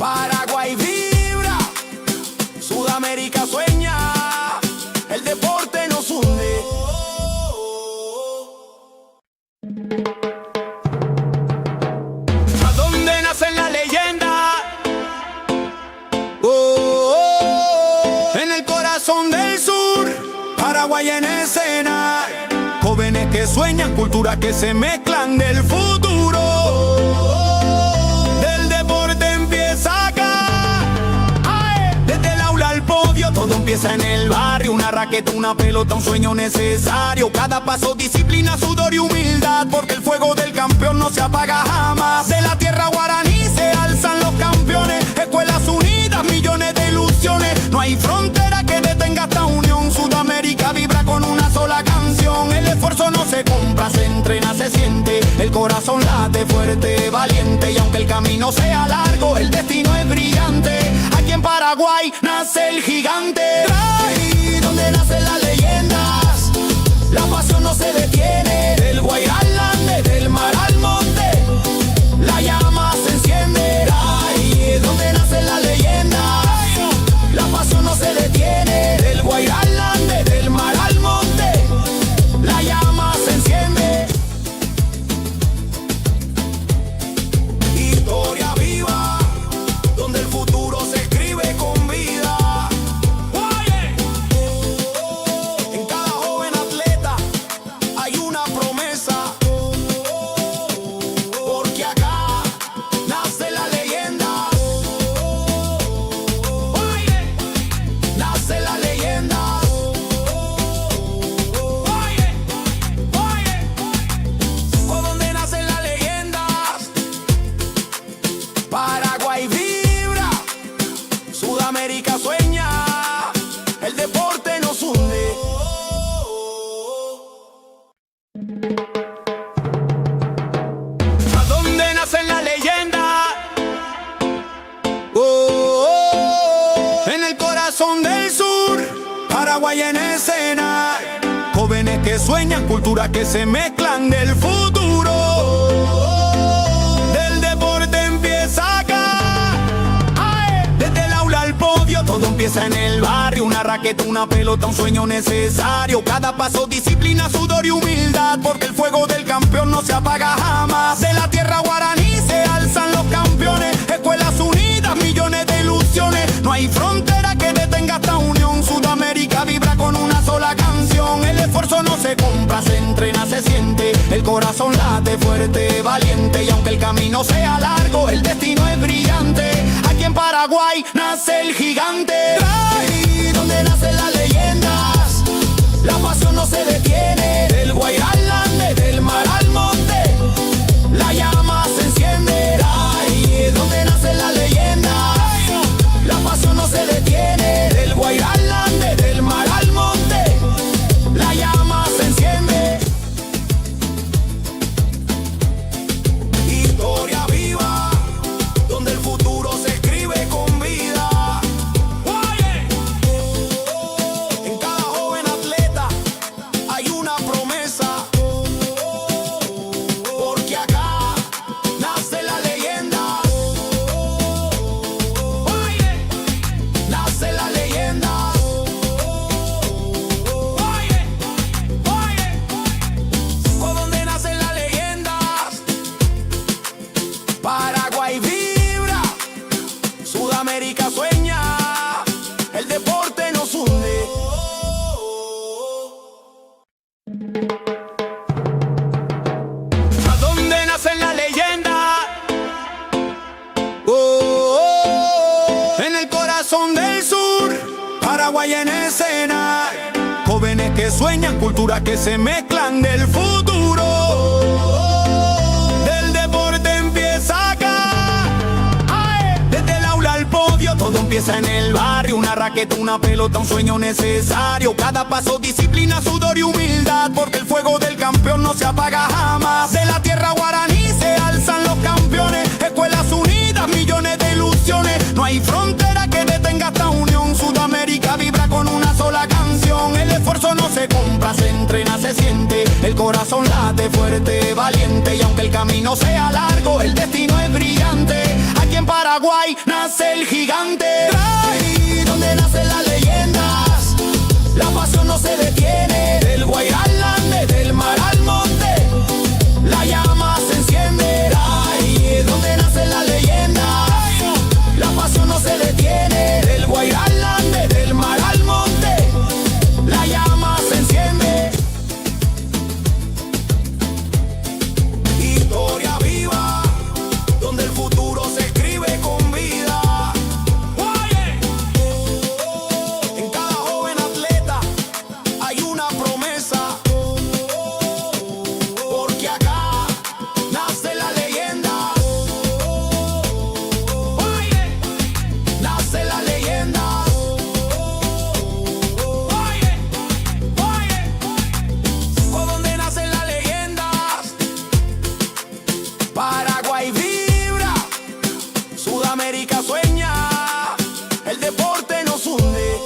Paraguay vibra, Sudamérica sueña, el deporte nos hunde. ¿A dónde nace la leyenda? En el corazón del sur, Paraguay en escena. Jóvenes que sueñan, culturas que se mezclan del futuro. Del deporte empieza acá. Desde el aula al podio, todo empieza en el barrio. Una raqueta, una pelota, un sueño necesario. Cada paso, disciplina, sudor y humildad, porque el fuego del campeón no se apaga jamás. De la tierra guaraní se alzan los campeones. Escuelas unidas, millones de ilusiones. No hay frontera que detenga esta unión. Sudamérica vibra con una sola canción. El esfuerzo no se compra, se entrena, se siente. El corazón late fuerte, valiente. Y aunque el camino sea largo, el destino es brillante. Aquí en Paraguay nace el gigante. Ahí donde nacen las leyendas, la pasión no se detiene. Del Guairá al Ande, del mar al monte, la llama se enciende. Ahí donde nacen las leyendas, la pasión no se detiene. Del Guairá al Ande, del mar al monte, la llama se enciende. Historia viva, donde el futuro se escribe con vida. En cada joven atleta hay una promesa, porque acá nace la leyenda. Nace la leyenda. ¿Por dónde nacen las leyendas? Paraguay vibra, Sudamérica sueña, el deporte nos hunde. ¿A dónde nacen las leyendas? En el corazón del sur, Paraguay en escena. Jóvenes que sueñan, culturas que se mezclan del futuro. Del deporte empieza acá. Desde el aula al podio, todo empieza en el barrio. Una raqueta, una pelota, un sueño necesario. Cada paso, disciplina, sudor y humildad, porque el fuego del campeón no se apaga jamás. De la tierra guaraní se alzan los campeones. Escuelas unidas, millones de ilusiones. No hay frontera que detenga esta unión. Sudamérica vibra con una sola canción. El esfuerzo no se compra, se entrena, se siente. El corazón late fuerte, valiente. Y aunque el camino sea largo, el destino es brillante. Aquí en Paraguay nace el gigante. Ahí donde nacen las leyendas, la pasión no se detiene. Del Guairá al Ande, del mar al monte, la llama se enciende. Ahí donde nacen las leyendas, la pasión no se detiene. Del Guairá al Ande, del mar al monte, la llama se enciende. Historia viva, donde el futuro se escribe con vida. En cada joven atleta hay una promesa, porque acá nace la leyenda. Nace la leyenda. ¿Por dónde nacen las leyendas? Paraguay vibra, Sudamérica sueña, el deporte nos hunde. ¿A dónde nacen las leyendas? En el corazón del sur, Paraguay en escena. Jóvenes que sueñan, culturas que se mezclan del futuro. Del deporte empieza acá. Desde el aula al podio, todo empieza en el barrio. Una raqueta, una pelota, un sueño necesario. Cada paso, disciplina, sudor y humildad, porque el fuego del campeón no se apaga jamás. De la tierra guaraní se alzan los campeones. Escuelas unidas, millones de ilusiones. No hay frontera que detenga esta unión. Sudamérica vibra con una sola canción. El esfuerzo no se compra, se entrena, se siente. El corazón late fuerte, valiente. Y aunque el camino sea largo, el destino es brillante. Aquí en en Paraguay nace el gigante. Ahí donde nacen las leyendas, la pasión no se detiene. Del Guairá al Ande, del mar al monte, la llama se enciende. Ahí es donde nacen las leyendas, la pasión no se detiene. Del Guairá al Ande, del mar al monte, la llama se enciende. Historia viva, donde el futuro se escribe con vida. En cada joven atleta hay una promesa, porque acá nace la leyenda. Nace la leyenda. Por donde nacen las leyendas, Paraguay vibra, Sudamérica sueña, el deporte nos hunde.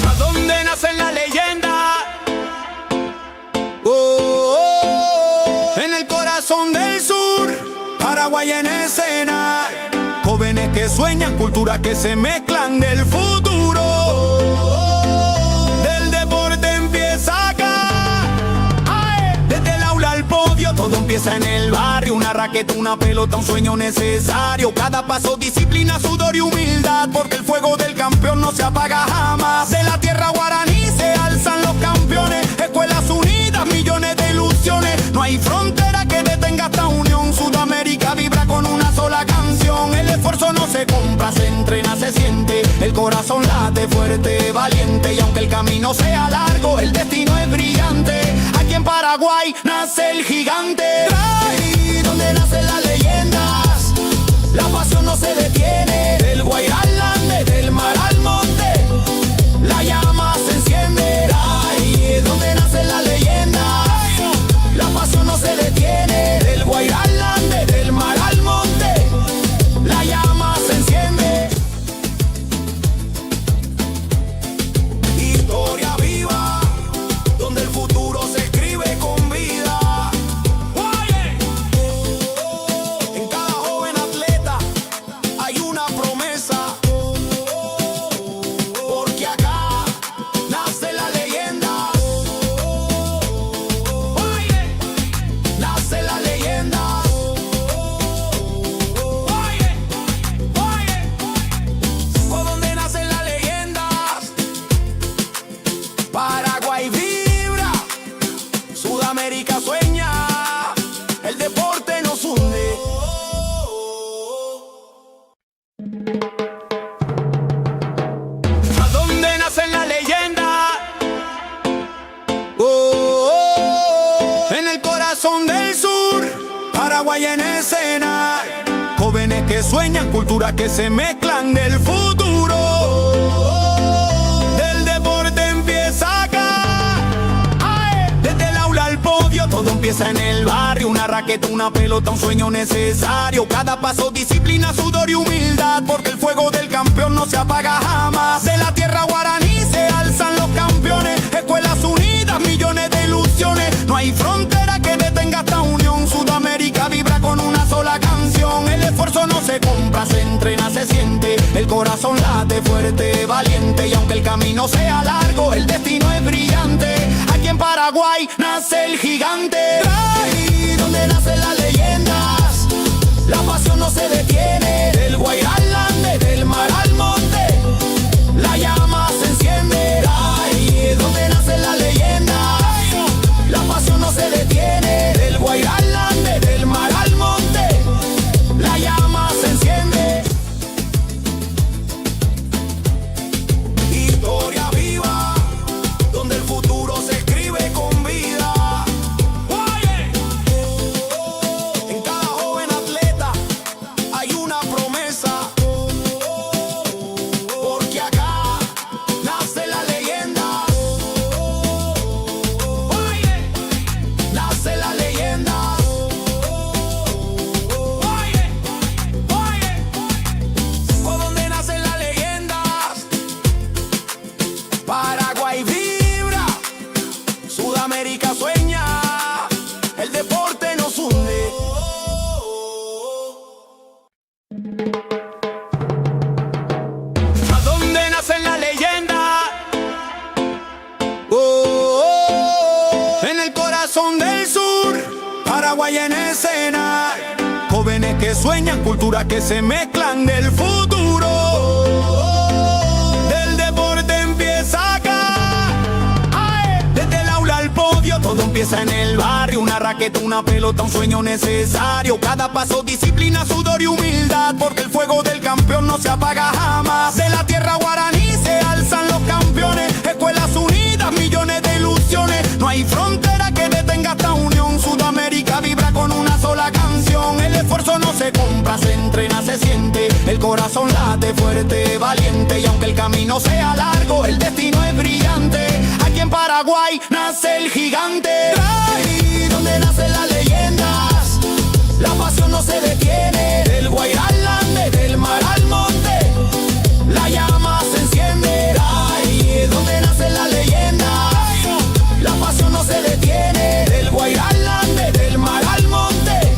¿A dónde nacen las leyendas? En el corazón del sur, Paraguay en escena. Jóvenes que sueñan, culturas que se mezclan del futuro. Del deporte empieza acá. ¡Ay! Desde el aula al podio, todo empieza en el barrio. Una raqueta, una pelota, un sueño necesario. Cada paso, disciplina, sudor y humildad, porque el fuego del campeón no se apaga jamás. De la tierra guaraní se alzan los campeones. Escuelas unidas, millones de ilusiones. No hay frontera que detenga esta unión. Sudamérica vibra con una sola canción. El esfuerzo no se compra, se entrena, se siente. El corazón late fuerte, valiente. Y aunque el camino sea largo, el destino es brillante. Aquí en Paraguay nace el gigante. Ahí donde nacen las leyendas, la pasión no se detiene. Del Guairá al Ande, del mar al monte, la llama se enciende. Ahí es donde nacen las leyendas, la pasión no se detiene. Del Guairá al Ande, del mar al monte, la llama se enciende. Historia viva, donde el futuro se escribe con vida. En cada joven atleta hay una promesa, porque acá nace la leyenda. Nace la leyenda. Por donde nacen las leyendas, Paraguay vibra, Sudamérica sueña, el deporte nos hunde. ¿A dónde nacen las leyendas? En el corazón del sur, Paraguay en escena. Jóvenes que sueñan, culturas que se mezclan del futuro. Del deporte empieza acá. ¡Ay! Desde el aula al podio, todo empieza en el barrio. Una raqueta, una pelota, un sueño necesario. Cada paso, disciplina, sudor y humildad, porque el fuego del campeón no se apaga jamás. De la tierra guaraní se alzan los campeones. Escuelas unidas, millones de ilusiones. No hay frontera que detenga esta unión. Sudamérica vibra con una sola canción. El esfuerzo no se compra, se entrena, se siente. El corazón late fuerte, valiente. Y aunque el camino sea largo, el destino es brillante. Aquí en Paraguay nace el gigante. Ahí donde nacen las leyendas, la pasión no se detiene. Del Guairá al Ande, del mar al monte, la llama se enciende. Ahí es donde nacen las leyendas, la pasión no se detiene. Del Guairá al Ande, del mar al monte, la llama se enciende. Historia viva, donde el futuro se escribe con vida. escena. Jóvenes que sueñan, culturas que se mezclan del futuro. Del deporte empieza acá. Desde el aula al podio, todo empieza en el barrio. Una raqueta, una pelota, un sueño necesario. Cada paso, disciplina, sudor y humildad, porque el fuego del campeón no se apaga jamás. De la tierra guaraní se alzan los campeones. Escuelas unidas, millones de ilusiones. No hay frontera que detenga esta unión. Sudamérica vibra con una sola canción. El esfuerzo no se compra, se entrena, se siente. El corazón late fuerte, valiente. Y aunque el camino sea largo, el destino es brillante. Aquí en Paraguay nace el gigante. Ahí donde nacen las leyendas, la pasión no se detiene. Del Guairá al Ande, del mar al monte, la llama se enciende. Ahí es donde nacen las leyendas, la pasión no se detiene. Del Guairá al Ande, del mar al monte,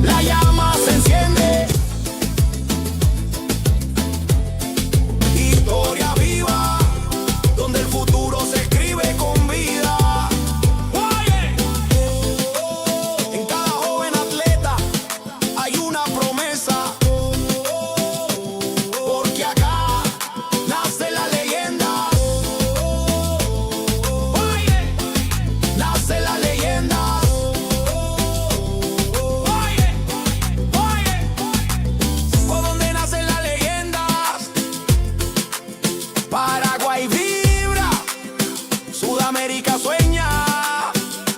la llama se enciende. Historia viva, donde el futuro se escribe con vida. En cada joven atleta hay una promesa, porque acá nace la leyenda. Nace la leyenda. Por donde nacen las leyendas, Paraguay vibra, Sudamérica sueña,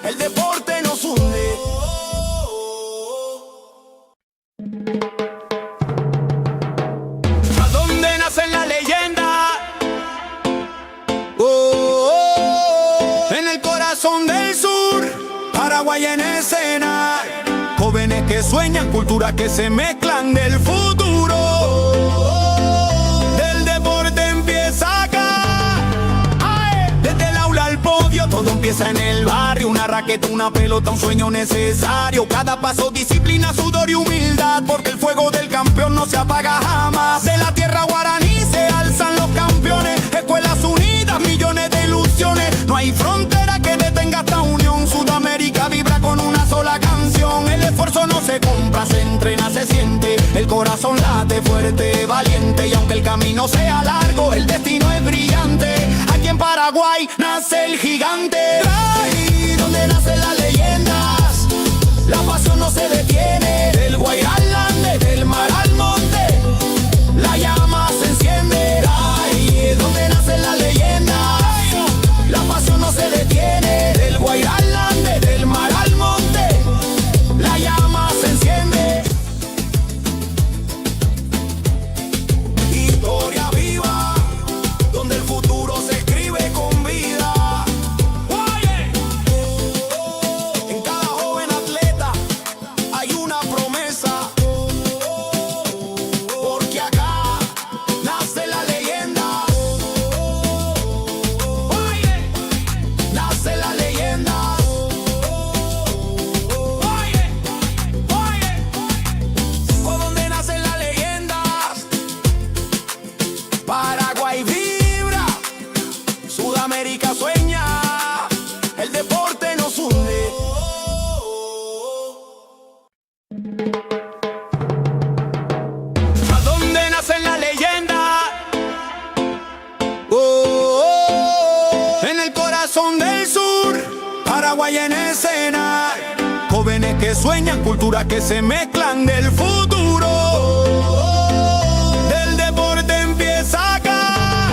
el deporte nos hunde. ¿A dónde nacen las leyendas? En el corazón del sur, Paraguay en escena. Jóvenes que sueñan, culturas que se mezclan del futuro. Del deporte empieza acá. Desde el aula al podio, todo empieza en el barrio. Una raqueta, una pelota, un sueño necesario. Cada paso, disciplina, sudor y humildad, porque el fuego del campeón no se apaga jamás. De la tierra guaraní se alzan los campeones. Escuelas unidas, millones de ilusiones. No hay frontera que detenga esta unión. Sudamérica vibra con una sola canción. El esfuerzo no se compra, se entrena, se siente. El corazón late fuerte, valiente. Y aunque el camino sea largo, el destino es brillante. Aquí en Paraguay nace el gigante. Ahí donde nacen las leyendas, la pasión no se detiene. Del Guairá al Ande, del mar al monte, la llama se enciende. Ahí es donde nacen las leyendas, la pasión no se detiene. Del Guairá al Ande, del mar al monte, la llama se enciende. Historia viva, donde el futuro se escribe con vida. En cada joven atleta hay una promesa, porque acá nace la leyenda. Nace la leyenda. Por donde nacen las leyendas, Paraguay vibra, Sudamérica sueña, el deporte nos hunde. ¿A dónde nacen las leyendas? En el corazón del sur, Paraguay en escena. Jóvenes que sueñan, culturas que se mezclan del futuro. Del deporte empieza acá.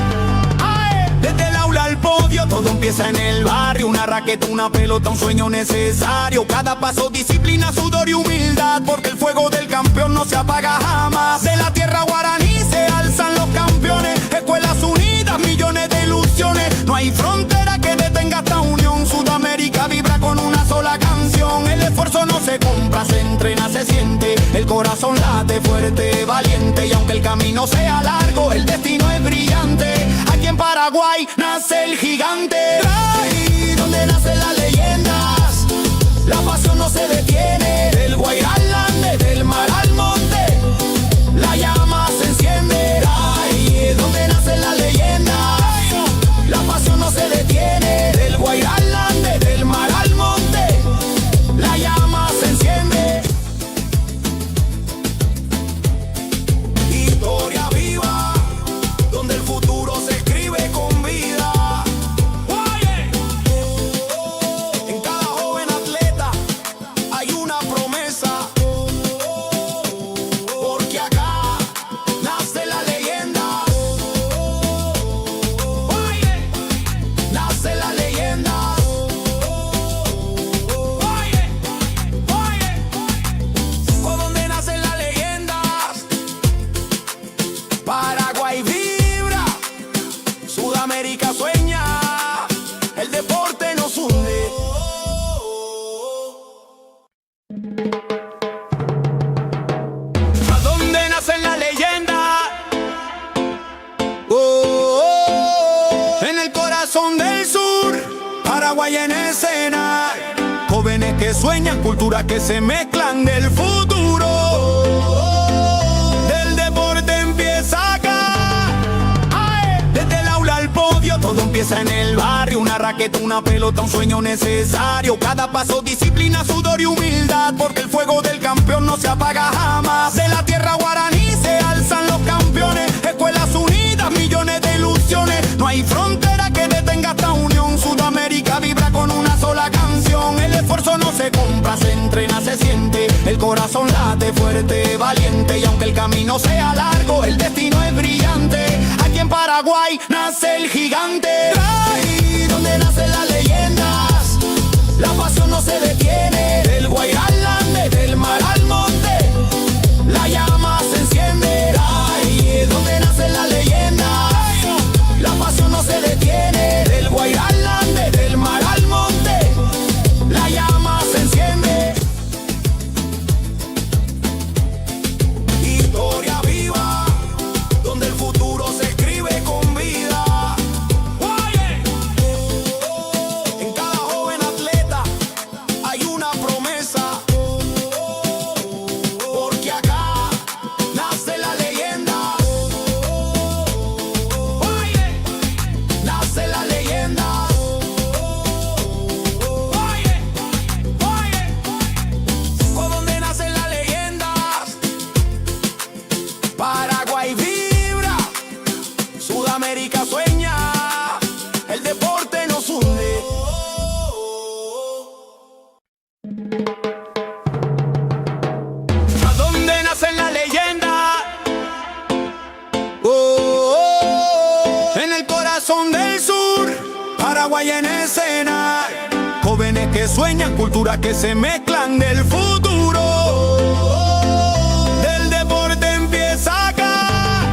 Desde el aula al podio, todo empieza en el barrio. Una raqueta, una pelota, un sueño necesario. Cada paso, disciplina, sudor y humildad, porque el fuego del campeón no se apaga jamás. De la tierra guaraní se alzan los campeones. Escuelas unidas, millones de ilusiones. No hay frontera que detenga esta unión. Sudamérica vibra con una sola canción. El esfuerzo no se compra, se entrena, se siente. El corazón late fuerte, valiente. Y aunque el camino sea largo, el destino es brillante. Aquí en Paraguay nace el gigante. Ahí donde nacen las leyendas, la pasión no se detiene. Del Guairá al Ande, del mar al monte, la llama se enciende. Ahí es donde nacen las leyendas, la pasión no se detiene. Del Guairá al Ande, del mar al monte, la llama se enciende. sueñan, culturas que se mezclan del futuro. Del deporte empieza acá. ¡Ay! Desde el aula al podio, todo empieza en el barrio. Una raqueta, una pelota, un sueño necesario. Cada paso, disciplina, sudor y humildad, porque el fuego del campeón no se apaga jamás. De la tierra guaraní se alzan los campeones. Escuelas unidas, millones de ilusiones. No hay frontera que detenga esta unión. Sudamérica vibra con una sola canción. El esfuerzo no se compra, se entrena, se siente. El corazón late fuerte, valiente. Y aunque el camino sea largo, el destino es brillante. Aquí en Paraguay nace el gigante. Ahí donde nacen las leyendas, la pasión no se detiene. Del Guairá al Ande, del mar al monte, la llama se enciende. Ahí donde nacen las leyendas, la pasión no se detiene. Del Guairá al Ande, del mar al monte, la llama se enciende. Historia viva, donde el futuro se escribe con vida. En cada joven atleta hay una promesa, porque acá nace la leyenda. Nace la leyenda. ¿Por dónde nacen las leyendas? Paraguay vibra, Sudamérica sueña, el deporte nos hunde. ¿A dónde nacen las leyendas? En el corazón del sur, Paraguay en escena. Jóvenes que sueñan, culturas que se mezclan del futuro. Del deporte empieza acá.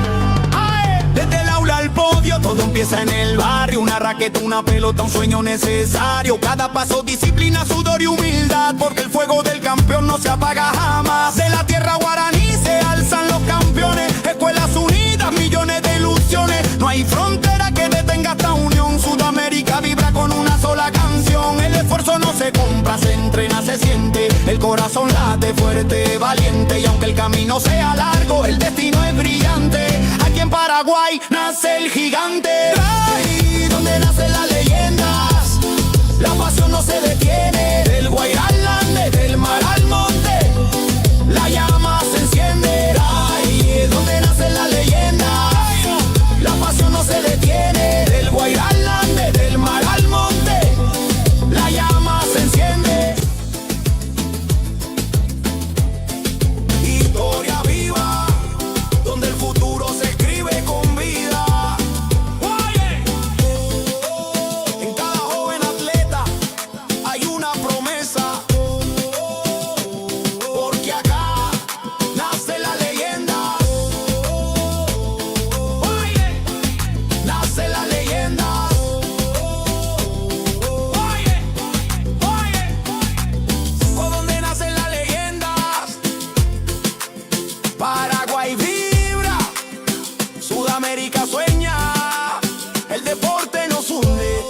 ¡Ay! Desde el aula al podio, todo empieza en el barrio. Una raqueta, una pelota, un sueño necesario. Cada paso, disciplina, sudor y humildad, porque el fuego del campeón no se apaga jamás. De la tierra guaraní se alzan los campeones. Escuelas unidas, millones de ilusiones. No hay frontera que detenga esta unión. Sudamérica vibra con una sola canción. El esfuerzo no se compra, se entrena, se siente. El corazón late fuerte, valiente. Y aunque el camino sea largo, el destino es brillante. Aquí en Paraguay nace el gigante. Ahí donde nacen las leyendas, la pasión no se detiene. Del Guairá al Ande, del mar al monte, la llama se enciende. Ahí donde nacen las leyendas, la pasión no se detiene. Del Guairá al Ande, del mar al monte, la llama se enciende. Historia viva, donde el futuro se escribe con vida. En cada joven atleta hay una promesa, porque acá nace la leyenda. Nace la leyenda. ¿Por dónde nacen las leyendas? Paraguay vibra, Sudamérica sueña, el deporte nos hunde.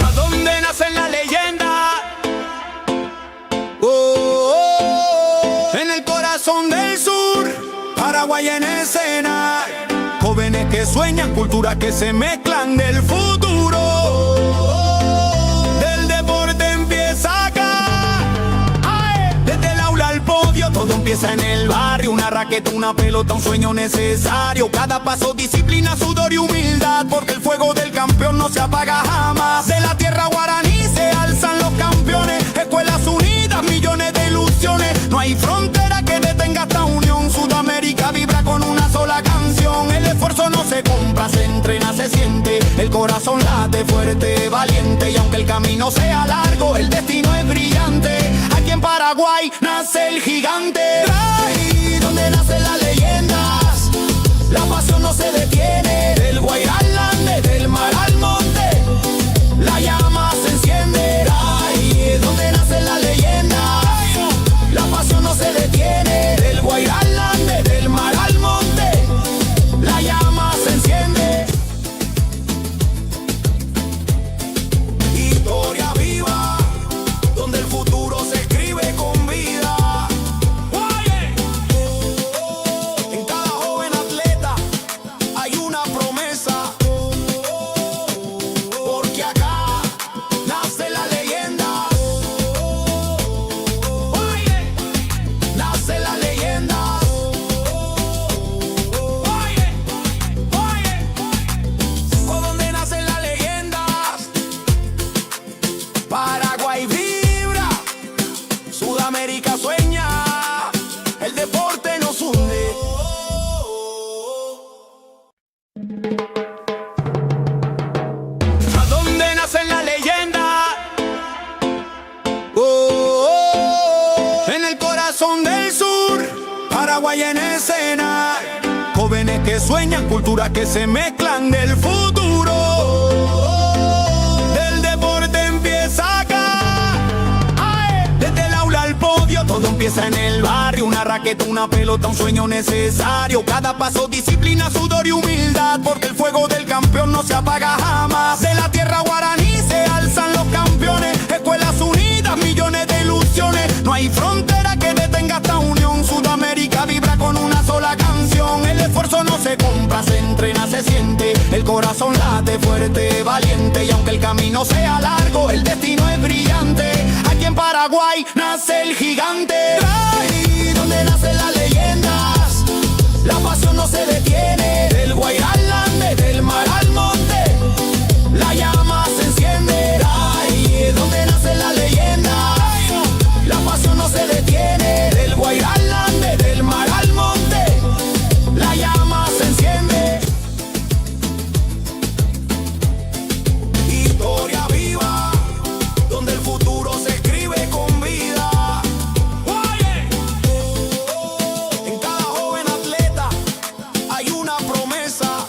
¿A dónde nacen las leyendas? En el corazón del sur, Paraguay en escena. Jóvenes que sueñan, culturas que se mezclan del futuro. Del deporte empieza acá. ¡Ay! Desde el aula al podio, todo empieza en el barrio. Una raqueta, una pelota, un sueño necesario. Cada paso, disciplina, sudor y humildad, porque el fuego del campeón no se apaga jamás. De la tierra guaraní se alzan los campeones. Escuelas unidas, millones de ilusiones. No hay frontera que detenga esta unión. Sudamérica vibra con una sola canción. El esfuerzo no se compra, se entrena, se siente. El corazón late fuerte, valiente. Y aunque el camino sea largo, el destino es brillante. Aquí en Paraguay nace el gigante. Ahí donde nacen las leyendas, la pasión no se detiene. Del Guairá al Ande, del mar al monte, la llama se enciende. Ahí donde nacen las leyendas, la pasión no se detiene. Del Guairá al Ande, del mar al monte, la llama se enciende. Paraguay vibra, Sudamérica sueña, el deporte nos une. ¿A dónde nace la leyenda? En el corazón del sur, Paraguay en escena. Jóvenes que sueñan, culturas que se mezclan del futuro. Del deporte empieza acá. Desde el aula al podio, todo empieza en el barrio. Una raqueta, una pelota, un sueño necesario. Cada paso, disciplina, sudor y humildad, porque el fuego del campeón no se apaga jamás. De la tierra guaraní se alzan los campeones. Escuelas unidas, millones de ilusiones. No hay frontera que detenga esta unión. Sudamérica vibra con una sola canción. El esfuerzo no se compra, se entrena, se siente. El corazón late fuerte, valiente. Y aunque el camino sea largo, el destino es brillante. Aquí en Paraguay nace el gigante. Ahí donde nacen las leyendas, la pasión no se detiene. Del Guairá al Ande, del mar al monte, la llama se enciende. Ahí donde nacen las leyendas, la pasión no se detiene. Del Guairá al Ande, del mar al monte, la llama se enciende. Historia viva, donde el futuro se escribe con vida. En cada joven atleta hay una promesa,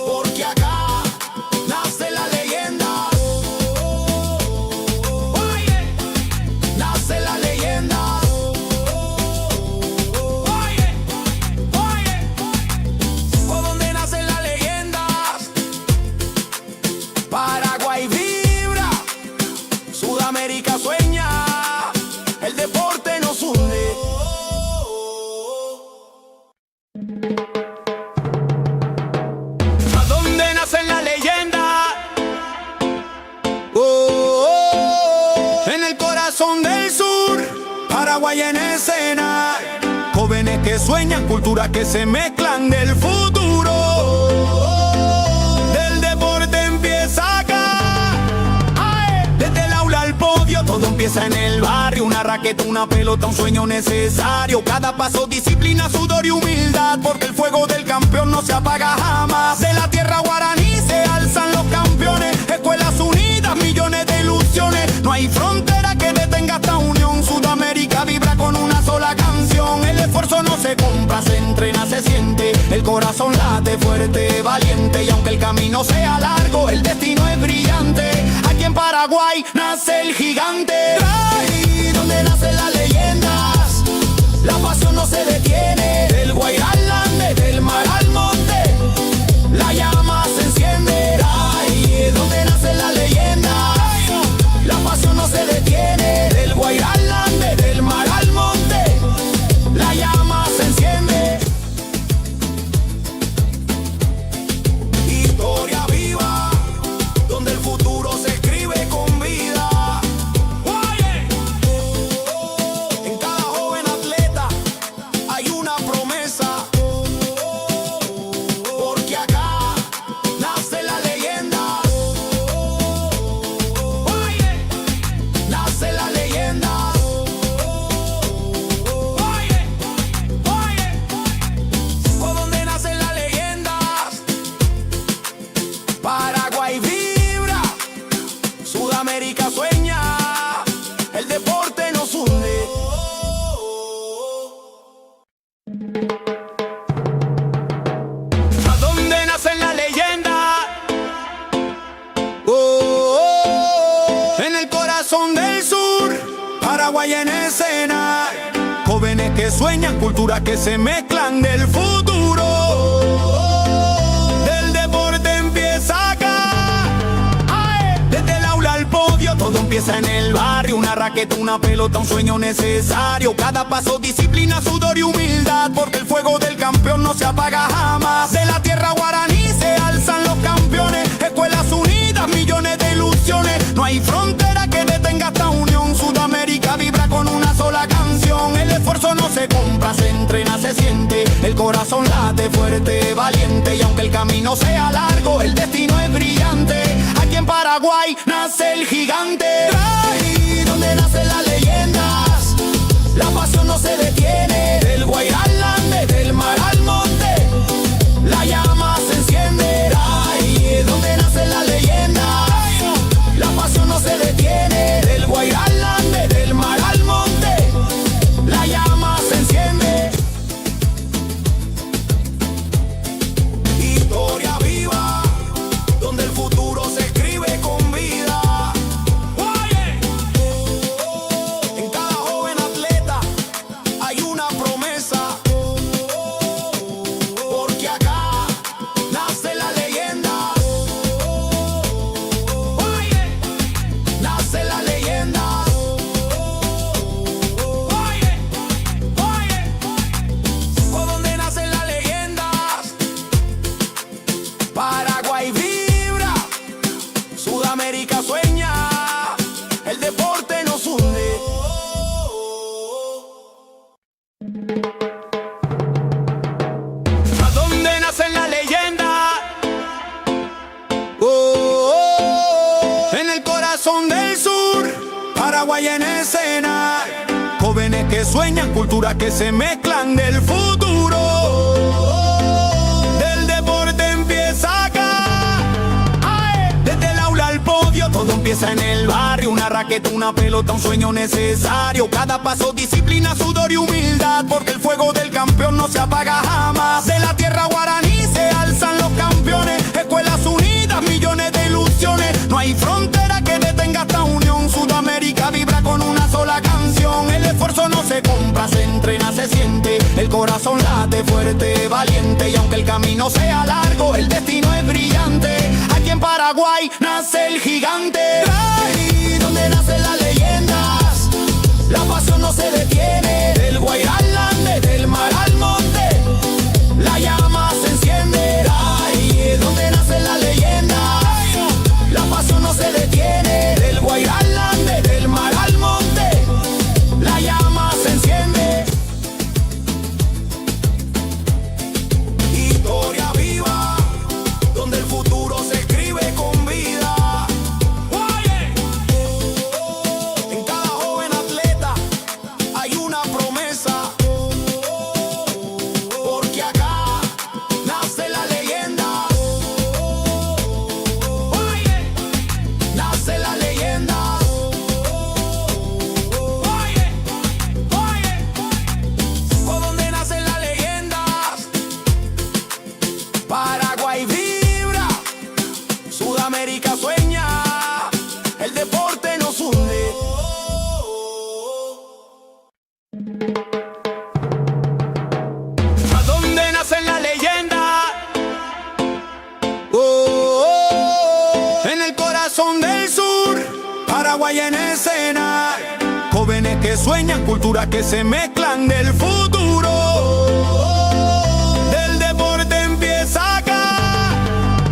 porque acá nace la leyenda. Nace la leyenda. ¿Por dónde nacen las leyendas? Paraguay vibra, Sudamérica sueña, el deporte nos une. ¿A dónde nacen las leyendas? En el corazón del sur, Paraguay en escena. Jóvenes que sueñan, culturas que se mezclan del futuro. Del deporte empieza acá. Desde el aula al podio, todo empieza en el barrio. Una raqueta, una pelota, un sueño necesario. Cada paso, disciplina, sudor y humildad, porque el fuego del campeón no se apaga jamás. De la tierra guaraní se alzan los campeones. Escuelas unidas, millones de ilusiones. No hay frontera que detenga esta unión. Sudamérica vibra con una sola canción. El esfuerzo no se compra, se entrena, se siente. El corazón late fuerte, valiente. Y aunque el camino sea largo, el destino es brillante. Aquí en Paraguay nace el gigante. Ahí donde nacen las leyendas, la pasión no se detiene. Del Guairá al Ande, del mar al monte, la llama se enciende. Ahí donde nacen las leyendas, la pasión no se detiene. Del Guairá al Ande, del mar al monte, la llama se enciende. Historia viva, donde el futuro se escribe con vida. En cada joven atleta hay una promesa, porque acá nace la leyenda. Nace la leyenda. ¿Por dónde nacen las leyendas? Paraguay vibra, Sudamérica sueña, el deporte nos une. ¿A dónde nacen las leyendas? En el corazón del sur, Paraguay en escena. Jóvenes que sueñan, culturas que se mezclan del futuro. Del deporte empieza acá. Desde el aula al podio, todo empieza en el barrio. Una raqueta, una pelota, un sueño necesario. Cada paso, disciplina, sudor y humildad, porque el fuego del campeón no se apaga jamás. De la tierra guaraní se alzan los campeones. Escuelas unidas, millones de ilusiones. No hay frontera que detenga esta unión. Sudamérica vibra con una sola canción. El esfuerzo no se compra, se entrena, se siente. El corazón late fuerte, valiente. Y aunque el camino sea largo, el destino es brillante. Aquí en Paraguay nace gigante. Y donde nacen las leyendas, la pasión no se detiene. Del Guayalande, del mar al monte, la llama se enciende. Ahí donde nacen las leyendas, la pasión no se detiene. Del Guayalande, del mar al monte, la llama se enciende. Historia viva, donde el futuro se escribe con vida. Oye, en cada joven atleta hay una promesa, porque acá nace la leyenda. Oye, nace la leyenda. Oye, por donde nacen las leyendas. Paraguay vibra, Sudamérica sueña, el deporte nos hunde. ¿A dónde nacen las leyendas? En el corazón del sur, Paraguay en escena. Jóvenes que sueñan, culturas que se mezclan del futuro. Del deporte empieza acá. ¡Ae! Desde el aula al podio, todo empieza en el barrio. Una raqueta, una pelota, un sueño necesario. Cada paso, disciplina, sudor y humildad, porque el fuego del campeón no se apaga jamás. De la tierra guaraní se alzan los campeones. Escuelas unidas, millones de ilusiones. No hay frontera que detenga esta unión. Sudamérica vibra con una sola canción. El esfuerzo no se compra, se entrena, se siente. El corazón late fuerte, valiente. Y aunque el camino sea largo, el destino es brillante. Aquí en Paraguay nace el gigante. Y donde nacen las leyendas, la pasión no se detiene. Del Guayalande, del mar al monte, la llama se enciende. Ahí donde nacen las leyendas, la pasión no se detiene. Del Guayalande, del mar al monte, la llama se enciende. Historia viva, donde el futuro se escribe con vida. Oye, en cada joven atleta hay una promesa, porque acá nace la leyenda. Oye, nace la leyenda. Oye, por donde nacen las leyendas. Paraguay vibra, Sudamérica sueña, el deporte nos hunde. ¿A dónde nacen las leyendas? En el corazón del sur, Paraguay en escena. Jóvenes que sueñan, culturas que se mezclan del futuro. Del deporte empieza acá.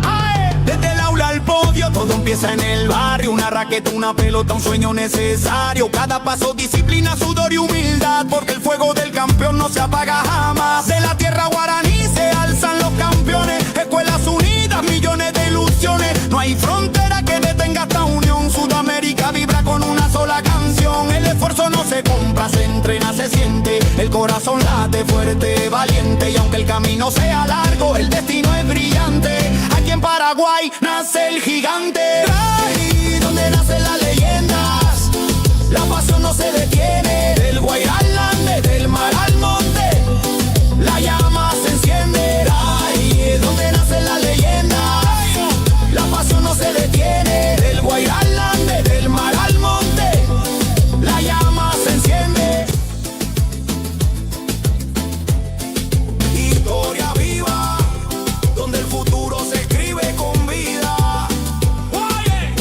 ¡Ae! Desde el aula al podio, todo empieza en el barrio. Una raqueta, una pelota, un sueño necesario. Cada paso, disciplina, sudor y humildad, porque el fuego del campeón no se apaga jamás. De la tierra guaraní se alzan los campeones. Escuelas unidas, millones de ilusiones. No hay frontera que detenga esta unión. Sudamérica vibra con una sola canción. El esfuerzo no se compra, se entrena, se siente. El corazón late fuerte, valiente. Y aunque el camino sea largo, el destino es brillante. Aquí en Paraguay nace el gigante. Y donde nacen las leyendas, la pasión no se detiene. Del Guayalande, del mar al monte, la llama se enciende. Ahí donde nacen las leyendas, la pasión no se detiene. Del Guayalande, del mar al monte, la llama se enciende. Historia viva, donde el futuro se escribe con vida. Oye,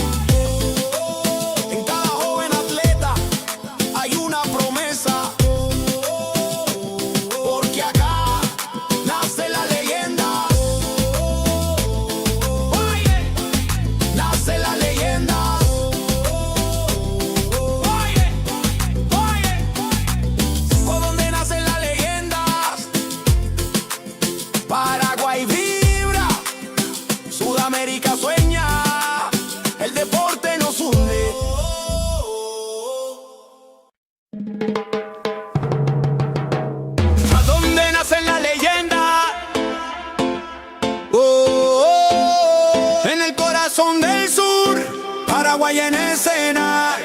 Paraguay en escena.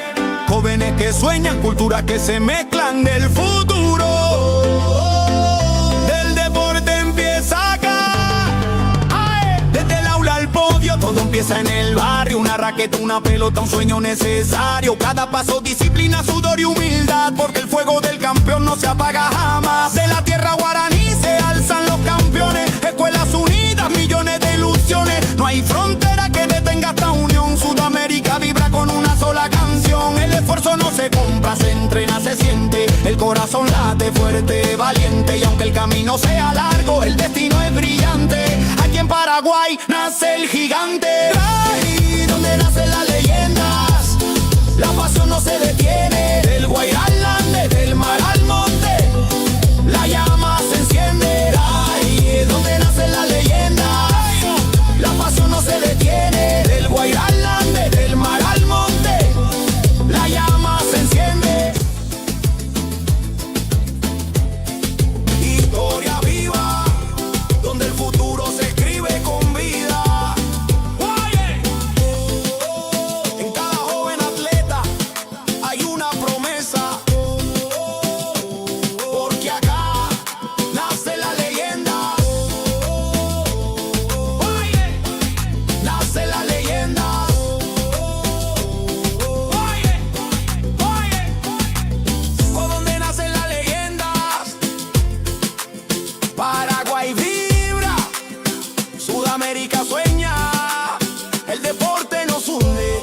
Jóvenes que sueñan, culturas que se mezclan del futuro. Del deporte empieza acá. Desde el aula al podio, todo empieza en el barrio. Una raqueta, una pelota, un sueño necesario. Cada paso, disciplina, sudor y humildad, porque el fuego del campeón no se apaga jamás. De la tierra guaraní se alzan los campeones. Escuelas unidas, millones de ilusiones. No hay frontera que detenga esta unión. Sudamérica vibra con una sola canción. El esfuerzo no se compra, se entrena, se siente. El corazón late fuerte, valiente. Y aunque el camino sea largo, el destino es brillante. Aquí en Paraguay nace el gigante. Ahí donde nacen las leyendas, la pasión no se detiene. Del Guairá al Ande, del mar al monte, la llama se enciende. Ahí es donde nacen las leyendas, la pasión no se detiene. Del Guairá al Ande, del mar al monte, la llama se enciende. Historia viva, donde el futuro se escribe con vida. En cada joven atleta hay una promesa, porque acá nace la leyenda. Nace la leyenda. Por donde nacen las leyendas, Paraguay vibra, Sudamérica sueña, el deporte nos hunde.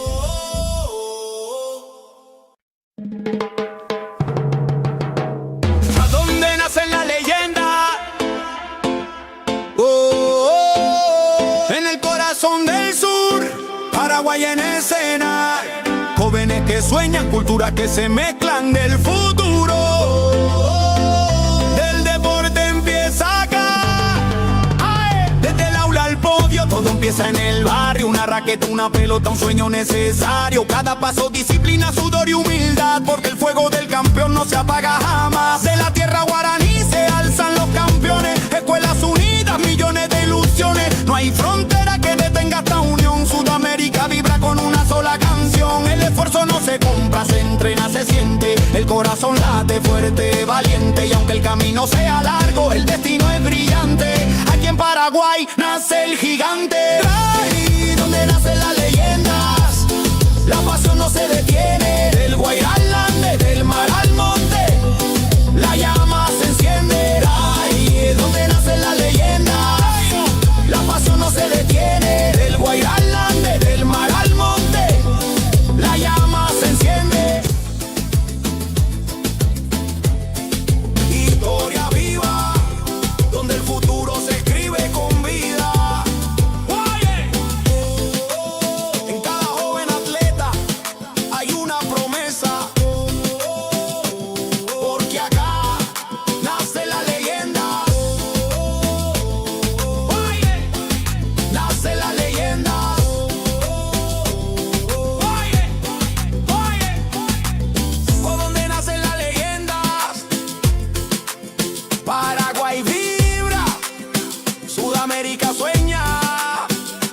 ¿A dónde nacen las leyendas? En el corazón del sur, Paraguay en escena. Jóvenes que sueñan, culturas que se mezclan del futuro. Del deporte empieza acá. Desde el aula al podio, todo empieza en el barrio. Una raqueta, una pelota, un sueño necesario. Cada paso, disciplina, sudor y humildad, porque el fuego del campeón no se apaga jamás. De la tierra guaraní se alzan los campeones. Escuelas unidas, millones de ilusiones. No hay frontera que detenga esta unión. Sudamérica vibra con una sola canción. El esfuerzo no se compra, se entrena, se siente. El corazón late fuerte, valiente. Y aunque el camino sea largo, el destino es brillante. Aquí en Paraguay nace el gigante. Ahí donde nacen las leyendas, la pasión no se detiene. Del Guairá al Ande, del mar al monte, la llama se enciende. Ahí es donde nacen las leyendas, la pasión no se detiene. Del Guairá al Ande, del mar al monte, la llama se enciende. Historia viva, donde el futuro se escribe con vida. En cada joven atleta hay una promesa, porque acá nace la leyenda. Nace la leyenda. Por donde nacen las leyendas, Paraguay vibra, Sudamérica sueña,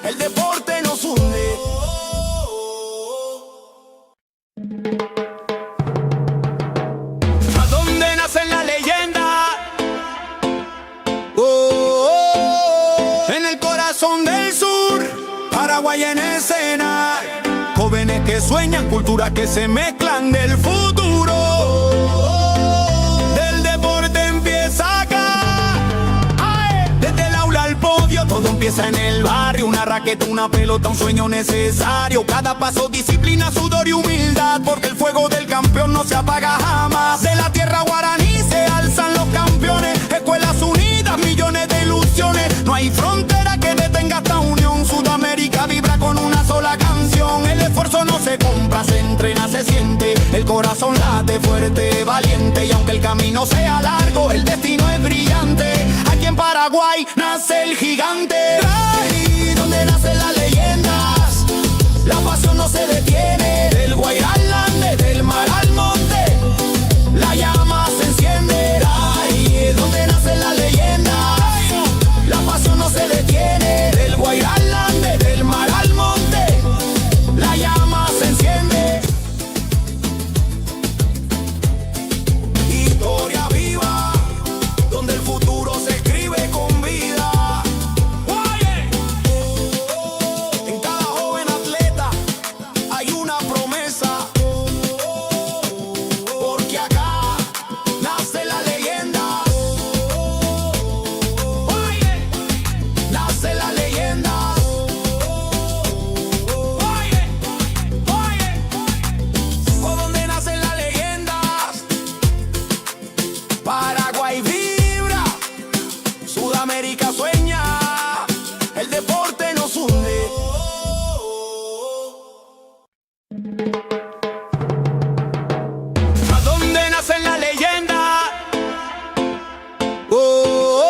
el deporte nos hunde. ¿A dónde nacen las leyendas? En el corazón del sur, Paraguay en escena. Jóvenes que sueñan, culturas que se mezclan del futuro. Del deporte empieza acá. Desde el aula al podio, todo empieza en el barrio. Una raqueta, una pelota, un sueño necesario. Cada paso, disciplina, sudor y humildad, porque el fuego del campeón no se apaga jamás. De la tierra guaraní se alzan los campeones. Escuelas unidas, millones de ilusiones. No hay frontera que detenga esta unión. Sudamérica vibra con una sola canción. El esfuerzo no se compra, se entrena, se siente. El corazón late fuerte, valiente. Y aunque el camino sea largo, el destino es brillante. Aquí en Paraguay nace el gigante. Ahí donde nacen las leyendas, la pasión no se detiene. Del Guairá al Ande, del mar al monte, la llama se enciende. Ahí es donde nacen las leyendas, la pasión no se detiene. Del Guairá al Ande, del mar al monte, la llama se ¿A dónde nace la leyenda? Oh, oh,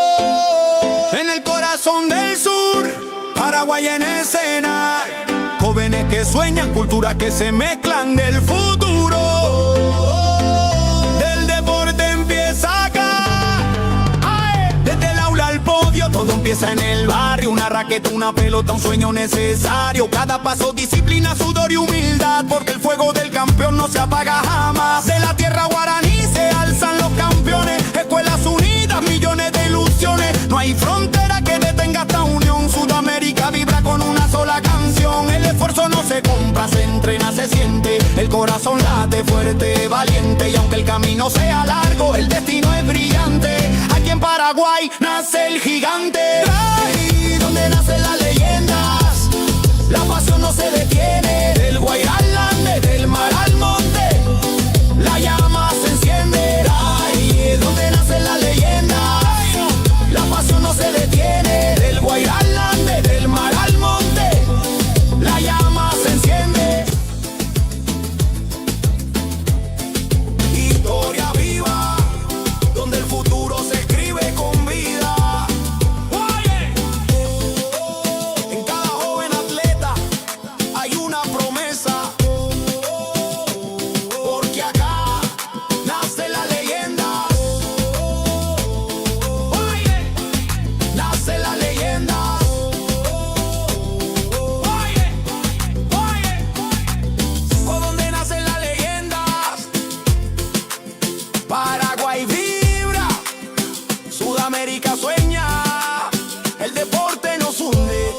oh. En el corazón del sur, Paraguay en escena. Jóvenes que sueñan, culturas que se mezclan del futuro. Del deporte empieza acá. Ay, desde el aula al podio, todo empieza en el barrio. Una raqueta, una pelota, un sueño necesario. Cada paso, disciplina, sudor y humildad, porque el fuego del campeón no se apaga jamás. De la tierra guaraní se alzan los campeones. Escuelas unidas, millones de ilusiones. No hay frontera que detenga esta unión. Sudamérica vibra con una sola canción. El esfuerzo no se compra, se entrena, se siente. El corazón late fuerte, valiente. Y aunque el camino sea largo, el destino es brillante. Aquí en Paraguay nace el gigante. Ahí donde nacen las leyendas, la pasión no se detiene. Del Guairá al Ande, del mar al monte, la llama se enciende. Ahí es donde nacen las leyendas, la pasión no se detiene. Del Guairá al Ande, del mar al monte, la llama se enciende. Historia viva, donde el futuro se escribe con vida. Oye, en cada joven atleta hay una promesa, porque acá nace la leyenda. Oye, nace la leyenda. Oye, oye, ¿por dónde nacen las leyendas? Paraguay vibra, Sudamérica sueña, el deporte nos hunde.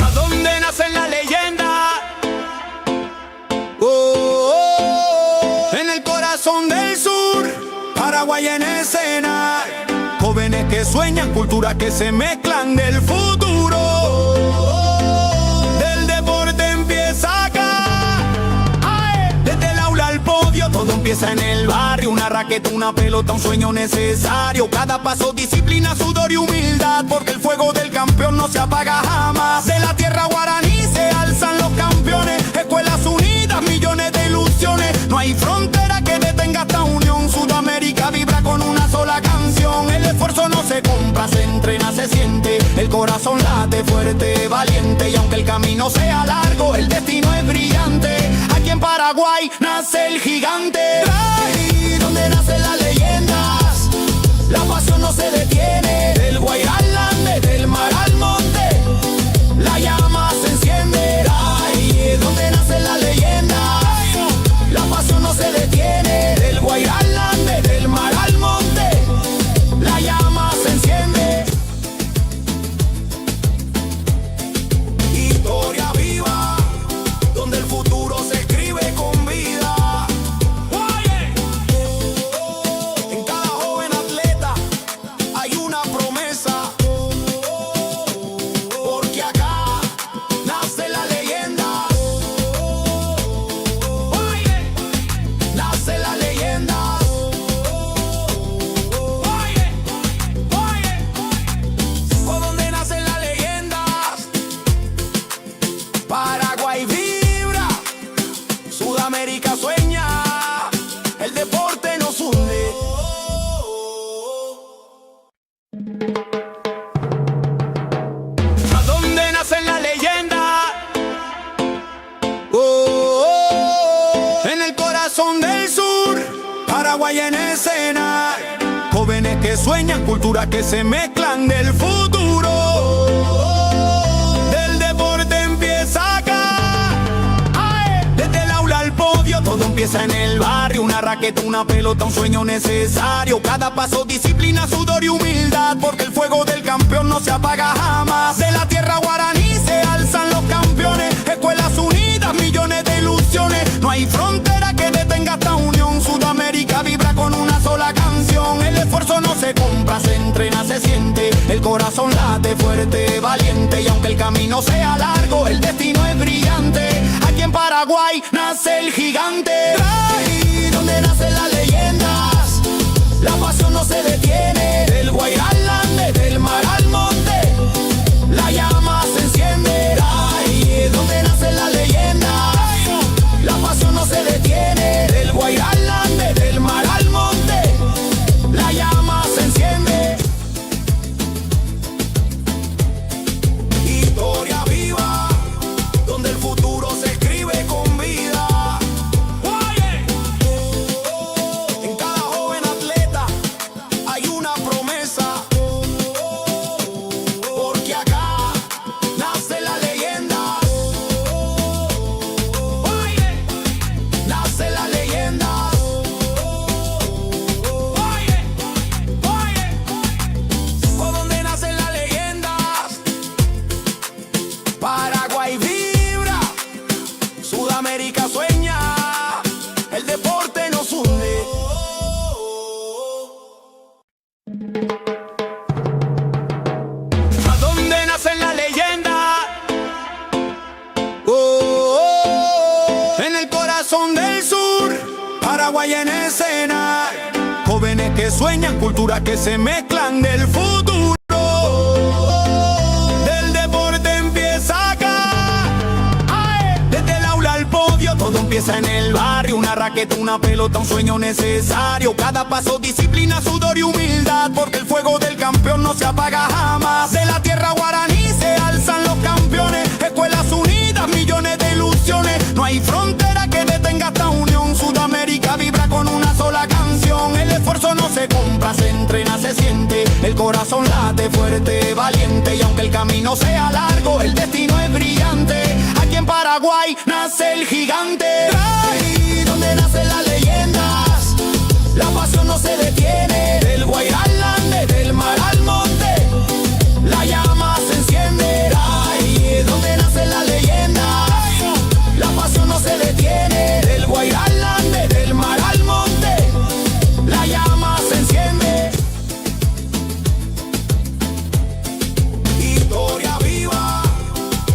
¿A dónde nacen las leyendas? Oh, oh, oh. En el corazón del sur, Paraguay en escena. Jóvenes que sueñan, culturas que se mezclan del futuro. Del deporte empieza acá. Ay, desde el aula al podio, todo empieza en el barrio. Una raqueta, una pelota, un sueño necesario. Cada paso, disciplina, sudor y humildad, porque el fuego del campeón no se apaga jamás. De la tierra guaraní se alzan los campeones. Escuelas unidas, millones de ilusiones. No hay frontera que detenga esta unión. Sudamérica vibra con una sola canción. El esfuerzo no se compra, se entrena, se siente. El corazón late fuerte, valiente. Y aunque el camino sea largo, el destino es brillante. Aquí en Paraguay nace el gigante. Ahí donde nacen las leyendas, la pasión no se detiene. Del Guairá al Ande, del mar al monte, la llama se enciende. Ahí es donde nacen las leyendas, la pasión no se detiene. Del Guairá al Ande, del mar al monte, la llama se enciende. Historia viva, donde el futuro se escribe con vida. Oye, en cada joven atleta hay una promesa, porque acá nace la leyenda. Oye, nace la leyenda. Oye, oye, ¿por dónde nacen las leyendas? Paraguay vibra, Sudamérica sueña, el deporte nos hunde. ¿A dónde nacen las leyendas? Oh, oh, oh. En el corazón del sur, Paraguay en escena. Jóvenes que sueñan, culturas que se mezclan del futuro. Del deporte empieza acá. Ay, desde el aula al podio, todo empieza en el barrio. Una raqueta, una pelota, un sueño necesario. Cada paso, disciplina, sudor y humildad, porque el fuego del campeón no se apaga jamás. De la tierra guaraní se alzan los campeones. Escuelas unidas, millones de ilusiones. No hay frontera que detenga esta unión. Sudamérica vibra con una sola canción. El esfuerzo no se compra, se entrena, se siente. El corazón late fuerte, valiente. Y aunque el camino sea largo, el destino es brillante. Aquí en Paraguay nace el gigante. Ahí donde nacen las leyendas, la pasión no se detiene. Del Guairá al Ande, del mar al monte, la Paraguay en escena. Jóvenes que sueñan, culturas que se mezclan del futuro. Del deporte empieza acá. Desde el aula al podio, todo empieza en el barrio. Una raqueta, una pelota, un sueño necesario. Cada paso, disciplina, sudor y humildad, porque el fuego del campeón no se apaga jamás. De la tierra guaraní se alzan los campeones. Escuelas unidas, millones de ilusiones. No hay frontera que detenga esta unión. Sudamérica vibra con una sola canción. El esfuerzo no se compra, se entrena, se siente. El corazón late fuerte, valiente. Y aunque el camino sea largo, el destino es brillante. Aquí en Paraguay nace el gigante. Ahí donde nacen las leyendas, la pasión no se detiene. Del Guairá al Ande, del mar al monte, la llama se enciende. Ahí donde nacen las leyendas, la pasión no se detiene. Del Guairá al Ande, del mar al monte, la llama se enciende. Historia viva,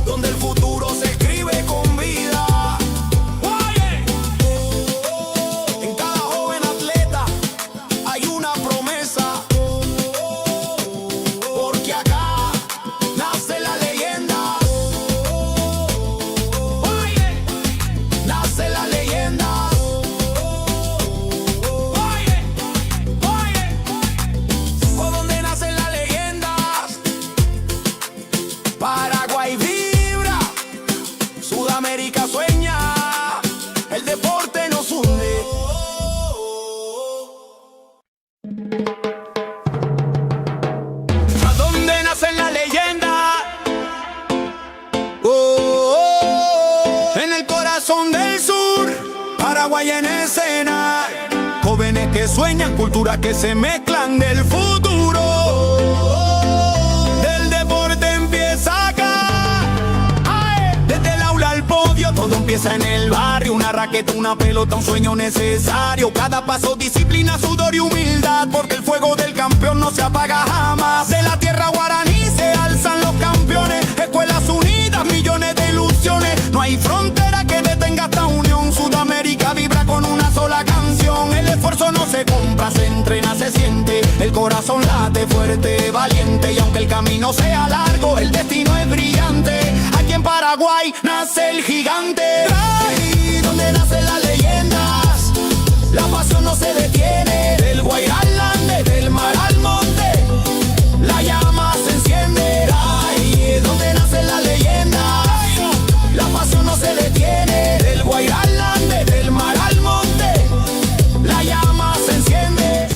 donde el futuro se escribe con vida. En cada joven atleta hay una promesa, porque acá nace la leyenda. Nace la leyenda. ¿Por dónde nacen las leyendas? Paraguay vibra, Sudamérica sueña, el deporte nos hunde. ¿A dónde nacen las leyendas? En el corazón del sur, Paraguay en escena. Jóvenes que sueñan, culturas que se mezclan del futuro. Del deporte empieza acá. Desde el aula al podio, todo empieza en el barrio. Una raqueta, una pelota, un sueño necesario. Cada paso, disciplina, sudor y humildad, porque el fuego del campeón no se apaga jamás. De la tierra guaraní se alzan los campeones. Escuelas unidas, millones de ilusiones. No hay frontera que detenga esta unión. Sudamérica vibra con una sola canción. El esfuerzo no se compra, se entrena, se siente. El corazón late fuerte, valiente. Y aunque el camino sea largo, el destino es brillante. Aquí en Paraguay nace el gigante. Ahí donde nacen las leyendas, la pasión no se detiene. Del Guairá al Ande, del mar al monte, la llama se enciende. Ahí donde nacen las leyendas, la pasión no se detiene. Del Guairá al Ande, del mar al monte, la llama se enciende.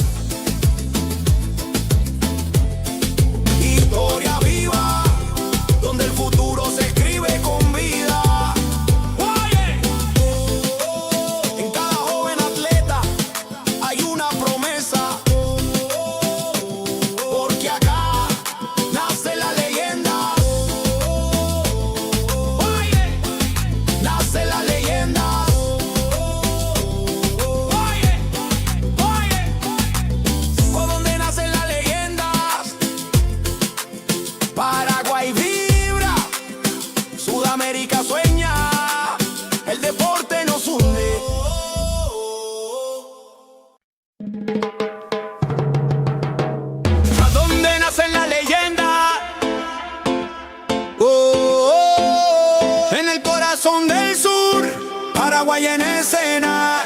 Historia viva, donde el futuro se escribe con vida. En cada joven atleta hay una promesa, porque acá nace la leyenda. Nace la leyenda. ¿Por dónde nacen las leyendas? Paraguay vibra, Sudamérica sueña, el deporte nos hunde. ¿A dónde nacen las leyendas? En el corazón del sur, Paraguay en escena.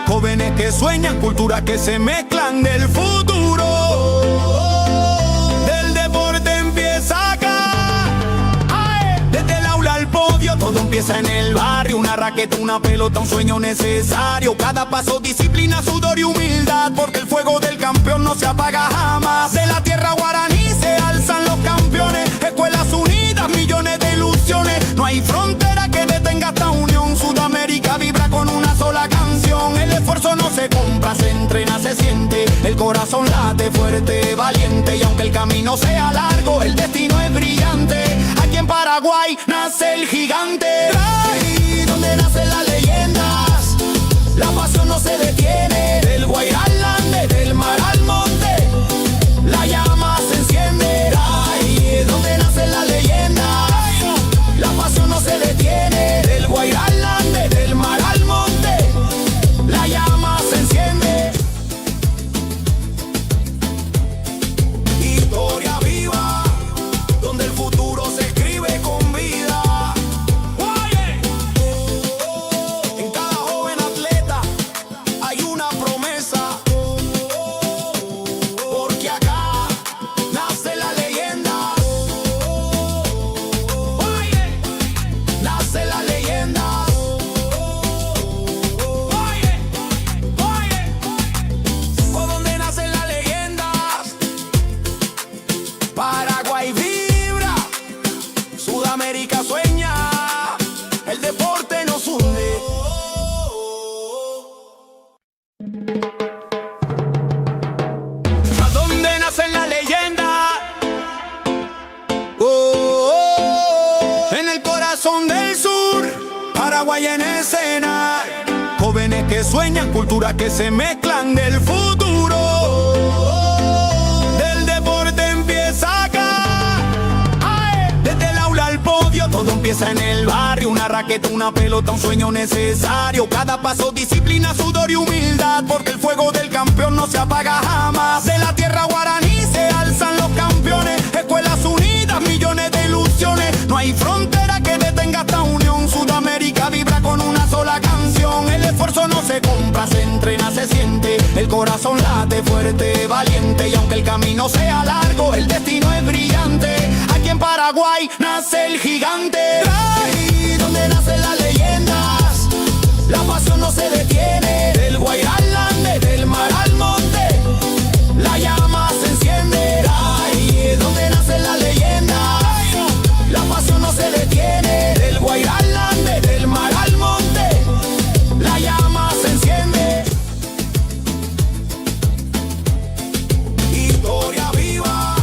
Jóvenes que sueñan, culturas que se mezclan del futuro. Del deporte empieza acá. Desde el aula al podio, todo empieza en el barrio. Una raqueta, una pelota, un sueño necesario. Cada paso, disciplina, sudor y humildad, porque el fuego del campeón no se apaga jamás. De la tierra guaraní se alzan los campeones. Escuelas unidas, millones de ilusiones. No hay frontera que detenga esta unión. Sudamérica vibra con una sola canción. El esfuerzo no se compra, se entrena, se siente. El corazón late fuerte, valiente. Y aunque el camino sea largo, el destino es brillante. Aquí en Paraguay nace el gigante. Ahí donde nacen las leyendas, la pasión no se detiene. Del Guairá al Ande, del mar al monte, la llama se enciende. Ahí donde nacen las leyendas, la pasión no se detiene. Del Guairá al Ande, del mar al monte, la llama se Sudamérica sueña, el deporte nos hunde. ¿A dónde nace la leyenda? En el corazón del sur, Paraguay en escena. Jóvenes que sueñan, culturas que se mezclan del futuro. Del deporte empieza acá. Desde el aula al podio, todo empieza en el barrio. Una raqueta, una pelota, un sueño necesario. Cada paso, disciplina, sudor y humildad, porque el fuego del campeón no se apaga jamás. De la tierra guaraní se alzan los campeones. Escuelas unidas, millones de ilusiones. No hay frontera que detenga esta unión. Sudamérica vibra con una sola canción. El esfuerzo no se compra, se entrena, se siente. El corazón late fuerte, valiente. Y aunque el camino sea largo, el destino es brillante. Aquí en Paraguay nace el gigante. Ahí donde nacen las leyendas, la pasión no se detiene. Del Guairá al Ande, del mar al monte, la llama se enciende. Ahí donde nacen las leyendas, la pasión no se detiene. Del Guairá al Ande, del mar al monte, la llama se enciende. Historia viva,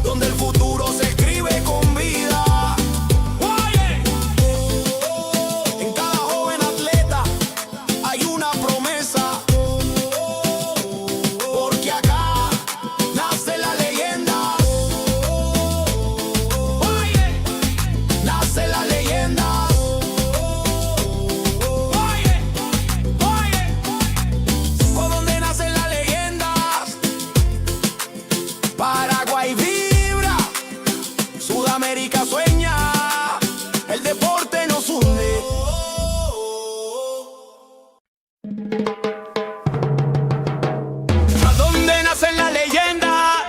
donde el futuro se escribe con vida. Oye, en cada joven atleta hay una promesa, porque acá nace la leyenda. Oye, nace la leyenda. Oye, ¿por dónde nacen las leyendas? Paraguay vibra, Sudamérica sueña, el deporte nos hunde. ¿A dónde nacen las leyendas?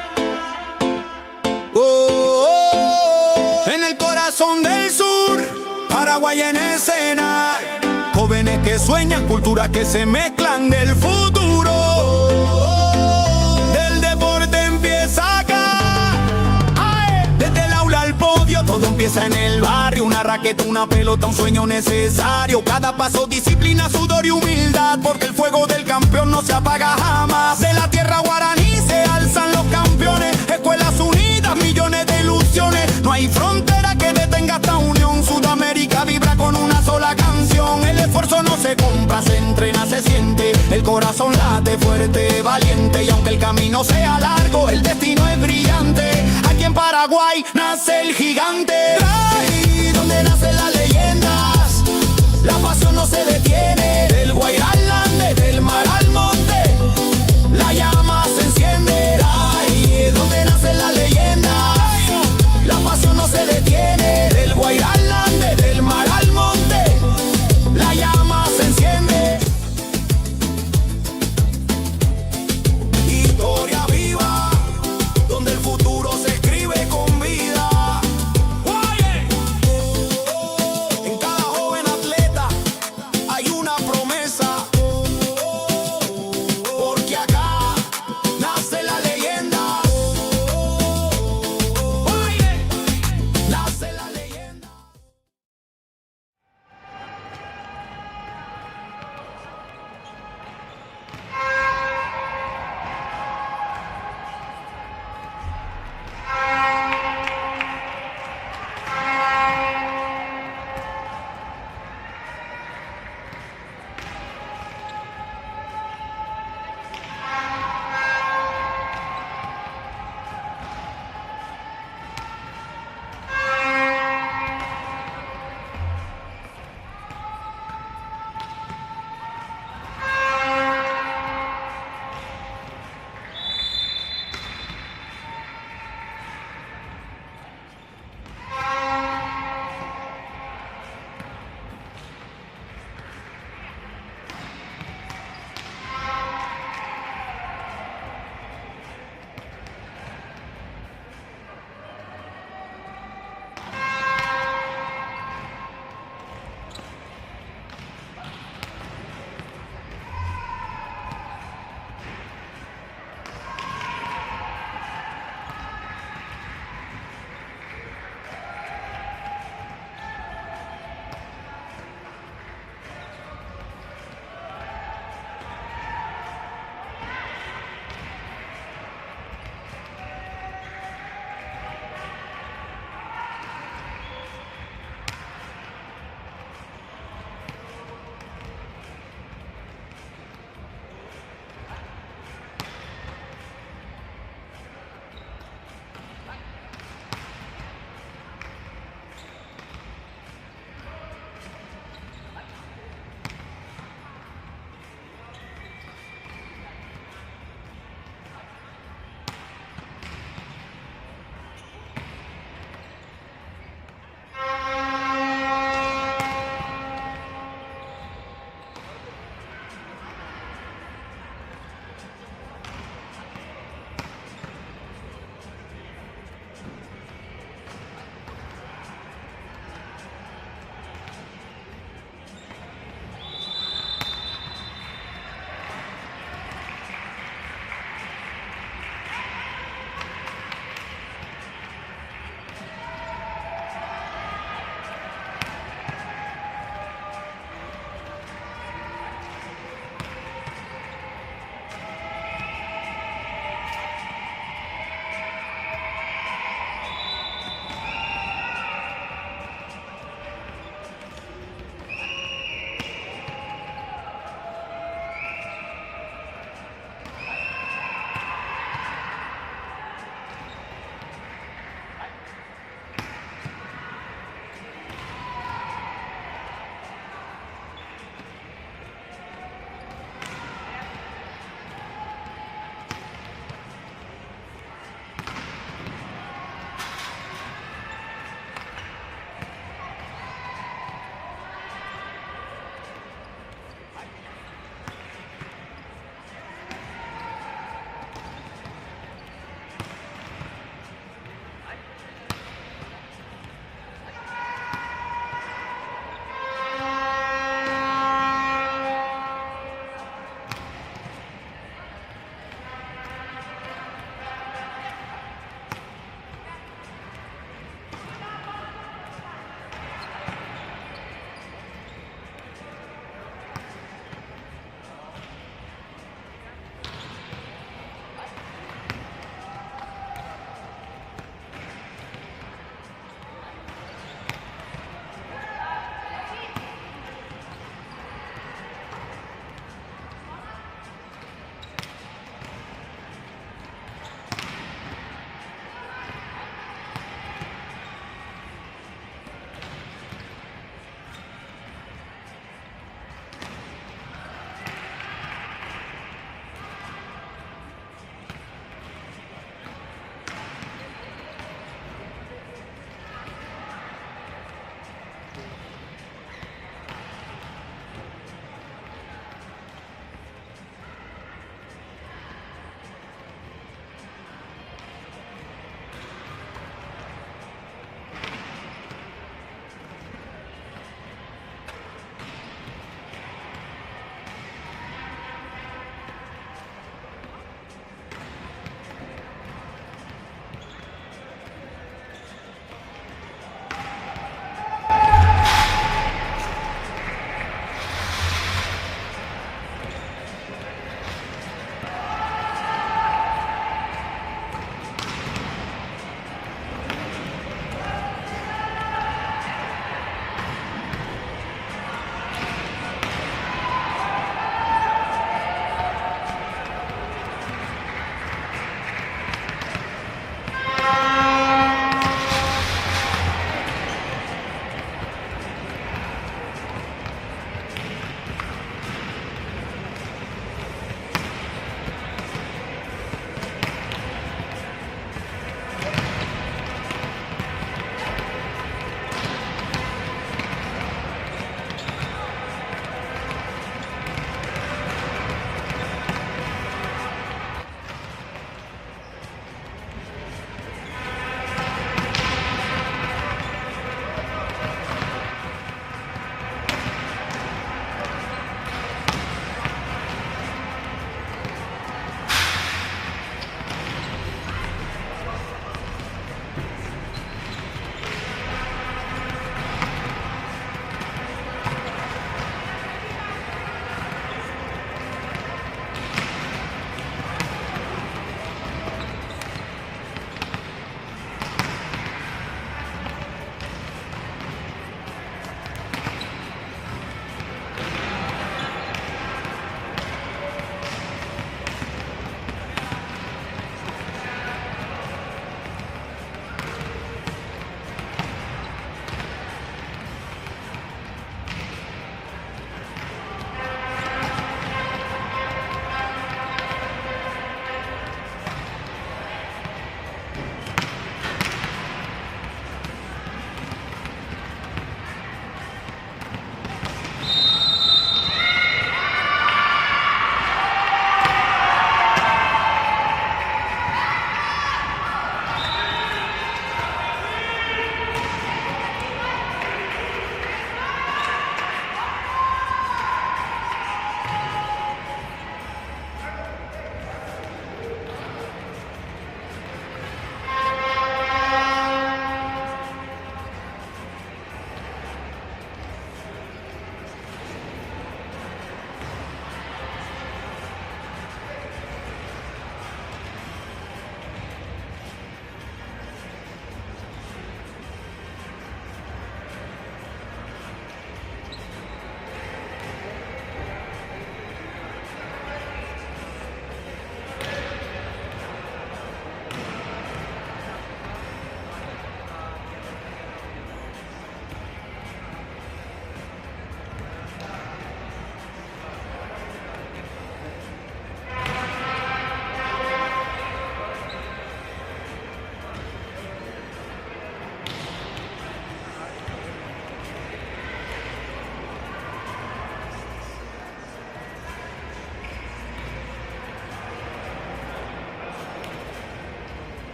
En el corazón del sur, Paraguay en escena. Jóvenes que sueñan, culturas que se mezclan del futuro. Del deporte empieza acá. Desde el aula al podio, todo empieza en el barrio. Una raqueta, una pelota, un sueño necesario. Cada paso, disciplina, sudor y humildad, porque el fuego del campeón no se apaga jamás. De la tierra guaraní se alzan los campeones. Escuelas unidas, millones de ilusiones. No hay frontera que detenga esta unión. Sudamérica vibra con una sola canción. El esfuerzo no se compra, se entrena, se siente. El corazón late fuerte, valiente. Y aunque el camino sea largo, el destino es brillante. Aquí en Paraguay nace el gigante. Ahí donde nacen las leyendas, la pasión no se detiene. Del Guairá al Ande, del mar al monte, la llama se enciende. Ahí donde nacen las leyendas, la pasión no se detiene. Del Guairá al Ande, del mar al monte, la llama se enciende. Historia viva, donde el futuro se escribe con vida. Oye,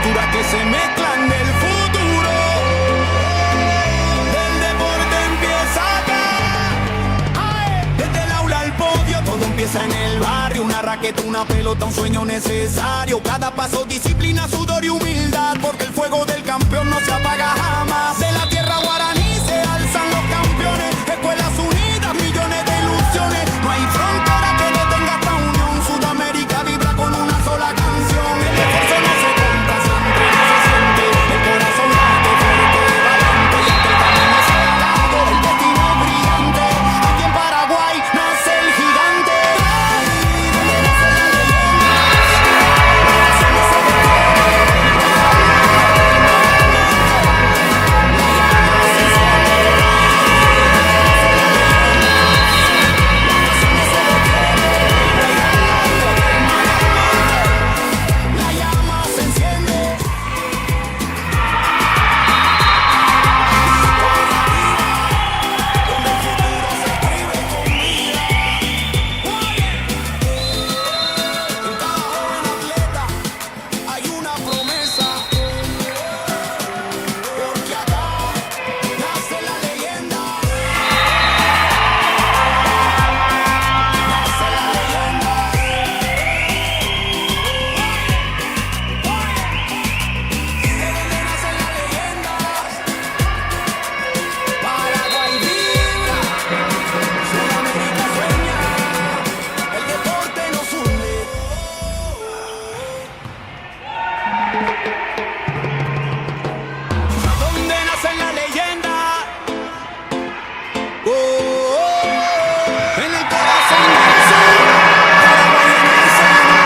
culturas que se mezclan del futuro. Del deporte empieza acá. Ay, desde el aula al podio, todo empieza en el barrio. Una raqueta, una pelota, un sueño necesario. Cada paso, disciplina, sudor y humildad, porque el fuego del campeón no se apaga jamás. De la tierra guaraní se alzan los campeones, escuelas unidas, millones de ilusiones. No hay frontera que detenga esta unión. Sudamérica vibra con una sola canción. El esfuerzo no se compra, siempre no se siente. El corazón late fuerte, valiente, y aunque el camino sea largo, el destino es brillante. Aquí en Paraguay nace el gigante. Donde nace la leyenda. La llama se enciende. Donde el futuro se escribe con vida. En cada joven atleta hay una promesa, porque acá nace la leyenda. Nace la leyenda. De donde nacen las leyendas, Paraguay vibra, Sudamérica sueña, el deporte nos une. Donde nacen las leyendas, en el corazón del sur, Paraguay en escena.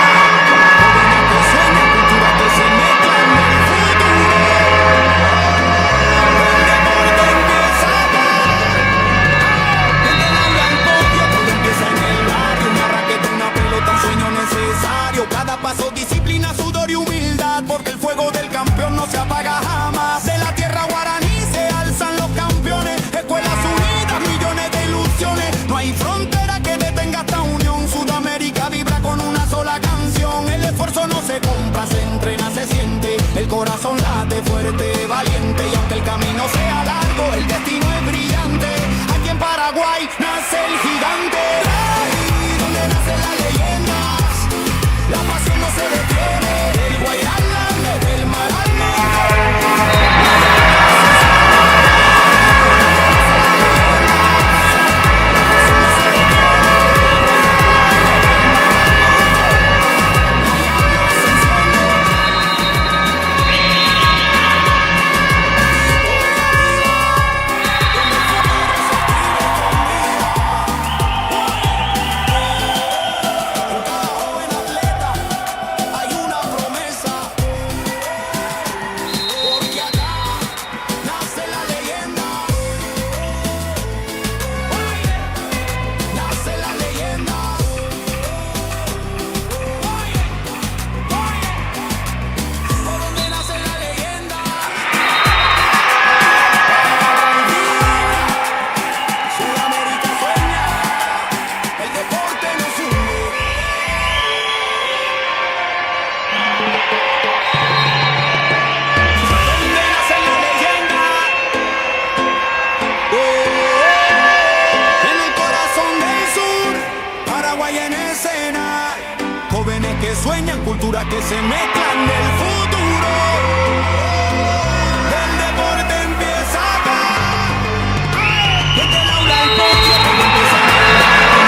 Jóvenes que sueñan, culturas que se mezclan del futuro. El deporte empieza acá. Desde el aula al podio, todo empieza en el barrio. Una raqueta, una pelota, un sueño necesario. Cada paso, disciplina, sudor y humildad, porque el fuego del campeón no se apaga jamás. De la tierra guaraní se alzan los campeones, escuelas unidas, millones de ilusiones. No hay frontera que detenga esta unión. Sudamérica vibra con una sola canción. El esfuerzo no se compra, se entrena, se siente. El corazón late fuerte, valiente, y aunque el camino sea largo, el destino es brillante. Aquí en Paraguay nace el gigante. Donde nacen las leyendas, la pasión no se detiene. Del Guairá al Ande, del mar al En cada joven atleta hay una promesa, porque acá nace la leyenda. Nace la leyenda. Por donde nace la leyenda. Sudamérica sueña, el deporte nos une. Donde nace la leyenda, en el corazón del sur, Paraguay en escena. Jóvenes que sueñan, culturas que se mezclan del futuro. El deporte empieza acá. Desde el aula al podio, todo empieza en el barrio.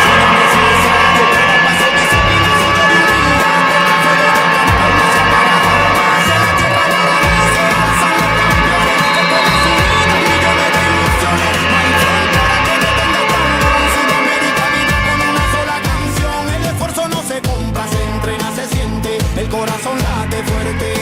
Sueño necesario, cada paso, disciplina, sudor y humildad, porque el fuego del campeón no se apaga jamás. De la tierra guaraní se alzan los campeones, escuelas unidas, millones de ilusiones. No hay frontera que detenga esta unión. Sudamérica vibra con una sola canción. El esfuerzo no se compra, se entrena, se siente. El corazón late fuerte,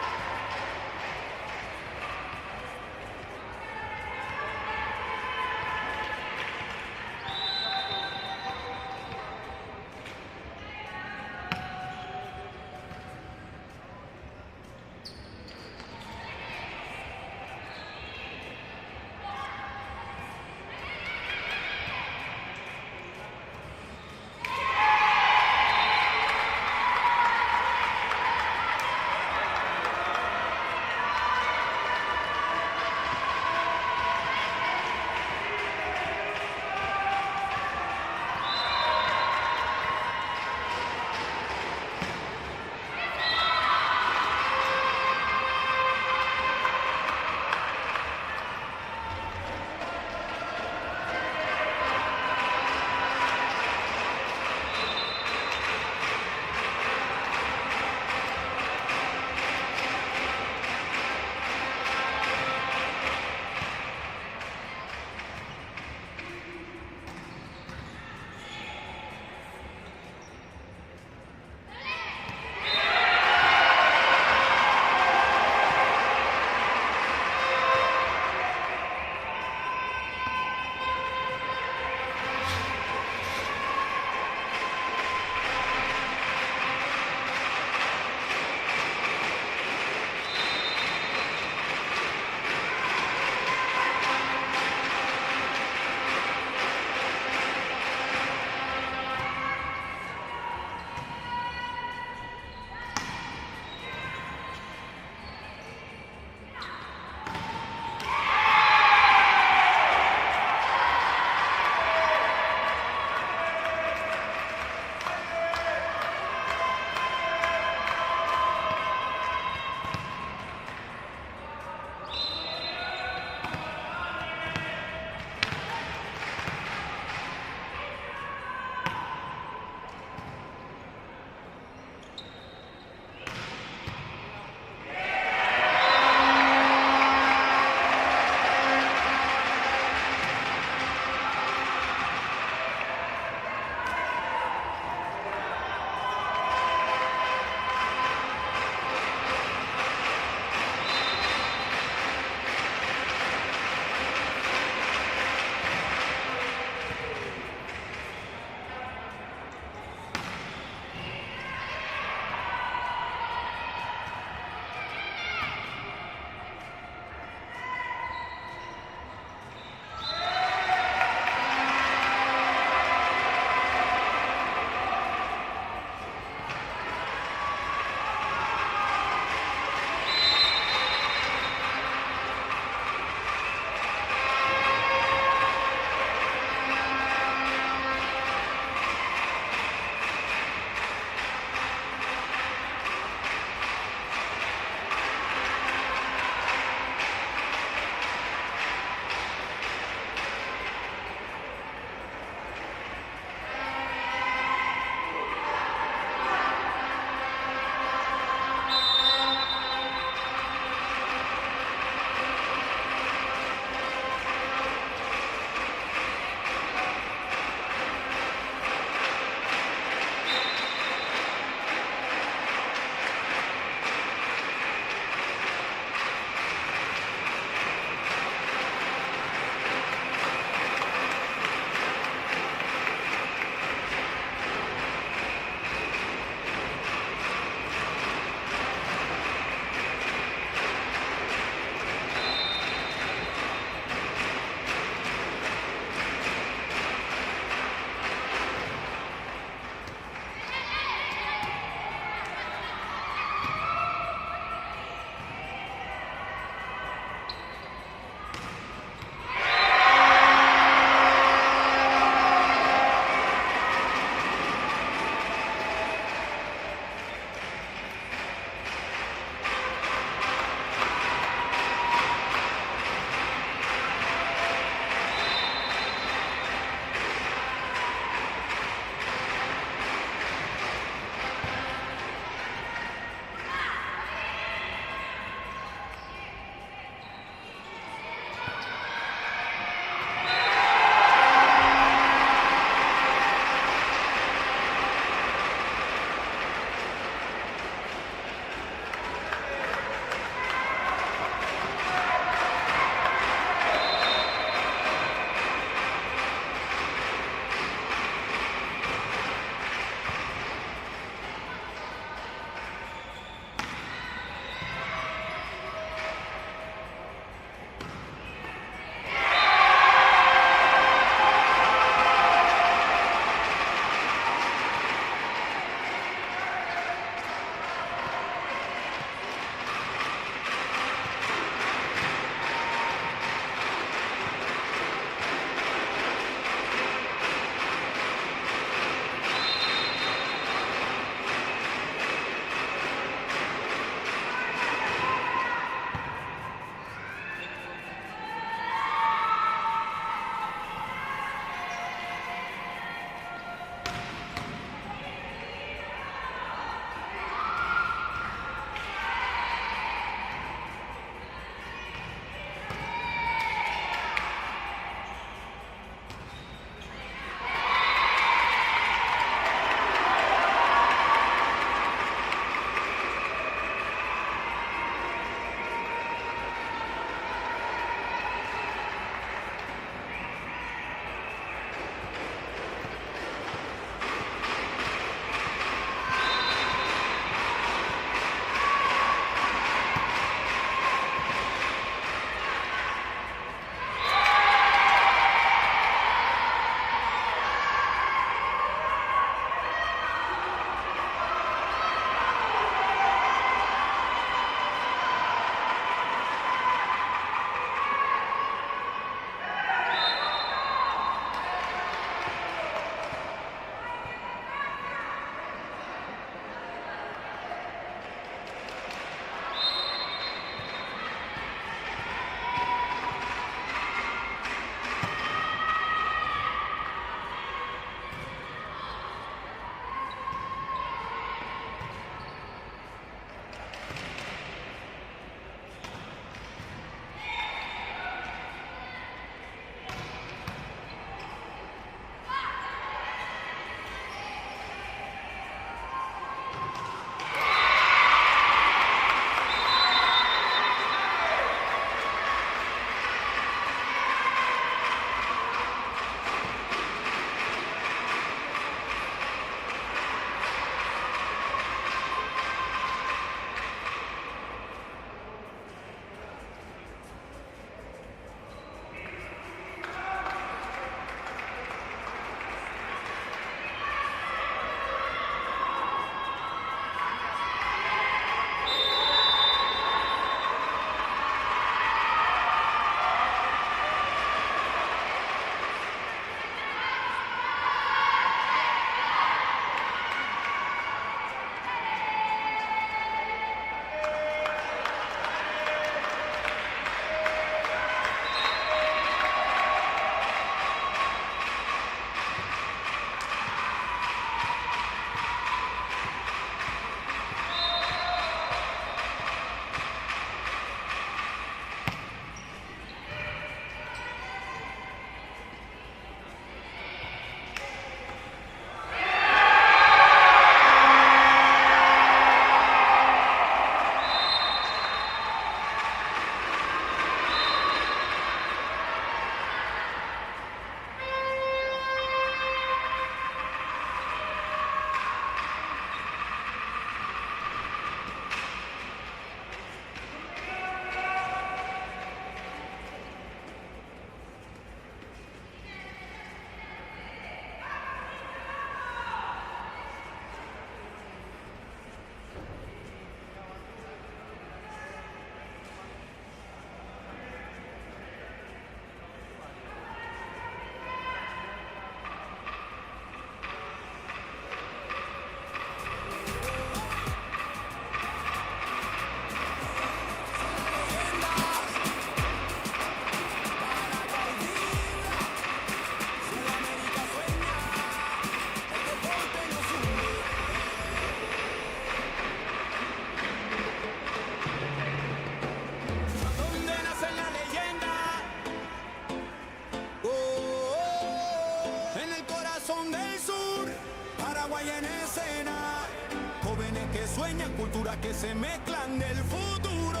sueñan, culturas que se mezclan del futuro.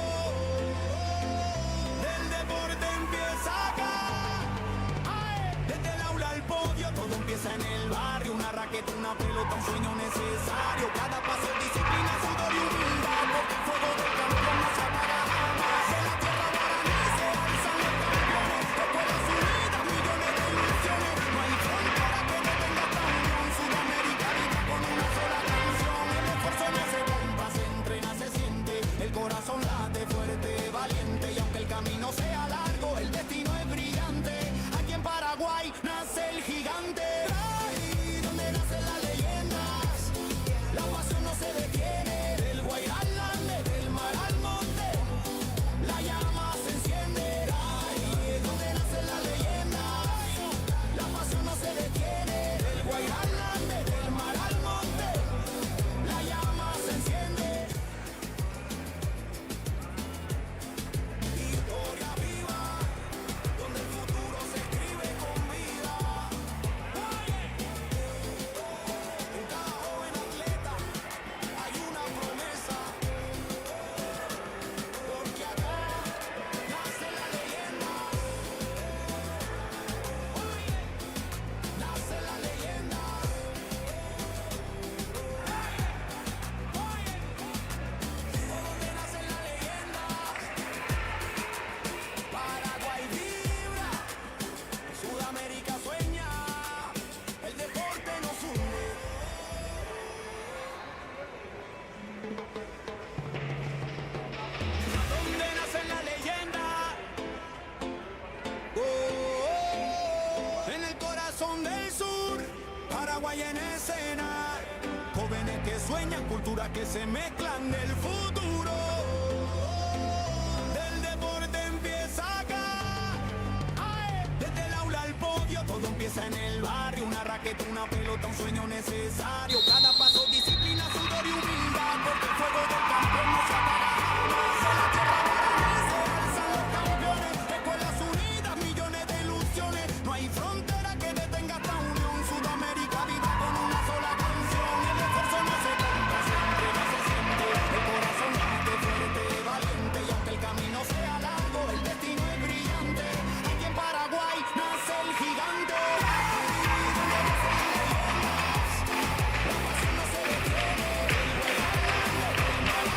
Del deporte empieza acá. Desde el aula al podio, todo empieza en el barrio. Una raqueta, una pelota, un sueño necesario. Cada paso, disciplina, sudor y humildad. Porque el fuego del campeón no se apaga jamás. De la tierra guaraní se alzan los campeones. Escuelas unidas, millones de ilusiones. No hay frontera que detenga esta unión. Sudamérica viva con una sola canción. El esfuerzo no se compra, se entrena, se siente. El corazón late fuerte, valiente. Y aunque el camino sea largo, el destino es brillante. Aquí en Paraguay nace el gigante. Ahí donde nacen las leyendas. La pasión no se detiene. Del Guairá al Ande, del mar al monte, la llama se enciende. Ahí donde nacen las leyendas. La pasión no se detiene. Del Guairá al Ande, del mar al monte, la llama se enciende. Historia viva, donde el futuro se escribe con vida. En cada joven atleta hay una promesa, porque acá nace la leyenda. Nace la leyenda. Donde nace la leyenda. Paraguay vibra, Sudamérica sueña, el deporte nos une. Donde nace la leyenda. En el corazón del sur, Paraguay en escena. Jóvenes que sueñan, culturas que se mezclan del futuro. Del deporte empieza acá. Desde el aula al podio, todo empieza en el barrio. Una raqueta, una pelota, un sueño necesario. Cada paso, disciplina, sudor y humildad. Porque el fuego del campeón no se apaga jamás. De la tierra guaraní se alzan los campeones. Escuelas unidas, millones de ilusiones. No hay frontera que detenga esta unión. Sudamérica viva con una sola canción. El esfuerzo no se compra, se entrena, se siente. El corazón late fuerte, valiente. Y aunque el camino sea largo, el destino es brillante. Aquí en Paraguay nace el gigante. Donde nacen las leyendas. La pasión no se detiene. El Guairá al Ande, del mar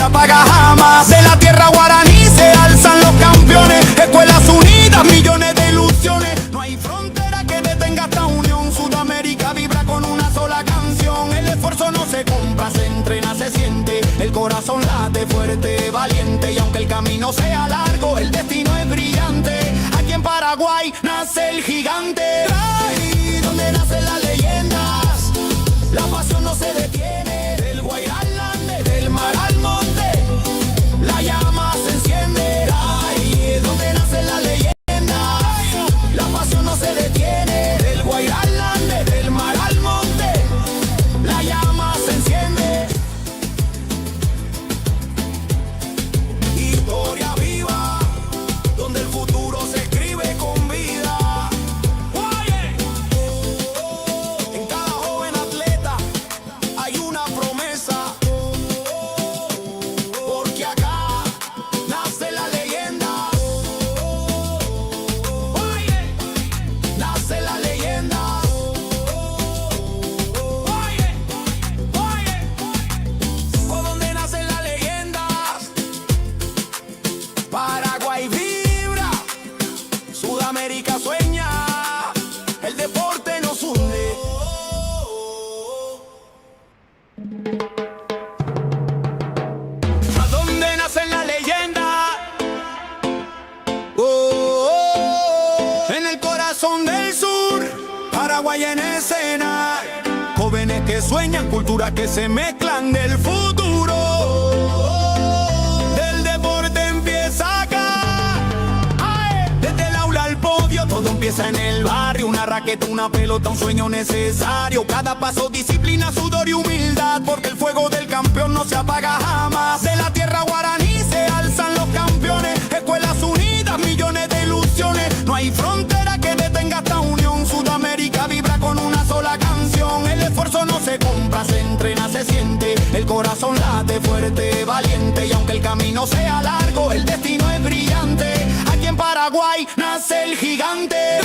apaga jamás. De la tierra guaraní se alzan los campeones, escuelas unidas, millones de ilusiones. No hay frontera que detenga esta unión. Sudamérica vibra con una sola canción. El esfuerzo no se compra, se entrena, se siente. El corazón late fuerte, valiente. Y aunque el camino sea largo, el destino es brillante. Aquí en Paraguay nace el gigante. Ahí donde nacen las leyendas, la pasión no se detiene. Del Guairá al Ande, del mar al monte, la llama se enciende. Ahí donde nacen las leyendas, la pasión no se detiene. Del Guairá al Ande, del mar al monte, la llama se enciende. Historia viva, donde el futuro se escribe con vida. Oye, en cada joven atleta hay una promesa, porque acá nace la leyenda. Oye, nace la leyenda. Oye, por donde nacen las leyendas. Paraguay vibra, Sudamérica sueña, el deporte nos hunde. ¿A dónde nacen las leyendas? En el corazón del sur, Paraguay en escena. Jóvenes que sueñan, culturas que se mezclan del futuro. Del deporte empieza acá. Ay, desde el aula al podio, todo empieza en el barrio. Una raqueta, una pelota, un sueño necesario. Cada paso, disciplina, sudor y humildad, porque el fuego del campeón no se apaga jamás. De la tierra guaraní se alzan los campeones, escuelas unidas, millones de ilusiones. No hay frontera que detenga esta unión. Sudamérica vibra con una sola canción. El esfuerzo no se compra, se entrena, se siente. El corazón late fuerte, valiente. Y aunque el camino sea largo, el destino es brillante. Aquí en Paraguay nace el gigante.